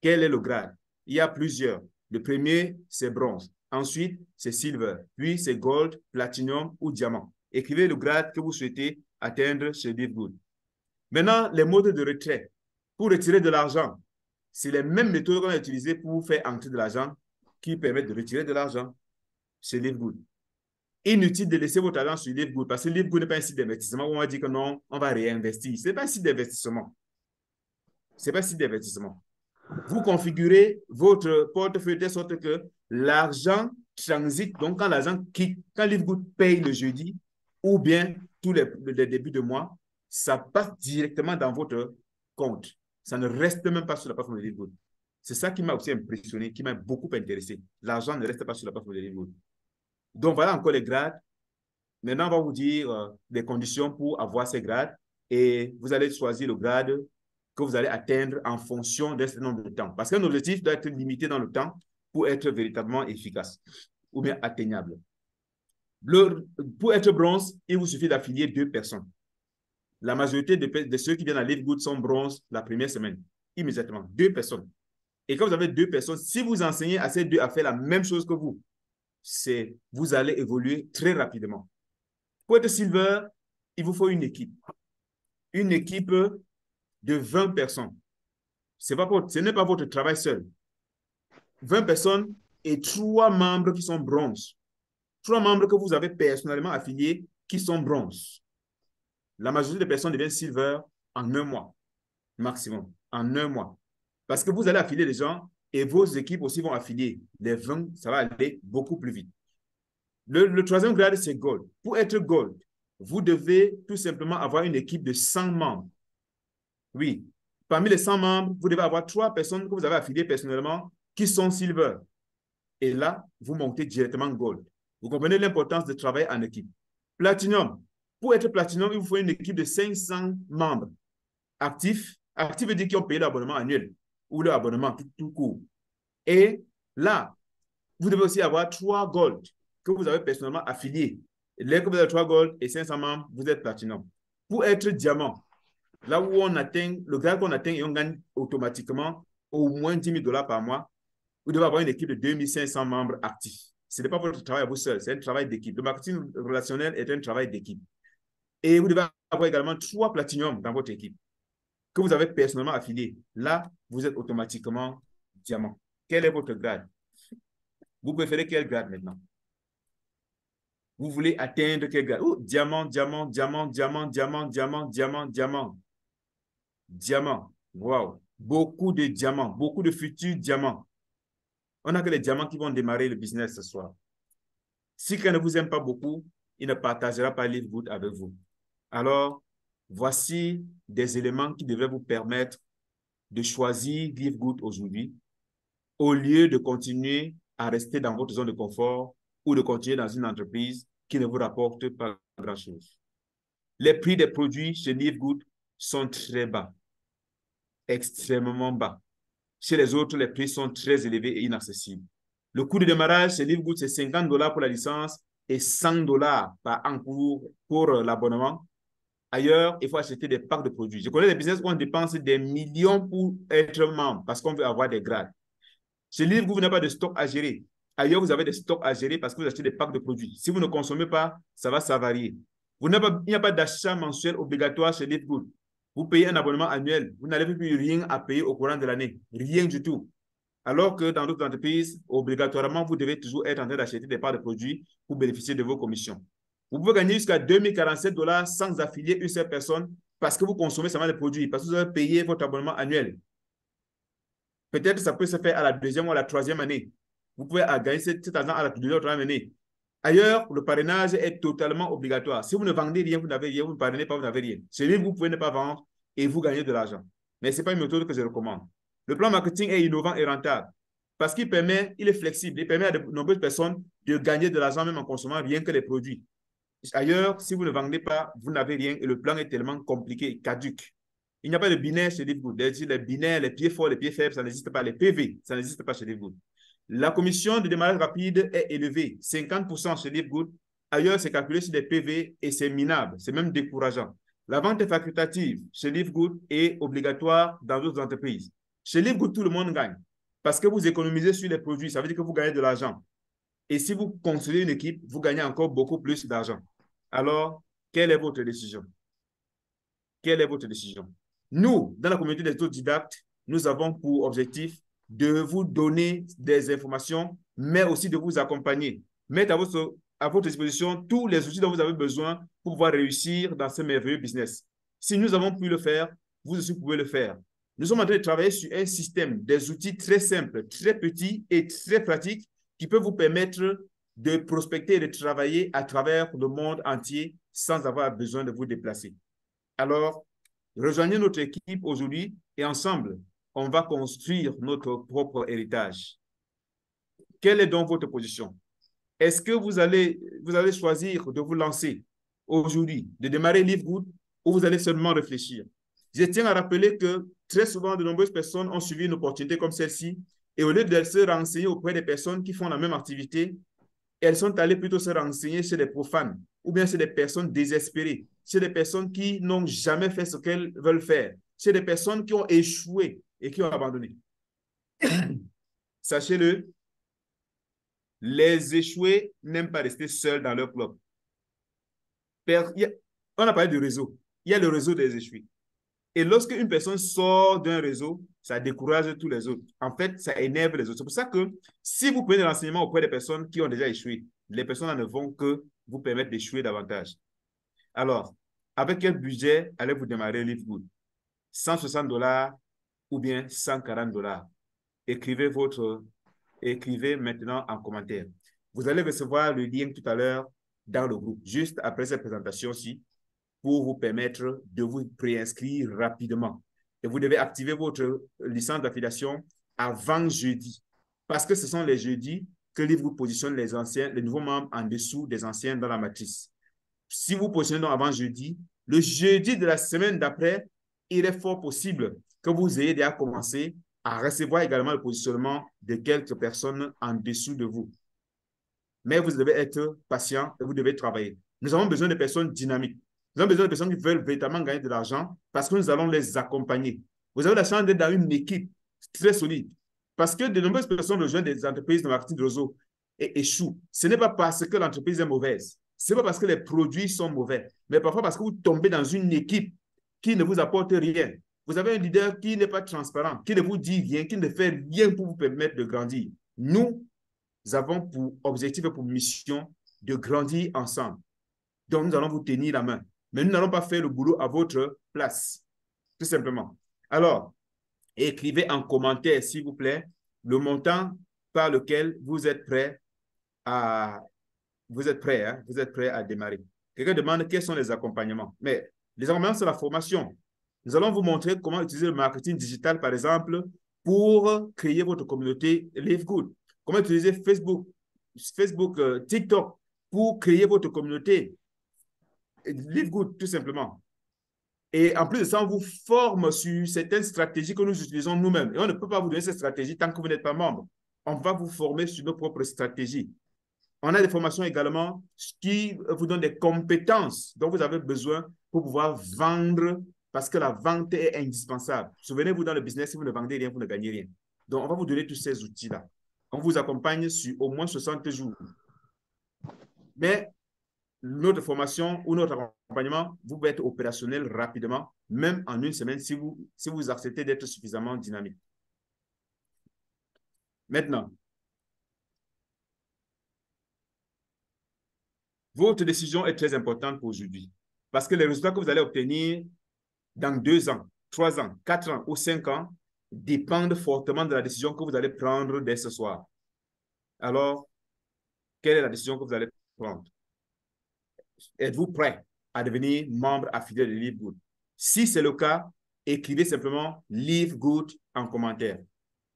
Quel est le grade? Il y a plusieurs. Le premier, c'est bronze. Ensuite, c'est silver. Puis, c'est gold, platinum ou diamant. Écrivez le grade que vous souhaitez atteindre chez Livegood. Maintenant, les modes de retrait. Pour retirer de l'argent, c'est les mêmes méthodes qu'on a utilisées pour faire entrer de l'argent qui permettent de retirer de l'argent chez Livegood. Inutile de laisser votre argent sur Livegood parce que Livegood n'est pas un site d'investissement où on va dire que non, on va réinvestir. Ce n'est pas un site d'investissement. Ce n'est pas un site d'investissement. Vous configurez votre portefeuille de sorte que l'argent transite. Donc, quand l'argent quitte, quand Livegood paye le jeudi ou bien tous les débuts de mois, ça passe directement dans votre compte. Ça ne reste même pas sur la plateforme de Livegood. C'est ça qui m'a aussi impressionné, qui m'a beaucoup intéressé. L'argent ne reste pas sur la plateforme de Livegood. Donc, voilà encore les grades. Maintenant, on va vous dire les conditions pour avoir ces grades et vous allez choisir le grade que vous allez atteindre en fonction d'un certain nombre de temps. Parce qu'un objectif doit être limité dans le temps pour être véritablement efficace ou bien atteignable. Pour être bronze, il vous suffit d'affilier 2 personnes. La majorité de ceux qui viennent à Live Good sont bronze la première semaine, immédiatement. 2 personnes. Et quand vous avez 2 personnes, si vous enseignez à ces 2 à faire la même chose que vous, vous allez évoluer très rapidement. Pour être silver, il vous faut une équipe. Une équipe de 20 personnes. Ce n'est pas votre travail seul. 20 personnes et 3 membres qui sont bronze. 3 membres que vous avez personnellement affiliés qui sont bronze. La majorité des personnes deviennent silver en 1 mois, maximum, en 1 mois. Parce que vous allez affilier les gens et vos équipes aussi vont affilier. Les 20, ça va aller beaucoup plus vite. Le 3e grade, c'est gold. Pour être gold, vous devez tout simplement avoir une équipe de 100 membres. Oui, parmi les 100 membres, vous devez avoir 3 personnes que vous avez affiliées personnellement qui sont silver. Et là, vous montez directement gold. Vous comprenez l'importance de travailler en équipe. Platinum. Pour être platinum, il vous faut une équipe de 500 membres actifs. Actifs veut dire qu'ils ont payé l'abonnement annuel ou l'abonnement tout court. Et là, vous devez aussi avoir 3 gold que vous avez personnellement affiliés. Dès que vous avez 3 gold et 500 membres, vous êtes platinum. Pour être diamant, là où on atteint, le grade qu'on atteint et on gagne automatiquement au moins 10 000 $ par mois, vous devez avoir une équipe de 2500 membres actifs. Ce n'est pas votre travail à vous seul, c'est un travail d'équipe. Le marketing relationnel est un travail d'équipe. Et vous devez avoir également 3 platinum dans votre équipe que vous avez personnellement affiliés. Là, vous êtes automatiquement diamant. Quel est votre grade? Vous préférez quel grade maintenant? Vous voulez atteindre quel grade? Oh, diamant, diamant, diamant, diamant, diamant, diamant, diamant, diamant. Diamant. Wow. Beaucoup de diamants, beaucoup de futurs diamants. On n'a que les diamants qui vont démarrer le business ce soir. Si quelqu'un ne vous aime pas beaucoup, il ne partagera pas Live Good avec vous. Alors, voici des éléments qui devraient vous permettre de choisir Live Good aujourd'hui au lieu de continuer à rester dans votre zone de confort ou de continuer dans une entreprise qui ne vous rapporte pas grand-chose. Les prix des produits chez Live Good sont très bas, extrêmement bas. Chez les autres, les prix sont très élevés et inaccessibles. Le coût de démarrage chez Live Good, c'est 50 $ pour la licence et 100 $ par an pour l'abonnement. Ailleurs, il faut acheter des packs de produits. Je connais des business où on dépense des millions pour être membre parce qu'on veut avoir des grades. Chez Live Good, vous n'avez pas de stock à gérer. Ailleurs, vous avez des stocks à gérer parce que vous achetez des packs de produits. Si vous ne consommez pas, ça va varier. Il n'y a pas d'achat mensuel obligatoire chez Live Good. Vous payez un abonnement annuel. Vous n'avez plus rien à payer au courant de l'année. Rien du tout. Alors que dans d'autres entreprises, obligatoirement, vous devez toujours être en train d'acheter des parts de produits pour bénéficier de vos commissions. Vous pouvez gagner jusqu'à 2047 $ sans affilier une seule personne parce que vous consommez seulement des produits, parce que vous avez payé votre abonnement annuel. Peut-être que ça peut se faire à la 2e ou à la 3e année. Vous pouvez gagner cet argent à la 2e ou 3e année. Ailleurs, le parrainage est totalement obligatoire. Si vous ne vendez rien, vous n'avez rien, vous ne parrainez pas, vous n'avez rien. Chez lui, vous pouvez ne pas vendre et vous gagnez de l'argent. Mais ce n'est pas une méthode que je recommande. Le plan marketing est innovant et rentable parce qu'il est flexible, il permet à de nombreuses personnes de gagner de l'argent même en consommant rien que les produits. Ailleurs, si vous ne vendez pas, vous n'avez rien et le plan est tellement compliqué, caduc. Il n'y a pas de binaire chez Live Good. Les binaires, les pieds forts, les pieds faibles, ça n'existe pas. Les PV, ça n'existe pas chez Live Good. La commission de démarrage rapide est élevée, 50% chez Live Good. Ailleurs, c'est calculé sur des PV et c'est minable, c'est même décourageant. La vente est facultative chez Live Good et obligatoire dans d'autres entreprises. Chez Live Good, tout le monde gagne parce que vous économisez sur les produits, ça veut dire que vous gagnez de l'argent. Et si vous construisez une équipe, vous gagnez encore beaucoup plus d'argent. Alors, quelle est votre décision? Quelle est votre décision? Nous, dans la communauté des autodidactes, nous avons pour objectif de vous donner des informations, mais aussi de vous accompagner. Mettre à votre disposition tous les outils dont vous avez besoin pour pouvoir réussir dans ce merveilleux business. Si nous avons pu le faire, vous aussi pouvez le faire. Nous sommes en train de travailler sur un système, des outils très simples, très petits et très pratiques qui peuvent vous permettre de prospecter et de travailler à travers le monde entier sans avoir besoin de vous déplacer. Alors, rejoignez notre équipe aujourd'hui et ensemble, on va construire notre propre héritage. Quelle est donc votre position? Est-ce que vous allez choisir de vous lancer aujourd'hui, de démarrer Live Good, ou vous allez seulement réfléchir? Je tiens à rappeler que très souvent, de nombreuses personnes ont suivi une opportunité comme celle-ci et au lieu de se renseigner auprès des personnes qui font la même activité, elles sont allées plutôt se renseigner chez des profanes ou bien chez des personnes désespérées, chez des personnes qui n'ont jamais fait ce qu'elles veulent faire, chez des personnes qui ont échoué et qui ont abandonné. Sachez-le, les échoués n'aiment pas rester seuls dans leur club. On a parlé du réseau. Il y a le réseau des échoués. Et lorsque une personne sort d'un réseau, ça décourage tous les autres. En fait, ça énerve les autres. C'est pour ça que si vous prenez l'enseignement auprès des personnes qui ont déjà échoué, les personnes ne vont que vous permettre d'échouer davantage. Alors, avec quel budget allez-vous démarrer LiveGood? $160 ou bien $140? Écrivez maintenant en commentaire. Vous allez recevoir le lien tout à l'heure dans le groupe, juste après cette présentation-ci, pour vous permettre de vous préinscrire rapidement. Et vous devez activer votre licence d'affiliation avant jeudi, parce que ce sont les jeudis que LiveGood positionne les nouveaux membres en dessous des anciens dans la matrice. Si vous positionnez donc avant jeudi, le jeudi de la semaine d'après, il est fort possible que vous ayez déjà commencé à recevoir également le positionnement de quelques personnes en dessous de vous. Mais vous devez être patient et vous devez travailler. Nous avons besoin de personnes dynamiques. Nous avons besoin de personnes qui veulent véritablement gagner de l'argent parce que nous allons les accompagner. Vous avez la chance d'être dans une équipe très solide. Parce que de nombreuses personnes rejoignent des entreprises de marketing de réseau et échouent. Ce n'est pas parce que l'entreprise est mauvaise. Ce n'est pas parce que les produits sont mauvais, mais parfois parce que vous tombez dans une équipe qui ne vous apporte rien. Vous avez un leader qui n'est pas transparent, qui ne vous dit rien, qui ne fait rien pour vous permettre de grandir. Nous avons pour objectif et pour mission de grandir ensemble. Donc, nous allons vous tenir la main. Mais nous n'allons pas faire le boulot à votre place, tout simplement. Alors, écrivez en commentaire, s'il vous plaît, le montant par lequel vous êtes prêt à démarrer. Quelqu'un demande quels sont les accompagnements. Mais les accompagnements, c'est la formation. Nous allons vous montrer comment utiliser le marketing digital, par exemple, pour créer votre communauté LiveGood. Comment utiliser Facebook, TikTok pour créer votre communauté LiveGood, tout simplement. Et en plus de ça, on vous forme sur certaines stratégies que nous utilisons nous-mêmes. Et on ne peut pas vous donner cette stratégie tant que vous n'êtes pas membre. On va vous former sur nos propres stratégies. On a des formations également qui vous donnent des compétences dont vous avez besoin pour pouvoir vendre parce que la vente est indispensable. Souvenez-vous, dans le business, si vous ne vendez rien, vous ne gagnez rien. Donc, on va vous donner tous ces outils-là. On vous accompagne sur au moins 60 jours. Mais notre formation ou notre accompagnement, vous pouvez être opérationnel rapidement, même en une semaine, si vous acceptez d'être suffisamment dynamique. Maintenant, votre décision est très importante pour aujourd'hui parce que les résultats que vous allez obtenir dans 2 ans, 3 ans, 4 ans ou 5 ans dépendent fortement de la décision que vous allez prendre dès ce soir. Alors, quelle est la décision que vous allez prendre? Êtes-vous prêt à devenir membre affilié de LiveGood? Si c'est le cas, écrivez simplement LiveGood en commentaire.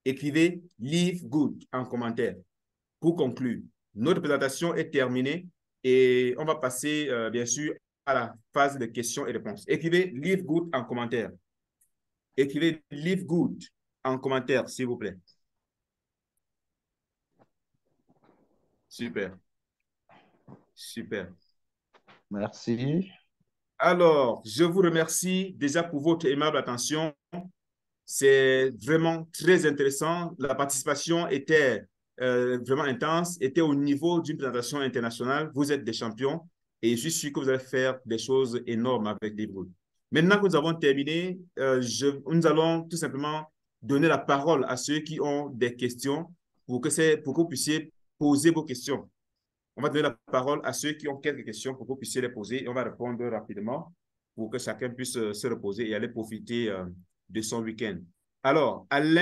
Écrivez LiveGood en commentaire. Pour conclure, notre présentation est terminée et on va passer, bien sûr, à la phase de questions et réponses. Écrivez LiveGood en commentaire. Écrivez LiveGood en commentaire, s'il vous plaît. Super. Super. Merci. Alors, je vous remercie déjà pour votre aimable attention. C'est vraiment très intéressant. La participation était vraiment intense, était au niveau d'une présentation internationale. Vous êtes des champions et je suis sûr que vous allez faire des choses énormes avec LiveGood. Maintenant que nous avons terminé, nous allons tout simplement donner la parole à ceux qui ont des questions pour que vous puissiez poser vos questions. On va donner la parole à ceux qui ont quelques questions pour que vous puissiez les poser et on va répondre rapidement pour que chacun puisse se reposer et aller profiter de son week-end. Alors, Alain